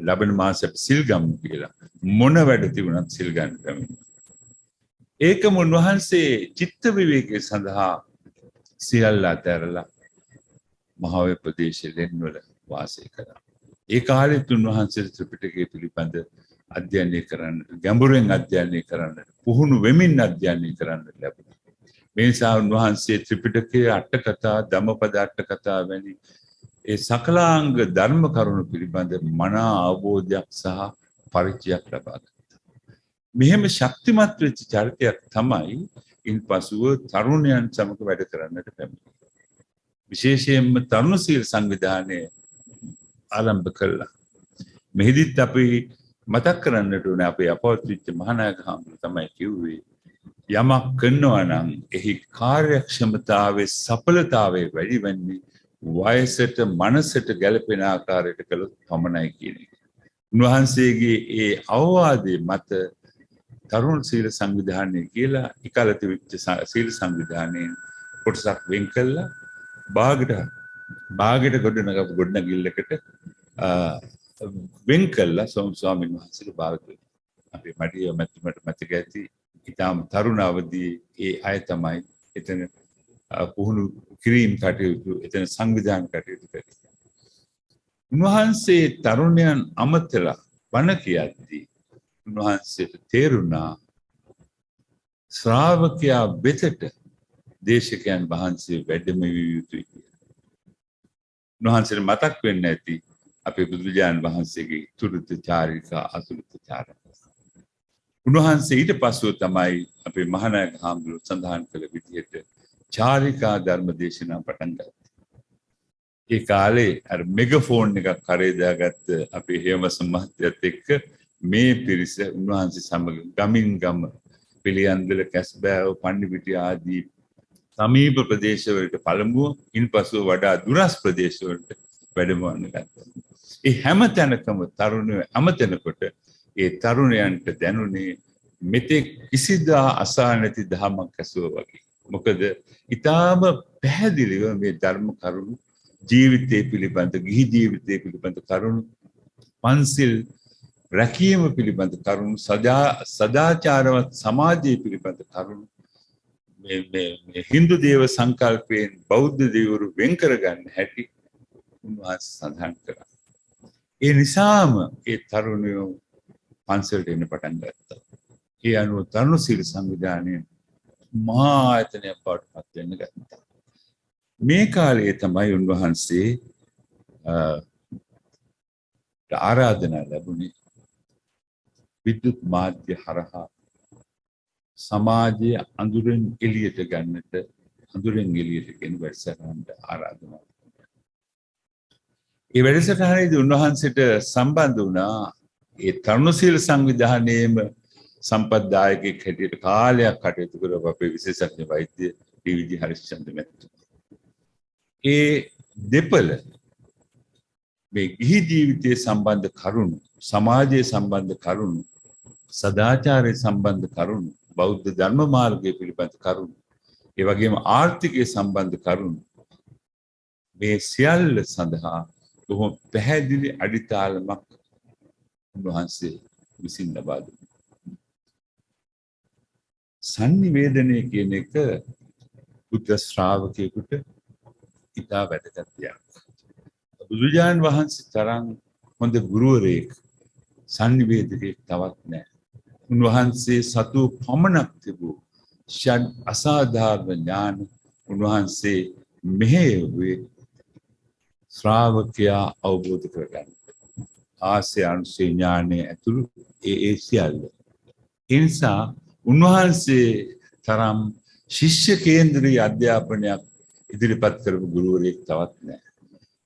ලබන මාසෙට සිල් ගමු කියලා මොන වැඩ තිබුණත් සිල් ගන්න පැමිණෙනවා. ඒකම උන්වහන්සේ චිත්ත විවේකයේ සඳහා සියල්ල අතහැරලා මහාවේ ප්‍රදේශයේ ලෙන්වල වාසය කළා. ඒ කාලෙත් උන්වහන්සේ ත්‍රිපිටකය පිළිබඳ අධ්‍යයනය කරන්න, ගැඹුරෙන් අධ්‍යයනය කරන්න, පුහුණු වෙමින් අධ්‍යයනය කරන්න ලැබුණා. මේ නිසා උන්වහන්සේ ත්‍රිපිටකයේ අට කතා, ධම්මපද අට කතා වැනි ඒ සකලාංග ධර්ම කරුණු පිළිබඳ මනා අවබෝධයක් සහ පරිචයක් ලබා ගත්තා. මෙහෙම ශක්තිමත් වෙච්ච චරිතයක් තමයි ඉන්පසුව තරුණයන් සමග වැඩ කරන්නට පැමිණෙන්නේ. විශේෂයෙන්ම තරුණ සීල සංවිධානය ආරම්භ කළා. මෙහිදීත් අපි මතක් කරන්නට ඕනේ අපේ අපවත්විච්ච මහානායක හාමුදුරුවෝ තමයි කිව්වේ යමක් කරනවා නම් එහි කාර්යක්ෂමතාවයේ සඵලතාවයේ වැඩි වෙන්නේ වයසට මනසට ගැළපෙන ආකාරයට කළොත් පමණයි කියන එක. උන්වහන්සේගේ ඒ අවවාදයේ මත තරුණ සීල සංවිධානය කියලා එකලත වෙච්ච සීල සංවිධානයෙන් කොටසක් වෙන් කළා බාගට ගොඩනැගිල්ලකට වෙන් කළා ස්වාමීන් වහන්සේට භාවිත වෙනවා. අපේ මඩිය මැතිමට මතක ඇති ඉතාම තරුණ අවදී ඒ අය තමයි එතන පුහුණු කිරීම කටයුතු එතන සංවිධාන කටයුතු කරේ. උන්වහන්සේ තරුණයන් අමතලා බණ කියද්දී උන්වහන්සේට තේරුණා ශ්‍රාවකයා වෙතට දේශකයන් වහන්සේ වැඩම විය යුතුයි කියලා. උන්වහන්සේට මතක් වෙන්න ඇති අපේ බුදුරජාණන් වහන්සේගේ තුරුත චාරිකා අතුරුත චාරිකා. උන්වහන්සේ ඊට පස්සෙ තමයි අපේ මහානායක හාමුදුරුවෝ සඳහන් කළ විදිහට චාරිකා ධර්ම දේශනා පටන් ගත්තා. ඒ කාලේ අර මෙගාෆෝන් එකක් කරේ දාගත්ත අපේ හේමස මහත්තයත් එක්ක මේ පිරිස උන්වහන්සේ සමග ගමින් ගම පිළියන්දල කැස්බෑව පන්නිපිටිය ආදී සමීප ප්‍රදේශවලට පළමුව ඉන්පසු වඩා දුරස් ප්‍රදේශවලට වැඩමවන්න ගත්තා. ඒ හැම තැනකම තරුණයෝ අමතනකොට ඒ තරුණයන්ට දැනුනේ මෙතෙක් කිසිදා අසා නැති දහමක් ඇසුවා වගේ. මොකද ඊටාම පැහැදිලිව මේ ධර්ම කරුණු ජීවිතය පිළිබඳ ගිහි ජීවිතය පිළිබඳ කරුණු පන්සිල් රැකීම පිළිබඳ කරුණු සදාචාරවත් සමාජය පිළිබඳ කරුණු මේ හින්දු දේව සංකල්පයෙන් බෞද්ධ දේවරු වෙන් කරගන්න හැටි උන්වහන්සේ සඳහන් කළා. ඒ නිසාම ඒ තරුණයෝ පන්සලට එන්න පටන් ගත්තා. ඒ අනුව තරුණ සීල සංවිධානය මහා ආයතනයක් බවට පත් වෙන්න ගත්තා. මේ කාලයේ තමයි උන්වහන්සේ ආරාධනා ලැබුණේ විද්‍යුත් මාධ්‍ය හරහා සමාජයේ අඳුරෙන් එළියට ගන්නට අඳුරෙන් එළියට ගෙන වැඩසටහනට ආරාධනා. ඒ වැඩසටහනේදී උන්වහන්සේට සම්බන්ධ වුණා ඒ තරුණ සීල සංවිධානයේම සම්පත්දායකෙක් හැටියට කාලයක් කටයුතු කරපු අපේ විශේෂඥ වෛද්‍ය ඩී.වී.ජී. හරිශ්චන්ද්‍ර මැතිතුමා. ඒ දෙපළ මේ ගිහි ජීවිතයේ සම්බන්ධ කරුණු, සමාජයේ සම්බන්ධ කරුණු, සදාචාරයේ සම්බන්ධ කරුණු, බෞද්ධ ධර්ම මාර්ගයේ පිළිබඳ කරුණු, ඒ වගේම ආර්ථිකයේ සම්බන්ධ කරුණු මේ සියල්ල සඳහා බොහොම පැහැදිලි අඩිතාලමක් උන්වහන්සේ විසින් ලබා දුන්නා. සංනිවේදනය කියන එක බුද්ධ ශ්‍රාවකයෙකුට ඉතා වැදගත් දෙයක්. බුදුරජාණන් වහන්සේ තරම් හොඳ ගුරුවරයෙක් සංනිවේදකයෙක් තවත් නැහැ. උන්වහන්සේ සතු පමණක් තිබූ ෂඩ් අසාධාරණ ඥාන උන්වහන්සේ මෙහෙයුවේ ශ්‍රාවකයා අවබෝධ කරගන්න. ආස්‍ය අනුසය ඥානය ඇතුළු ඒ සියල්ල. ඒ නිසා උන්වහන්සේ තරම් ශිෂ්‍ය කේන්ද්‍රී අධ්‍යාපනයක් ඉදිරිපත් කරපු ගුරුවරයෙක් තවත් නැහැ.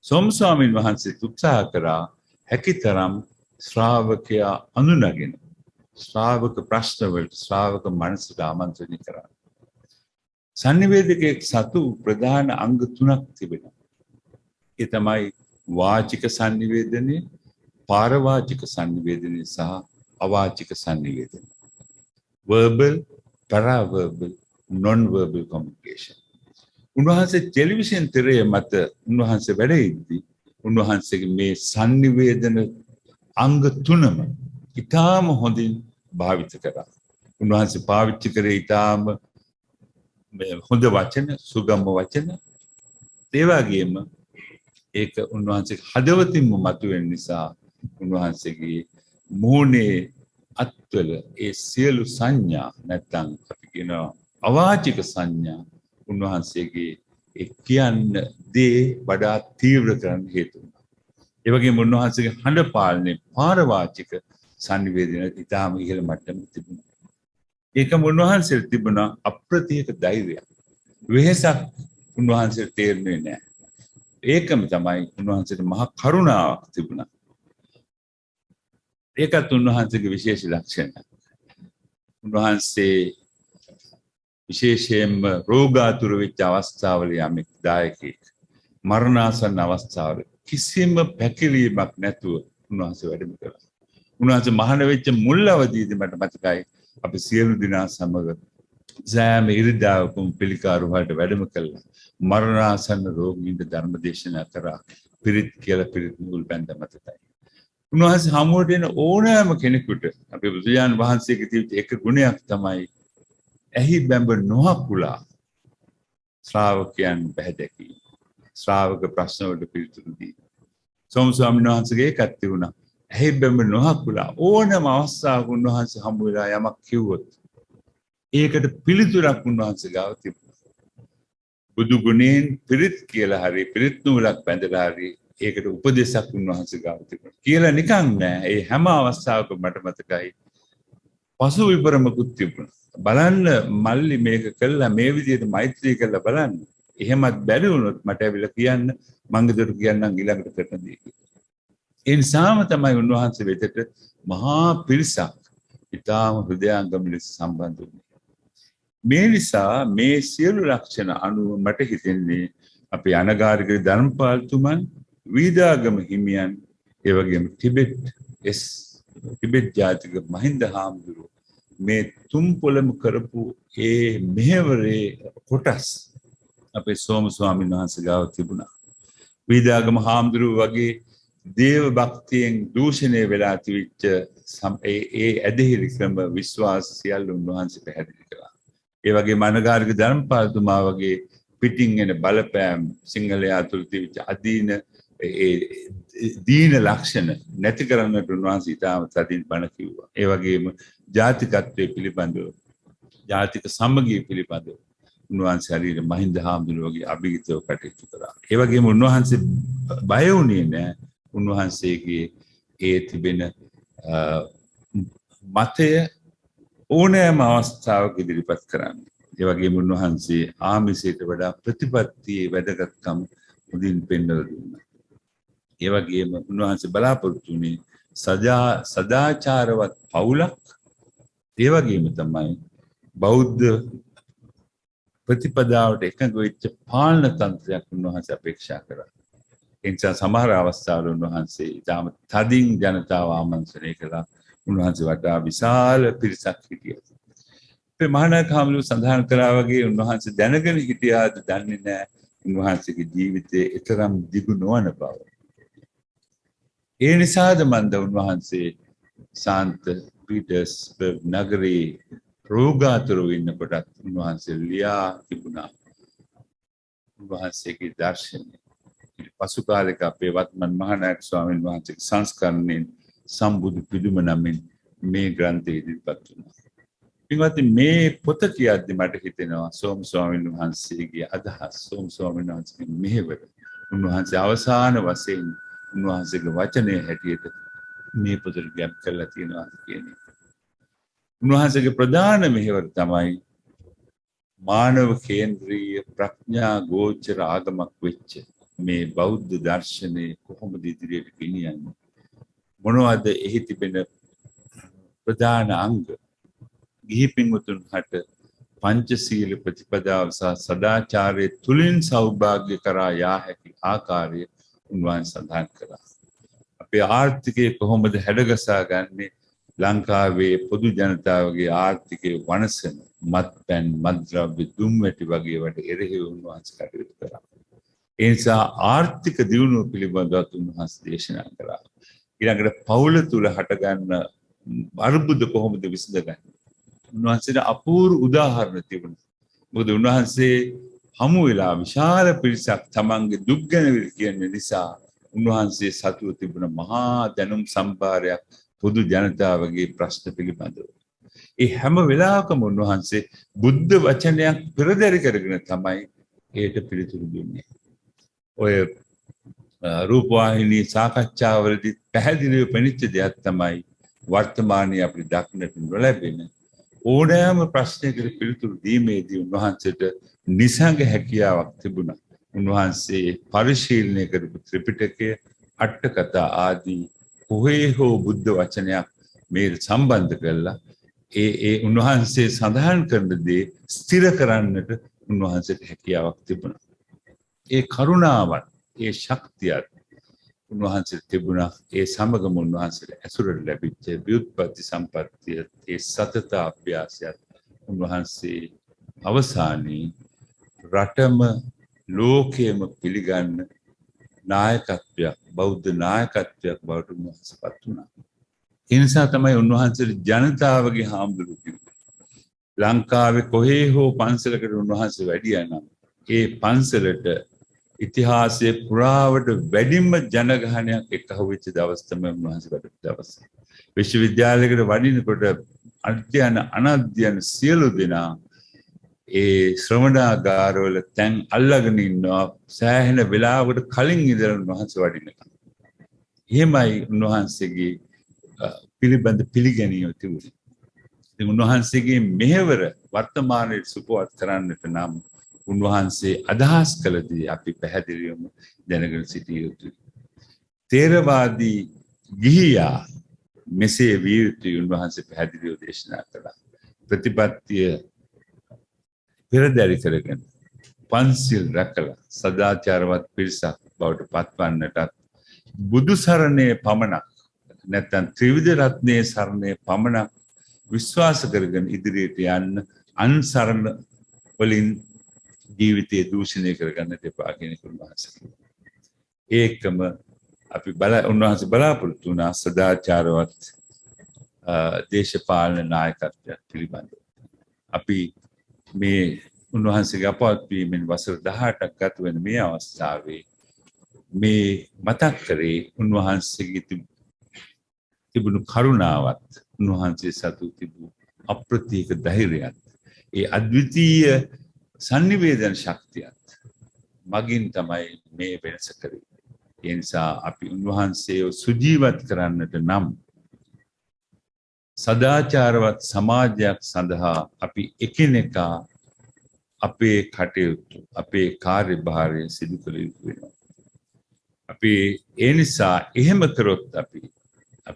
සෝම ස්වාමීන් වහන්සේ උත්සාහ කරා හැකිතරම් ශ්‍රාවකයා අඳුනගෙන ශ්‍රාවක ප්‍රශ්නවලට ශ්‍රාවක මනසට ආමන්ත්‍රණය කරා. සංනිවේදකයෙක් සතු ප්‍රධාන අංග 3ක් තිබෙනවා. ඒ තමයි වාචික සංනිවේදනය, පාරවාචික සංනිවේදනය සහ අවාචික සංනිවේදනය. verbal, paraverbal, non-verbal communication. උන්වහන්සේ ටෙලිවිෂන් තිරය මත උන්වහන්සේ වැඩ ඉද්දී උන්වහන්සේගේ මේ සංනිවේදන අංග 3ම ඉතාම හොඳින් භාවිත කරා. උන්වහන්සේ පාවිච්චි කරේ ඉතාම හොඳ වචන, සුගම වචන. ඒ වගේම ඒක උන්වහන්සේ හදවතින්ම මතුවෙන නිසා උන්වහන්සේගේ මූණේ අත්වල ඒ සියලු සංඥා නැත්නම් අපි කියනවා අවාචික සංඥා උන්වහන්සේගේ ඒ කියන්න දේ වඩා තීව්‍ර කරන්න හේතු වුණා. ඒ වගේම උන්වහන්සේගේ හඬ පාලනයේ පාරවාචික සංනිවේදනය ඉතාම ඉහළ මට්ටමක තිබුණා. ඒකම උන්වහන්සේට තිබුණා අප්‍රතිහත ධෛර්යයක්. වෙහසක් උන්වහන්සේට තේරුනේ නැහැ. ඒකම තමයි උන්වහන්සේට මහා කරුණාවක් තිබුණා. ඒකත් උන්වහන්සේගේ විශේෂ ලක්ෂණයක්. උන්වහන්සේ විශේෂයෙන්ම රෝගාතුර වෙච්ච අවස්ථාවල යමෙක් දායකයෙක් මරණාසන්න අවස්ථාවල කිසිම පැකිලීමක් නැතුව උන්වහන්සේ වැඩම කළා. උන්වහන්සේ මහාන වෙච්ච මුල් අවදීදී මට මතකයි අපි සියලු දෙනා සමග සෑම ඉරිදාවකම පිළිකාරුහාට වැඩම කළා. මරණාසන්න රෝගීන්ට ධර්ම දේශනා කරා. පිරිත් කියලා පිරිත් මුල් බැඳ මතකයි. උන්වහන්සේ හමුවට එන ඕනෑම කෙනෙකුට අපේ බුදුන් වහන්සේගේ තිබිච්ච එක ගුණයක් තමයි එහි බැඹ නොහකුලා ශ්‍රාවකයන් බැහැදකි. ශ්‍රාවක ප්‍රශ්න වලට පිළිතුරු දී. සෝම ස්වාමීන් වහන්සේගේ එකක් තිබුණා. එහි බැඹ නොහකුලා ඕනෑම අවස්ථාවක උන්වහන්සේ හමු වෙලා යමක් කිව්වොත් ඒකට පිළිතුරක් උන්වහන්සේ ගාව තිබුණා. බුදු ගුණයෙන් පිරිත් කියලා හරි පිරිත් නූලක් බැඳලා හරි ඒකට උපදේශක් උන්වහන්සේ ගාව තිබුණා. කියලා නිකන් නෑ. ඒ හැම අවස්ථාවකම මට මතකයි පසු විපරමකුත් තිබුණා. බලන්න මල්ලි මේක කළා මේ විදිහට මෛත්‍රී කළා බලන්න. එහෙමත් බැරි වුණොත් මට ඇවිල්ලා කියන්න මං ගෙදර කියන්නම් ඊළඟට කරන දේ. ඒ නිසාම තමයි උන්වහන්සේ වෙතට මහා පිරිසක් ඊටාම හෘදයාංගම ලෙස සම්බන්ධ වුණේ. මේ නිසා මේ සියලු ලක්ෂණ අනුව මට හිතෙන්නේ අපේ අනගාരിക ධර්මපාලතුමන් වීදාගම හිමියන් ඒ වගේම ටිබෙට් ජාතික මහින්ද හාමුදුරුවෝ මේ තුන් පොළම කරපු ඒ මෙහෙවරේ කොටස් අපේ සෝම ස්වාමීන් වහන්සේ ගාව තිබුණා. වීදාගම හාමුදුරුවෝ වගේ දේව භක්තියෙන් දූෂණය වෙලා තිබිච්ච ඒ ඇදහිලි ක්‍රම විශ්වාස සියල්ල උන්වහන්සේ පැහැදිලි කළා. ඒ වගේම අනගාരിക ධර්මපාලතුමා වගේ පිටින් එන බලපෑම් සිංහලයා තුළ තිබිච්ච අදීන ඒ දීන ලක්ෂණ නැති කරන්නට උන්වහන්සේ ඉතාම තදින් බණ කිව්වා. ඒ වගේම ජාතිකත්වයේ පිළිබඳව ජාතික සමගිය පිළිබඳව උන්වහන්සේ හරියට මහින්ද හාමුදුරුවෝ වගේ අභිගතව කටයුතු කළා. ඒ වගේම උන්වහන්සේ බය වුණේ නැහැ. උන්වහන්සේගේ ඒ තිබෙන මතය ඕනෑම අවස්ථාවක ඉදිරිපත් කරන්නේ. ඒ වගේම උන්වහන්සේ ආමිසයට වඩා ප්‍රතිපත්තියේ වැදගත්කම මුදින් පෙන්වලා දුන්නා. ඒ වගේම උන්වහන්සේ බලාපොරොත්තු වුණේ සදාචාරවත් පවුලක්. ඒ වගේම තමයි බෞද්ධ ප්‍රතිපදාවට එකඟ වෙච්ච පාලන තන්ත්‍රයක් උන්වහන්සේ අපේක්ෂා කරා. ඒ නිසා සමහර අවස්ථාවල උන්වහන්සේ ඊටම තදින් ජනතාව ආමන්ත්‍රණය කළා. උන්වහන්සේ වටා විශාල පිරිසක් හිටියා. අපේ මහානායක හාමුදුරුවෝ සඳහන් කළා වගේ උන්වහන්සේ දැනගෙන හිටියාද දන්නේ නැහැ උන්වහන්සේගේ ජීවිතයේ ඊතරම් දිගු නොවන බව. ඒ නිසාද මන්ද උන්වහන්සේ සාන්ත පීටර්ස්බර්ග් නගරේ රෝගාතුරව ඉන්නකොටත් උන්වහන්සේ ලියා තිබුණා උන්වහන්සේගේ දර්ශනය. පසු කාලයක අපේ වත්මන් මහානායක ස්වාමීන් වහන්සේගේ සංස්කරණයෙන් සම්බුදු පිදුම නමින් මේ ග්‍රන්ථය ඉදිරිපත් වුණා. පින්වත්නි මේ පොත කියද්දි මට හිතෙනවා සෝම ස්වාමීන් වහන්සේගේ අදහස් සෝම ස්වාමීන් වහන්සේගේ මෙහෙවර උන්වහන්සේ අවසාන වශයෙන් උන්වහන්සේගේ වචනය හැටියට මේ පොතට ගැබ් කරලා තියෙනවා කියන්නේ. උන්වහන්සේගේ ප්‍රධාන මෙහෙවර තමයි මානව කේන්ද්‍රීය ප්‍රඥා ගෝචර ආගමක් වෙච්ච මේ බෞද්ධ දර්ශනය කොහොමද ඉදිරියට ගෙනියන්නේ? මොනවද එහි තිබෙන ප්‍රධාන අංග? ගිහි පින්වතුන් හට පංචශීල ප්‍රතිපදාව සහ සදාචාරයේ තුලින් සෞභාග්‍ය කරා යා හැකි ආකාරය උන්වහන්සේ සඳහන් කළා. අපේ ආර්ථිකය කොහොමද හැඩගසා ගන්නේ? ලංකාවේ පොදු ජනතාවගේ ආර්ථිකය වනසන මත්පැන්, මත්ද්‍රව්‍ය, දුම්වැටි වගේ වට එරෙහිව උන්වහන්සේ කටයුතු කළා. ඒ නිසා ආර්ථික දියුණුව පිළිබඳව උන්වහන්සේ දේශනා කළා. ඊළඟට පවුල තුල හටගන්න අර්බුද කොහොමද විසඳගන්නේ? උන්වහන්සේට අපූර්ව උදාහරණ තිබුණා. මොකද උන්වහන්සේ හමු වෙලා විශාල පිරිසක් තමන්ගේ දුක් ගැන කියන නිසා උන්වහන්සේ සතුව තිබුණ මහා දැනුම් සම්භාරයක් පොදු ජනතාවගේ ප්‍රශ්න පිළිබඳව. ඒ හැම වෙලාවකම උන්වහන්සේ බුද්ධ වචනයක් පෙරදරි කරගෙන තමයි ඒට පිළිතුරු දුන්නේ. ඔය රූපවාහිනී සාකච්ඡාවලදී පැහැදිලිව පෙනිච්ච දෙයක් තමයි වර්තමානයේ අපිට දක්නට නොලැබෙන ඕනෑම ප්‍රශ්නයකට පිළිතුරු දීමේදී උන්වහන්සේට නිසංග හැකියාවක් තිබුණා. උන්වහන්සේ පරිශීලනය කරපු ත්‍රිපිටකය, අට කතා ආදී කොහේ හෝ බුද්ධ වචනයක් මේ සම්බන්ධ කරලා ඒ උන්වහන්සේ සඳහන් කරන දේ ස්ථිර කරන්නට උන්වහන්සේට හැකියාවක් තිබුණා. ඒ කරුණාවත්, ඒ ශක්තියත්, උන්වහන්සේ තිබුණා. ඒ සමගම උන්වහන්සේට ඇසුරට ලැබිච්ච ව්‍යුත්පත්ති සම්පත්තිය, ඒ සතත අභ්‍යාසයත් උන්වහන්සේ අවසානයේ රටම ලෝකයේම පිළිගන්න නායකත්වයක්, බෞද්ධ නායකත්වයක් බවට උන්වහන්සේපත් වුණා. ඒ නිසා තමයි උන්වහන්සේ ජනතාවගේ හාමුදුරුවෝ කිව්වේ. ලංකාවේ කොහේ හෝ පන්සලකට උන්වහන්සේ වැඩියා නම් ඒ පන්සලට ඉතිහාසයේ පුරාවට වැඩිම ජනගහනයක් එක්කහුවෙච්ච දවස් තමයි උන්වහන්සේ වැඩ දවස. විශ්වවිද්‍යාලයකට වඩිනකොට අධ්‍යයන අනධ්‍යයන සියලු දෙනා ඒ ශ්‍රමණාගාරවල තැන් අල්ලගෙන ඉන්නවා සෑහෙන වෙලාවකට කලින් ඉඳලා උන්වහන්සේ වඩිනකම්. එහෙමයි උන්වහන්සේගේ පිළිබඳ පිළිගැනීම තිබුණේ. ඉතින් උන්වහන්සේගේ මෙහෙවර වර්තමානයේ සුපවත් කරන්නට නම් උන්වහන්සේ අදහස් කළදී අපි පැහැදිලිවම දැනගෙන සිටිය යුතුයි. තේරවාදී ගිහියා මෙසේ විය යුතුයි උන්වහන්සේ පැහැදිලිව දේශනා කළා. ප්‍රතිපත්තිය පෙරදැරි කරගෙන පන්සිල් රැකලා සදාචාරවත් පිරිසක් බවට පත්වන්නටත් බුදු සරණේ පමණක් නැත්නම් ත්‍රිවිධ රත්නයේ සරණේ පමණක් විශ්වාස කරගෙන ඉදිරියට යන්න අන්සරණ වලින් ජීවිතය දූෂණය කරගන්න දෙපා කියන උන්වහන්සේ. ඒකම අපි උන්වහන්සේ බලාපොරොත්තු වුණා සදාචාරවත් දේශපාලන නායකත්වයක් පිළිබඳව. අපි මේ උන්වහන්සේගේ අපවත් වීමෙන් වසර 18ක් ගත වෙන මේ අවස්ථාවේ මේ මතක් කරේ උන්වහන්සේගේ තිබුණු කරුණාවත්, උන්වහන්සේ සතු තිබූ අප්‍රතීක ධෛර්යයත්, ඒ අද්විතීය සංනිවේදන ශක්තියත් මගින් තමයි මේ වෙනස කරේ. ඒ නිසා අපි උන්වහන්සේව සුජීවත් කරන්නට නම් සදාචාරවත් සමාජයක් සඳහා අපි එකිනෙකා අපේ කටයුතු, අපේ කාර්යභාරය සිදු කළ යුතු වෙනවා. අපි ඒ නිසා එහෙම කරොත් අපි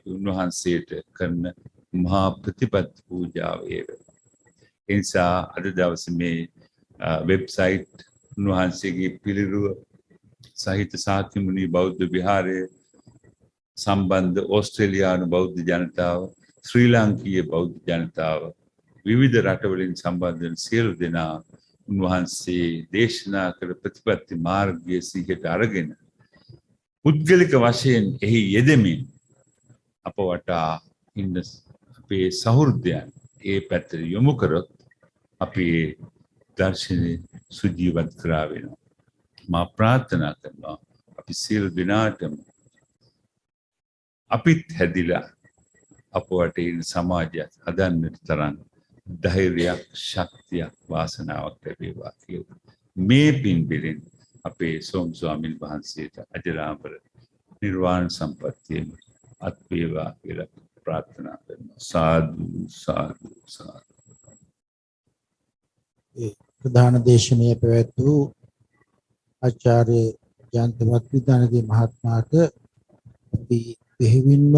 උන්වහන්සේට කරන මහා ප්‍රතිපත්ති පූජාව ඒ වෙනවා. ඒ නිසා අද දවසේ මේ වෙබ්සයිට් උන්වහන්සේගේ පිළිරුව සහිත ශාක්‍ය මුනි බෞද්ධ විහාරය සම්බන්ධ ඕස්ට්‍රේලියානු බෞද්ධ ජනතාව, ශ්‍රී ලාංකීය බෞද්ධ ජනතාව, විවිධ රටවලින් සම්බන්ධ වන සියලු දෙනා උන්වහන්සේ දේශනා කළ ප්‍රතිපත්ති මාර්ගයේ සිහියට අරගෙන පුද්ගලික වශයෙන් එහි යෙදෙමින් අප වටා ඉන්න අපේ සහෘදයන් ඒ පැත්තට යොමු කරොත් අපේ දර්ශනය සුජීවත් කරා වෙනවා. මා ප්‍රාර්ථනා කරනවා අපි සියලු දෙනාටම අපිත් හැදිලා අප වටේ ඉන්න සමාජයක් හදන්නට තරම් ධෛර්යයක්, ශක්තියක්, වාසනාවක් ලැබේවා කියලා මේ පින්බිලෙන් අපේ සෝම ස්වාමීන් වහන්සේට අජරාමර නිර්වාණ සම්පත්තිය අත් වේවා කියලා ප්‍රාර්ථනා කරනවා. සාදු සාදු සාදු. ප්‍රධාන දේශනය පැවැත් වූ ආචාර්ය ජයන්තවත් විදානගේ මහත්මයාට අපි දෙහිවින්ම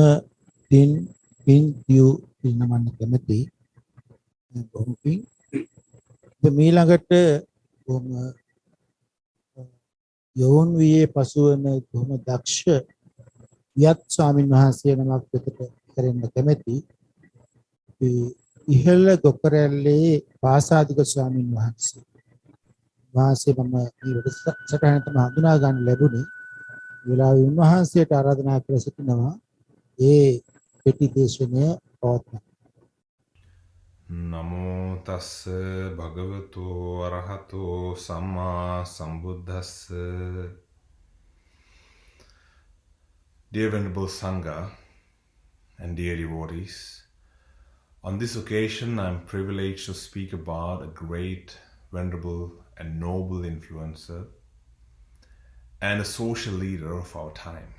පින් දියු පින්නමන්න කැමැති. බොහොම පින්. මේ ළඟට බොහොම යෝන් වියේ පසුවන බොහොම දක්ෂ වියත් ස්වාමීන් වහන්සේ නමක් වෙතට කරෙන්න කැමැති. ඉහළ ගොකරැල්ලේ පාසාදික ස්වාමීන් වහන්සේ මම මේ වැඩසටහනට හඳුනා ගන්න ලැබුණේ. වෙලාවේ උන්වහන්සේට ආරාධනා කර සිටිනවා ඒ පෙටි දේශනය පවත්වන්න. නමෝ තස්ස භගවතු අරහතෝ සම්මා සම්බුද්දස්ස. Dear Venerable Sangha and dear devotees, on this occasion I am privileged to speak about a great, venerable and noble influencer and a social leader of our time.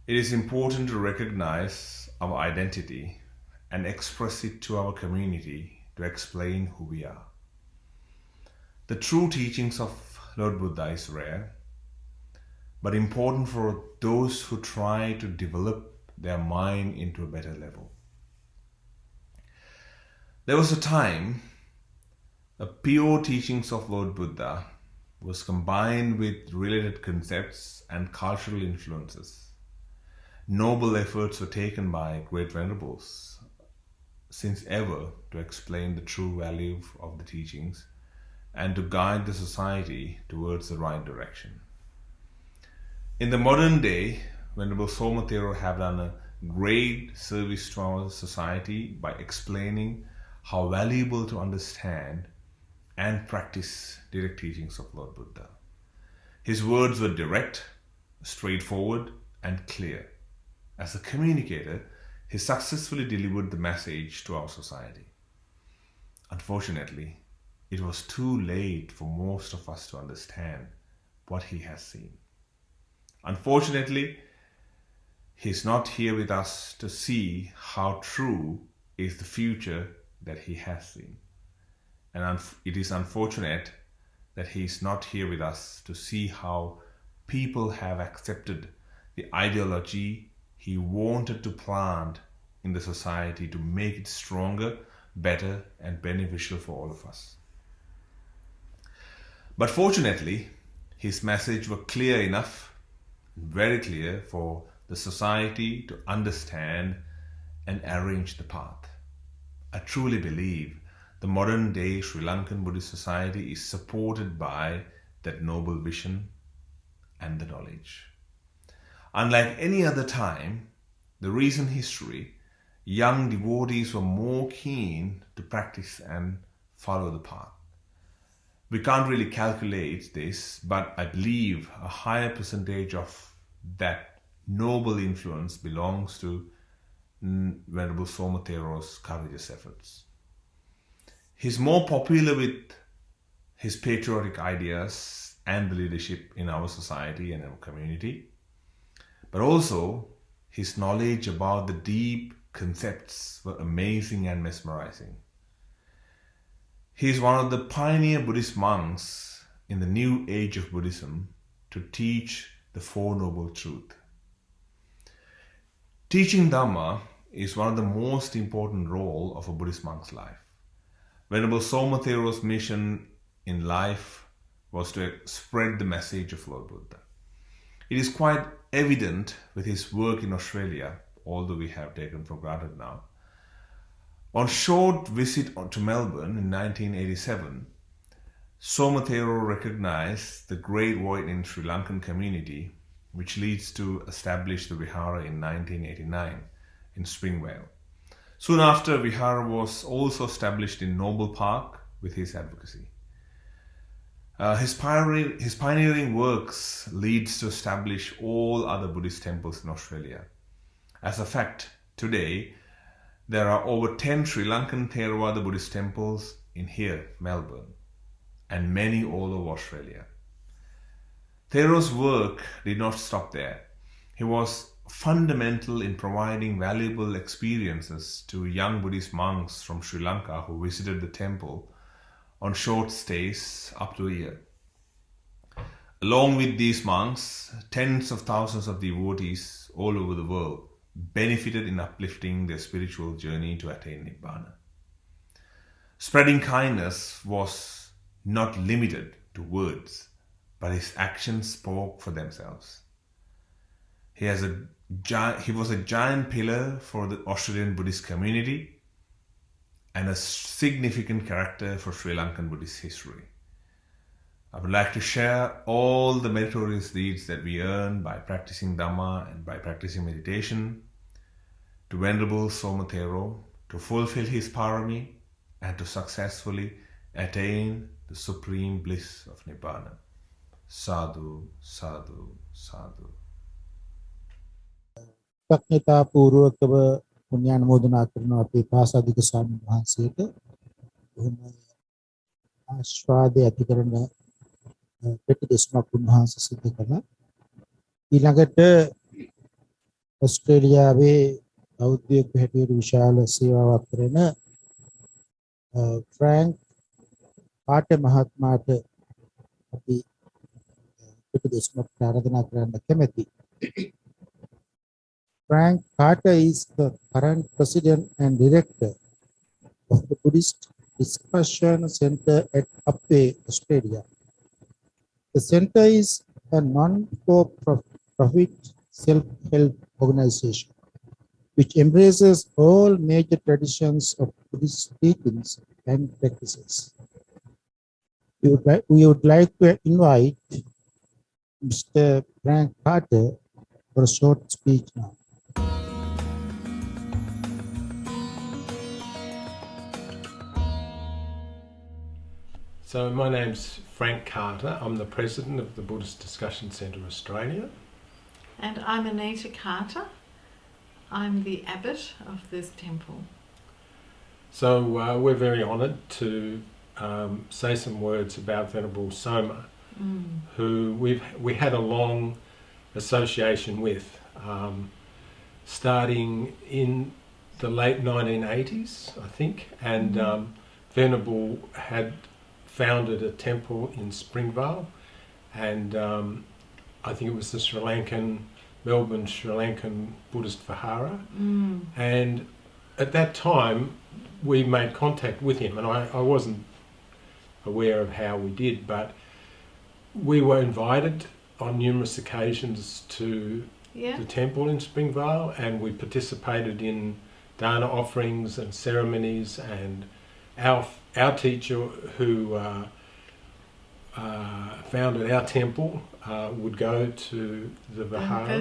It is important to recognize our identity and express it to our community to explain who we are. The true teachings of Lord Buddha is rare, but important for those who try to develop their mind into a better level. There was a time the pure teachings of Lord Buddha was combined with related concepts and cultural influences. Noble efforts were taken by great venerables since ever to explain the true value of the teachings and to guide the society towards the right direction. In the modern day, Venerable Soma Thero have done a great service to our society by explaining how valuable to understand and practice direct teachings of Lord Buddha. His words were direct, straightforward, and clear. As a communicator, he successfully delivered the message to our society. Unfortunately, it was too late for most of us to understand what he has seen. Unfortunately, he is not here with us to see how true is the future that he has seen. And it is unfortunate that he is not here with us to see how people have accepted the ideology he wanted to plant in the society to make it stronger, better, and beneficial for all of us. But fortunately, his message was clear enough, very clear for the society to understand and arrange the path. I truly believe the modern day Sri Lankan Buddhist society is supported by that noble vision and the knowledge. Unlike any other time, the recent history, young devotees were more keen to practice and follow the path. We can't really calculate this, but I believe a higher percentage of that noble influence belongs to Venerable Soma Thero's courageous efforts. He's more popular with his patriotic ideas and the leadership in our society and our community, but also his knowledge about the deep concepts were amazing and mesmerizing. He is one of the pioneer Buddhist monks in the new age of Buddhism to teach the Four Noble Truths. Teaching Dhamma is one of the most important roles of a Buddhist monk's life. Venerable Soma Thero's mission in life was to spread the message of Lord Buddha. It is quite evident with his work in Australia, although we have taken for granted now. On short visit to Melbourne in 1987, Soma Thero recognized the great void in Sri Lankan community, which leads to establish the Vihara in 1989 in Springvale. Soon after, Vihara was also established in Noble Park with his advocacy. His pioneering works leads to establish all other Buddhist temples in Australia. As a fact, today, there are over 10 Sri Lankan Theravada Buddhist temples in here, Melbourne, and many all over Australia. Thero's work did not stop there. He was fundamental in providing valuable experiences to young Buddhist monks from Sri Lanka who visited the temple on short stays up to a year. Along with these monks, tens of thousands of devotees all over the world benefited in uplifting their spiritual journey to attain Nibbana. Spreading kindness was not limited to words, but his actions spoke for themselves. He was a giant pillar for the Australian Buddhist community and a significant character for Sri Lankan Buddhist history. I would like to share all the meritorious deeds that we earn by practicing Dhamma and by practicing meditation to Venerable Soma Thero to fulfill his parami and to successfully attain the supreme bliss of Nibbana. Sadhu, sadhu, sadhu. ප්‍රඥතා පූර්වකව පුණ්‍යානුමෝදනා කරන අපේ පාසාදික ස්වාමීන් වහන්සේට බොහොම ආශාදේ ඇති කරන ප්‍රතිදේශමක් උන්වහන්සේ සිදු කළා. ඊළඟට ඔස්ට්‍රේලියාවේ බෞද්ධයෙකු හැටියට විශාල සේවාවක් කරන ෆ්‍රැන්ක් පාට මහත්මයාට අපි ප්‍රතිදේශමක් ආරාධනා කරන්න කැමැතියි. Frank Carter is the current president and director of the Buddhist Discussion Center at Upwey, Australia. The center is a non-for-profit self-help organization which embraces all major traditions of Buddhist teachings and practices. We would like to invite Mr. Frank Carter for a short speech now. So my name's Frank Carter. I'm the president of the Buddhist Discussion Centre Australia. And I'm Anita Carter. I'm the abbot of this temple. So we're very honoured to say some words about Venerable Soma, who we had a long association with, starting in the late 1980s, I think, and Venerable had founded a temple in Springvale, and I think it was the Melbourne Sri Lankan Buddhist Vihara, and at that time we made contact with him, and I wasn't aware of how we did, but we were invited on numerous occasions to the temple in Springvale, and we participated in dana offerings and ceremonies, and our teacher who founded our temple would go to the Vihara.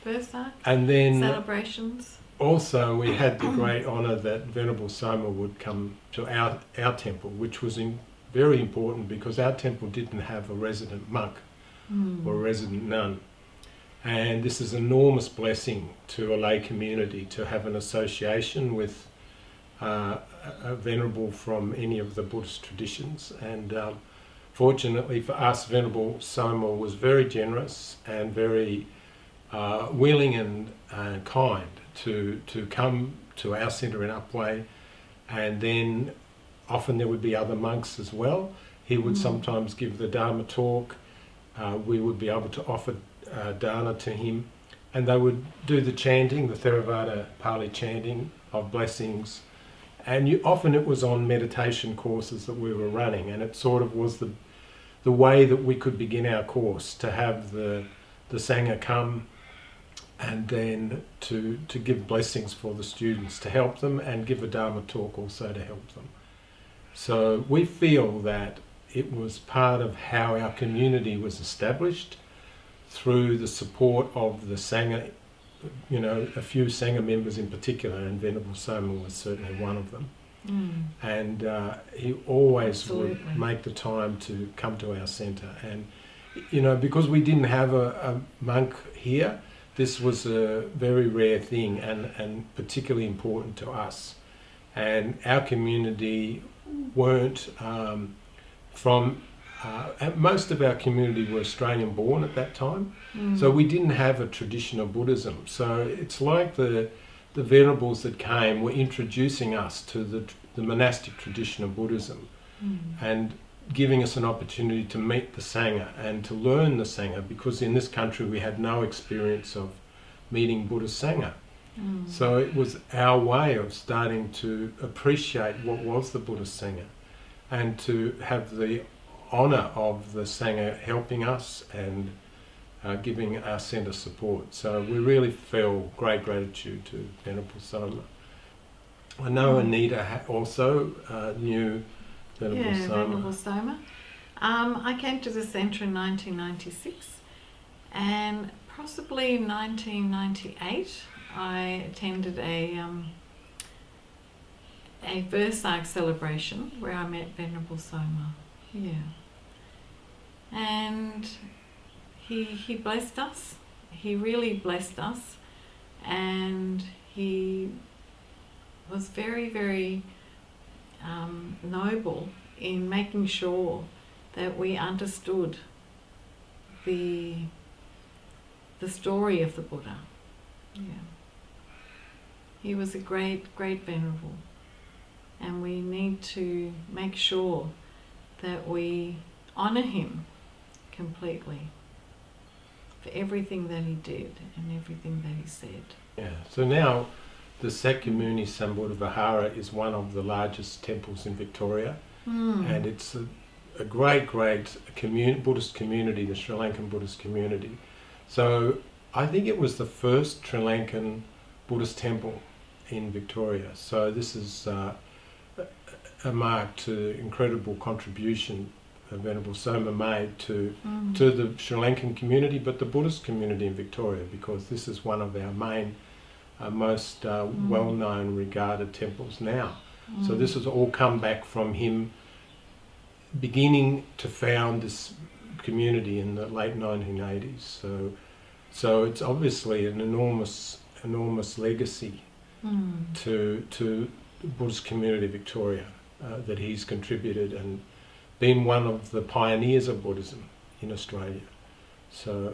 Vesak, and then celebrations. Also we had the great honour that Venerable Soma would come to our temple, which was very important because our temple didn't have a resident monk or a resident nun. And this is an enormous blessing to a lay community to have an association with a venerable from any of the Buddhist traditions, and fortunately for us, Venerable Soma was very generous and very willing and kind to come to our centre in Upwey, and then often there would be other monks as well. He would sometimes give the Dharma talk. We would be able to offer dana to him, and they would do the chanting, the Theravada Pali chanting of blessings. And often it was on meditation courses that we were running, and it sort of was the way that we could begin our course, to have the Sangha come and then to give blessings for the students, to help them, and give a Dharma talk also to help them. So we feel that it was part of how our community was established through the support of the Sangha, a few Sangha members in particular, and Venerable Soma was certainly one of them. And he always would make the time to come to our centre. And, because we didn't have a monk here, this was a very rare thing and particularly important to us. And our community weren't most of our community were Australian born at that time, so we didn't have a tradition of Buddhism. So it's like the venerables that came were introducing us to the monastic tradition of Buddhism, and giving us an opportunity to meet the Sangha and to learn the Sangha, because in this country we had no experience of meeting Buddhist Sangha. So it was our way of starting to appreciate what was the Buddhist Sangha, and to have the honour of the Sangha helping us and giving our centre support. So we really feel great gratitude to Venerable Soma. I know Anita also knew Venerable Soma. Venerable Soma. I came to the centre in 1996, and possibly in 1998 I attended a Vesak celebration where I met Venerable Soma. And he blessed us. He really blessed us, and he was very, very noble in making sure that we understood the story of the Buddha. He was a great venerable, and we need to make sure that we honour him completely for everything that he did and everything that he said. So now the Sakyamuni Sambuddha Vihara is one of the largest temples in Victoria, and it's a great Buddhist community, the Sri Lankan Buddhist community. So I think it was the first Sri Lankan Buddhist temple in Victoria. So this is a mark to incredible contribution Venerable Soma made to the Sri Lankan community, but the Buddhist community in Victoria, because this is one of our main, most well-known, regarded temples now. So this has all come back from him beginning to found this community in the late 1980s. So it's obviously an enormous legacy to the Buddhist community of Victoria that he's contributed and been one of the pioneers of Buddhism in Australia. So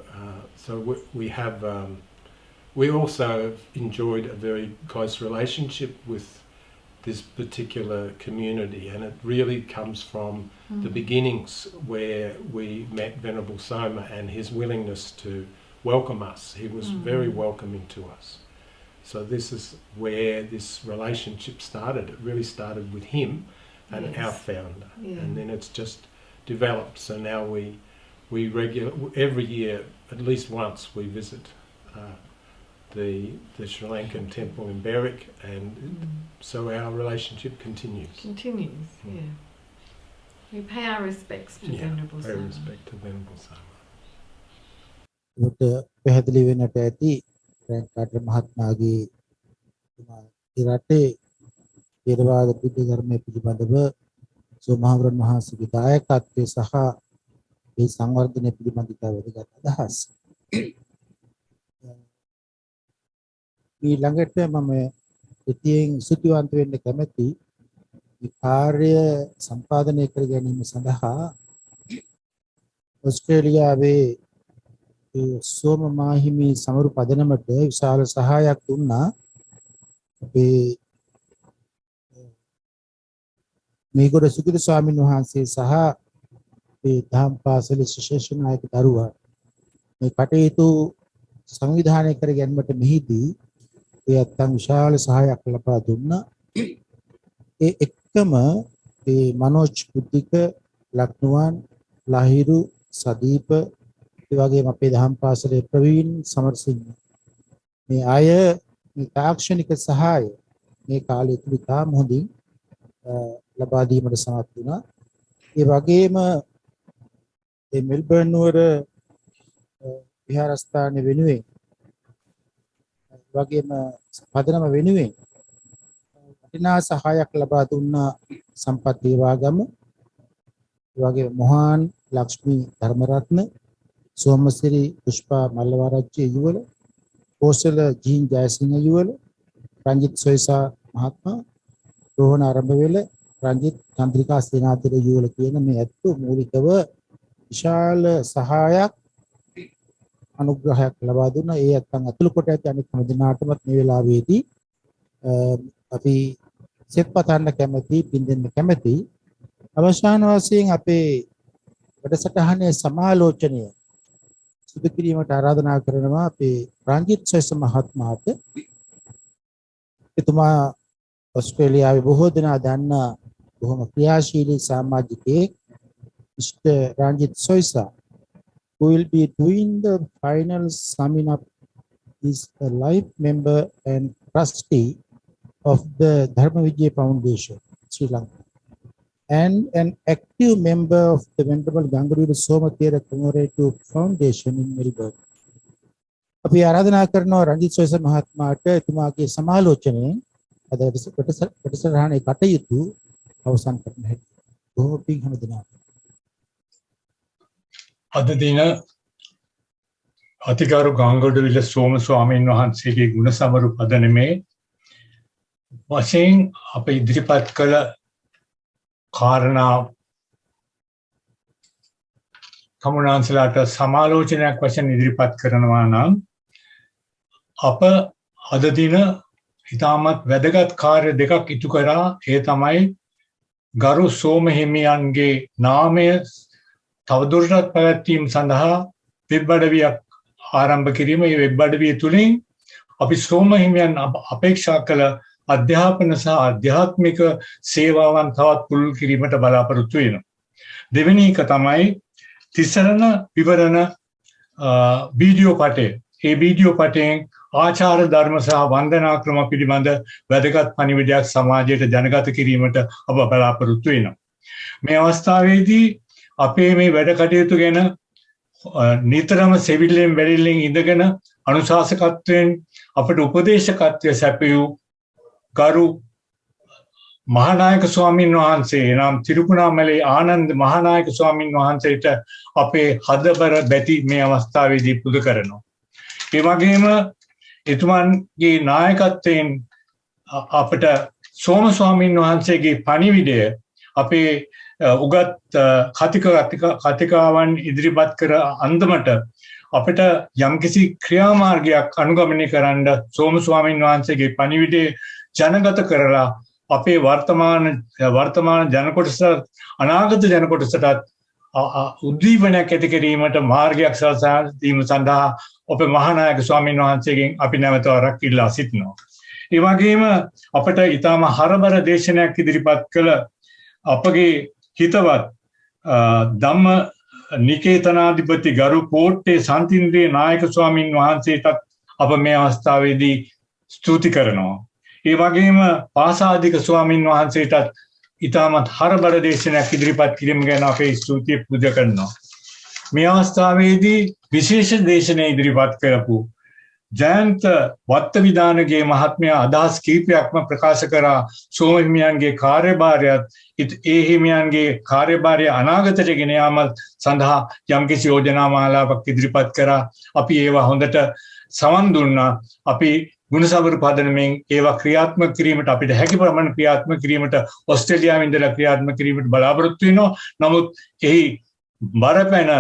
we also enjoyed a very close relationship with this particular community, and it really comes from the beginnings where we met Venerable Soma and his willingness to welcome us. He was very welcoming to us. So this is where this relationship started. It really started with him and our founder, and then it's just developed. So now we every year, at least once, we visit the Sri Lankan temple in Berwick, and so our relationship continues. Yeah. We pay our respects to Venerable Soma. Pay respect to Venerable Soma. පැහැදිලි වෙන්නට ඇති රැන්කාට මහත්මයාගේ ඉරටේ ථේරවාද බුද්ධ ධර්මයේ පිළිබඳව සෝමහාවරන් වහන්සේගේ දායකත්වයේ සහ ඒ සංවර්ධනය පිළිබඳ වැදගත් අදහස්. ඊළඟට මම ඉතින් සුතිවන්ත වෙන්න කැමැති මේ කාර්ය සම්පාදනය කර ගැනීම සඳහා ඕස්ට්‍රේලියාවේ සෝම මාහිමි සමරු පදනමට විශාල සහායක් දුන්නා. අපේ මේගොඩ සුගත ස්වාමීන් වහන්සේ සහ මේ දහම් පාසලේ ශිෂ්‍ය නායක දරුවා මේ කටයුතු සංවිධානය කර ගැනීමට මෙහිදී ඒ අත්තන් විශාල සහායක් ලබා දුන්නා. ඒ එක්කම ඒ මනෝජ් බුද්ධික ලක්නුවන් ලහිරු සදීප ඒ වගේම අපේ දහම් පාසලේ ප්‍රවීන් සමරසිංහ මේ අය මේ තාක්ෂණික සහාය මේ කාලය තුල තාම හොඳින් ලබා දීමට සමත් වුණා. ඒ වගේම මේ මෙල්බර්න් නුවර විහාරස්ථාන වෙනුවෙන් වගේම පදනම වෙනුවෙන් වටිනා සහායක් ලබා දුන්න සම්පත් දේවාගම, ඒ වගේම මොහාන් ලක්ෂ්මී ධර්මරත්න, සෝමසිරි පුෂ්පා මල්ලවරච්චි යුවල, කෝසල ජීන් ජයසිංහ යුවල, රංජිත් සොයිසා මහත්මයා, රෝහණ ආරම්භවෙල, රංජිත් චන්ද්‍රිකා සේනාධිර යුවල කියන මේ ඇත්තෝ මූලිකව විශාල සහායක් අනුග්‍රහයක් ලබා දුන්නා. ඒ අත්ං අතුළු කොට ඇති අනිත් හැම දිනාටමත් මේ වෙලාවේදී අපි සෙත් පතන්න කැමැති, පින්දෙන්න කැමැති. අවසාන වශයෙන් අපේ වැඩසටහනේ සමාලෝචනය සිදු කිරීමට ආරාධනා කරනවා අපේ රංජිත් සොයිස මහත්මයාට. එතුමා ඔස්ට්‍රේලියාවේ බොහෝ දෙනා දන්න බොහොම ක්‍රියාශීලී සමාජිකයෙක් Mr. Ranjit Soisa, who will be doing the final summing up, is a life member and trustee of the Dharma Vijay Foundation, Sri Lanka, and an active member of the Venerable Gangodawila Soma Thera Commemorative Foundation in Melbourne. අපි ආරාධනා කරනවා රංජිත් සොයිස මහත්මයාට එතුමාගේ සමාලෝචනයෙන් අද වැඩසටහනේ කටයුතු අවසන් කරන්න හැටි. බොහෝ පිං හැමදෙනාට. අද දින අතිගරු ගංගොඩවිල සෝම ස්වාමීන් වහන්සේගේ ගුණ සමරු පදනමේ වශයෙන් අප ඉදිරිපත් කළ කාරණා කමුණාන්සලාට සමාලෝචනයක් වශයෙන් ඉදිරිපත් කරනවා නම් අප අද දින ඉතාමත් වැදගත් කාර්ය දෙකක් ඉටු කරා. ඒ තමයි ගරු සෝම හිමියන්ගේ නාමය තවදුරටත් පැවැත්වීම සඳහා වෙබ් අඩවියක් ආරම්භ කිරීම. මේ වෙබ් අඩවිය තුළින් අපි සෝම හිමියන් අපේක්ෂා කළ අධ්‍යාපන සහ ආධ්‍යාත්මික සේවාවන් තවත් පුළුල් කිරීමට බලාපොරොත්තු වෙනවා. දෙවෙනි එක තමයි තිසරණ විවරණ වීඩියෝ පටය. ඒ වීඩියෝ පටයෙන් ආචාර ධර්ම සහ වන්දනා ක්‍රම පිළිබඳ වැදගත් පණිවිඩයක් සමාජයට ජනගත කිරීමට අප බලාපොරොත්තු වෙනවා. මේ අවස්ථාවේදී අපේ මේ වැඩ කටයුතු ගැන නිතරම සෙවිල්ලෙන් වැලිල්ලෙන් ඉඳගෙන අනුශාසකත්වයෙන් අපට උපදේශකත්වය සැපයූ ගරු මහානායක ස්වාමීන් වහන්සේ නම් තිරුකුණාමලේ ආනන්ද මහානායක ස්වාමීන් වහන්සේට අපේ හදබර බැති මේ අවස්ථාවේදී පුද කරනවා. ඒ වගේම එතුමන්ගේ නායකත්වයෙන් අපට සෝම ස්වාමීන් වහන්සේගේ පණිවිඩය අපේ උගත් කතිකාවන් ඉදිරිපත් කර අන්දමට අපට යම්කිසි ක්‍රියාමාර්ගයක් අනුගමනය කරන්න සෝම ස්වාමීන් වහන්සේගේ පණිවිඩය ජනගත කරලා අපේ වර්තමාන ජනකොටස අනාගත ජනකොටසටත් උද්දීපනයක් ඇති කිරීමට මාර්ගයක් සලසා දීම සඳහා අපේ මහානායක ස්වාමීන් වහන්සේගෙන් අපි නැවත වරක් ඉල්ලා සිටිනවා. ඒ වගේම අපට ඊටම හරබර දේශනයක් ඉදිරිපත් කළ අපගේ හිතවත් ධම්ම නිකේතනාධිපති ගරු කෝට්ටේ සන්තින්ද්‍රිය නායක ස්වාමීන් වහන්සේටත් අප මේ අවස්ථාවේදී ස්තුති කරනවා. ඒ වගේම පාසාදික ස්වාමීන් වහන්සේටත් ඉතාමත් හරබර දේශනයක් ඉදිරිපත් කිරීම ගැන අපේ ස්තුතිය පුද කරනවා. මේ අවස්ථාවේදී විශේෂ දේශනය ඉදිරිපත් කරපු ජයන්ත වත්තවිධානගේ මහත්මයා අදහස් කීපයක්ම ප්‍රකාශ කරා සෝම හිමියන්ගේ කාර්යභාරයත් ඒ හිමියන්ගේ කාර්යභාරය අනාගතයට ගෙන යාම සඳහා යම්කිසි යෝජනා මාලාවක් ඉදිරිපත් කරා. අපි ඒවා හොඳට සවන් දුන්නා. අපි ගුණසබර පදනමෙන් ඒවා ක්‍රියාත්මක කිරීමට අපිට හැකි ප්‍රමාණ ක්‍රියාත්මක කිරීමට ඕස්ට්‍රේලියාවෙන් ඉඳලා ක්‍රියාත්මක කිරීමට බලාපොරොත්තු වෙනවා. නමුත් එහි බරපැන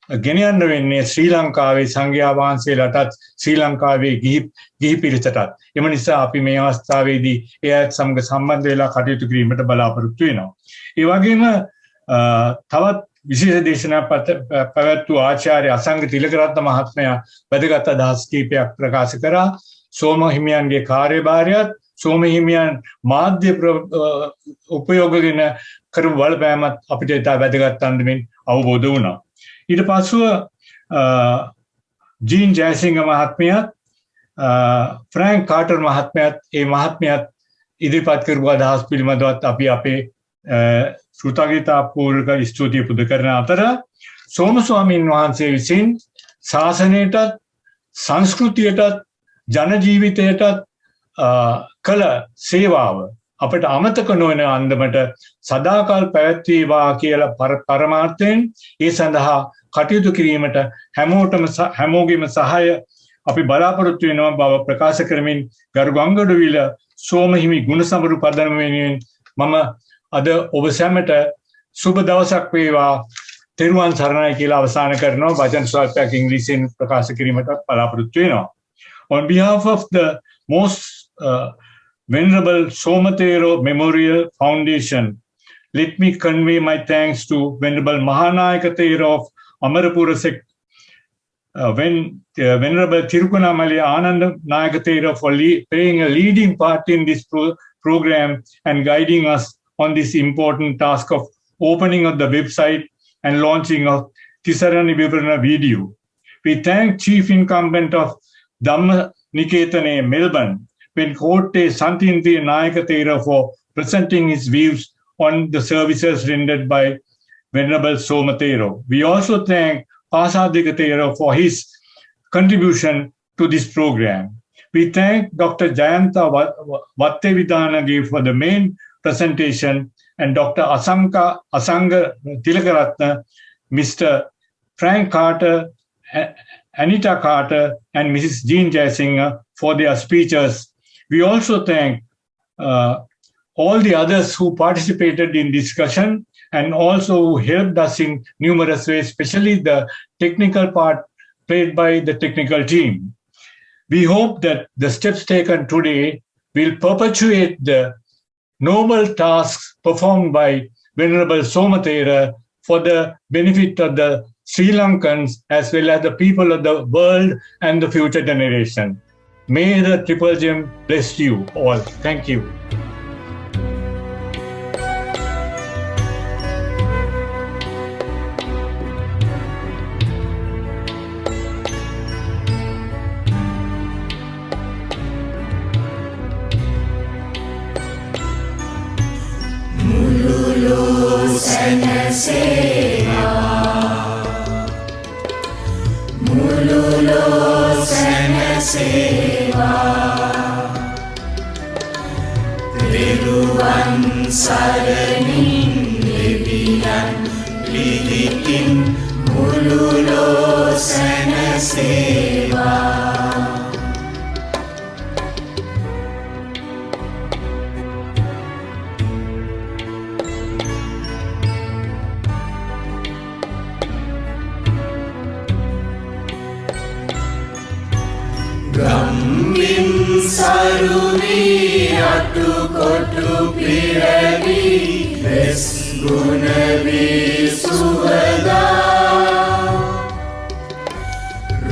ගෙන යන්න වෙන්නේ ශ්‍රී ලංකාවේ සංඝයා වහන්සේලාටත් ශ්‍රී ලංකාවේ ගිහි පිරිසටත්. එම නිසා අපි මේ අවස්ථාවේදී ඒ අයත් සමග සම්බන්ධ වෙලා කටයුතු කිරීමට බලාපොරොත්තු වෙනවා. ඒ වගේම තවත් විශේෂ දේශනා පැවැත්වූ ආචාර්ය අසංග තිලකරත්න මහත්මයා වැදගත් අදහස් කීපයක් ප්‍රකාශ කරා. සෝම හිමියන්ගේ කාර්යභාරයත් සෝම හිමියන් මාධ්‍ය උපයෝගගෙන කරපු බලපෑමත් අපිට ඉතා වැදගත් අන්දමින් අවබෝධ වුණා. ඊට පස්සුව ජීන් ජයසිංහ මහත්මයාත් ෆ්‍රැන්ක් කාටර් මහත්මයාත් ඒ මහත්මයාත් ඉදිරිපත් කරපු අදහස් පිළිබඳවත් අපි අපේ කෘතඥතාපූර්වක ස්තුතිය පුද කරන අතර සෝම ස්වාමීන් වහන්සේ විසින් ශාසනයටත් සංස්කෘතියටත් ජන ජීවිතයටත් කළ සේවාව අපට අමතක නොවන අන්දමට සදාකල් පැවැත්වේවා කියලා පරමාර්ථයෙන් ඒ සඳහා කටයුතු කිරීමට හැමෝගෙම සහාය අපි බලාපොරොත්තු වෙනවා බව ප්‍රකාශ කරමින් ගරු ගංගොඩවිල සෝම හිමි ගුණසමරු පදනම වෙනුවෙන් මම අද ඔබ සැමට සුබ දවසක් වේවා තෙරුවන් සරණයි කියලා අවසන් කරනවා. වචන ස්වල්පයක් ඉංග්‍රීසියෙන් ප්‍රකාශ කිරීමට බලාපොරොත්තු වෙනවා. On behalf of the most Venerable Somatero Memorial Foundation, let me convey my thanks to Venerable Mahanayaka Thero of Amarapura Sect, Venerable Tirukunamale Ananda Nayaka Thero for playing a leading part in this program and guiding us on this important task of opening of the website and launching of Tisarani Vivarana video. We thank Chief Incumbent of Dhamma Niketane, Melbourne, when Kotte Santindriya Nayaka Thera for presenting his views on the services rendered by Venerable Soma Thero. We also thank Pasadika Thera for his contribution to this program. We thank Dr. Jayanta Vattevidhanage for the main presentation and Dr. Asanga Tilakaratna, Mr. Frank Carter, Anita Carter and Mrs. Jean Jayasinghe for their speeches. We also thank all the others who participated in discussion and also who helped us in numerous ways, especially the technical part played by the technical team. We hope that the steps taken today will perpetuate the noble tasks performed by Venerable Soma Thera for the benefit of the Sri Lankans as well as the people of the world and the future generation. May the Triple Gem bless you all. Thank you. සැනසේවා මුළුලෝ සැනසේවා තෙරුවන් සරණින් දෙවියන් පිළිකින් මුළුලෝ සැනසේවා ගම්මින් සරුවී අටුකොටු පිරවි වෙස් ගුණ වී සුවදා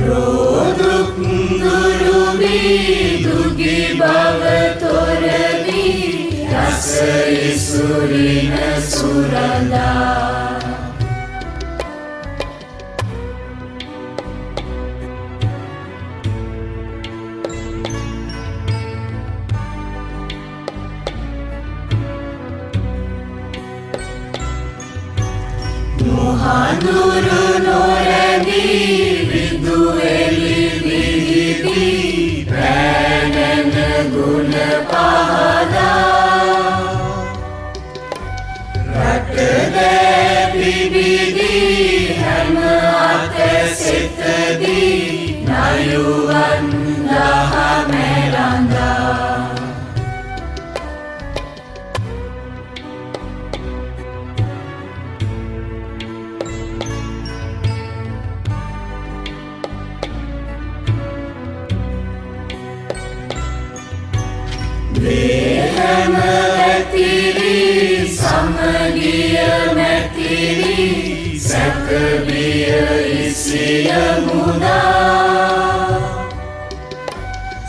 රෝදුක් දුරු වී දුගි බව තොර වී රස ඉසුරින සුරඳා Muhaduru noradi vidueli viditi pranana guna pahada Ratade bibidi hama atasitadi nayuvan dahamelanda Dehama matiri samagiya matiri sakabiya isiya muda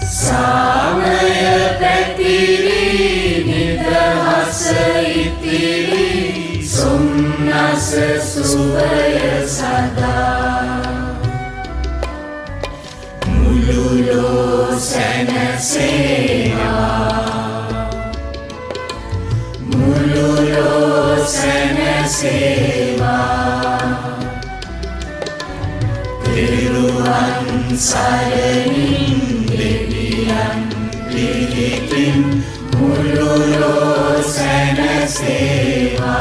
samaya patiri nidahasa itiri sumnasa subaya sada mululo sanasewa Mululo sanasewa Teruwan saranin deviyan pilikin Mululo sanasewa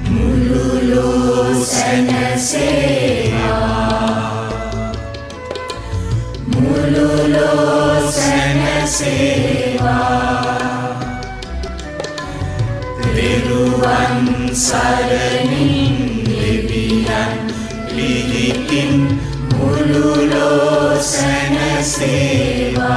Mululo sanasewa Mululo sanasewa Teruwan saranin deviyan pilikin Mululo sanasewa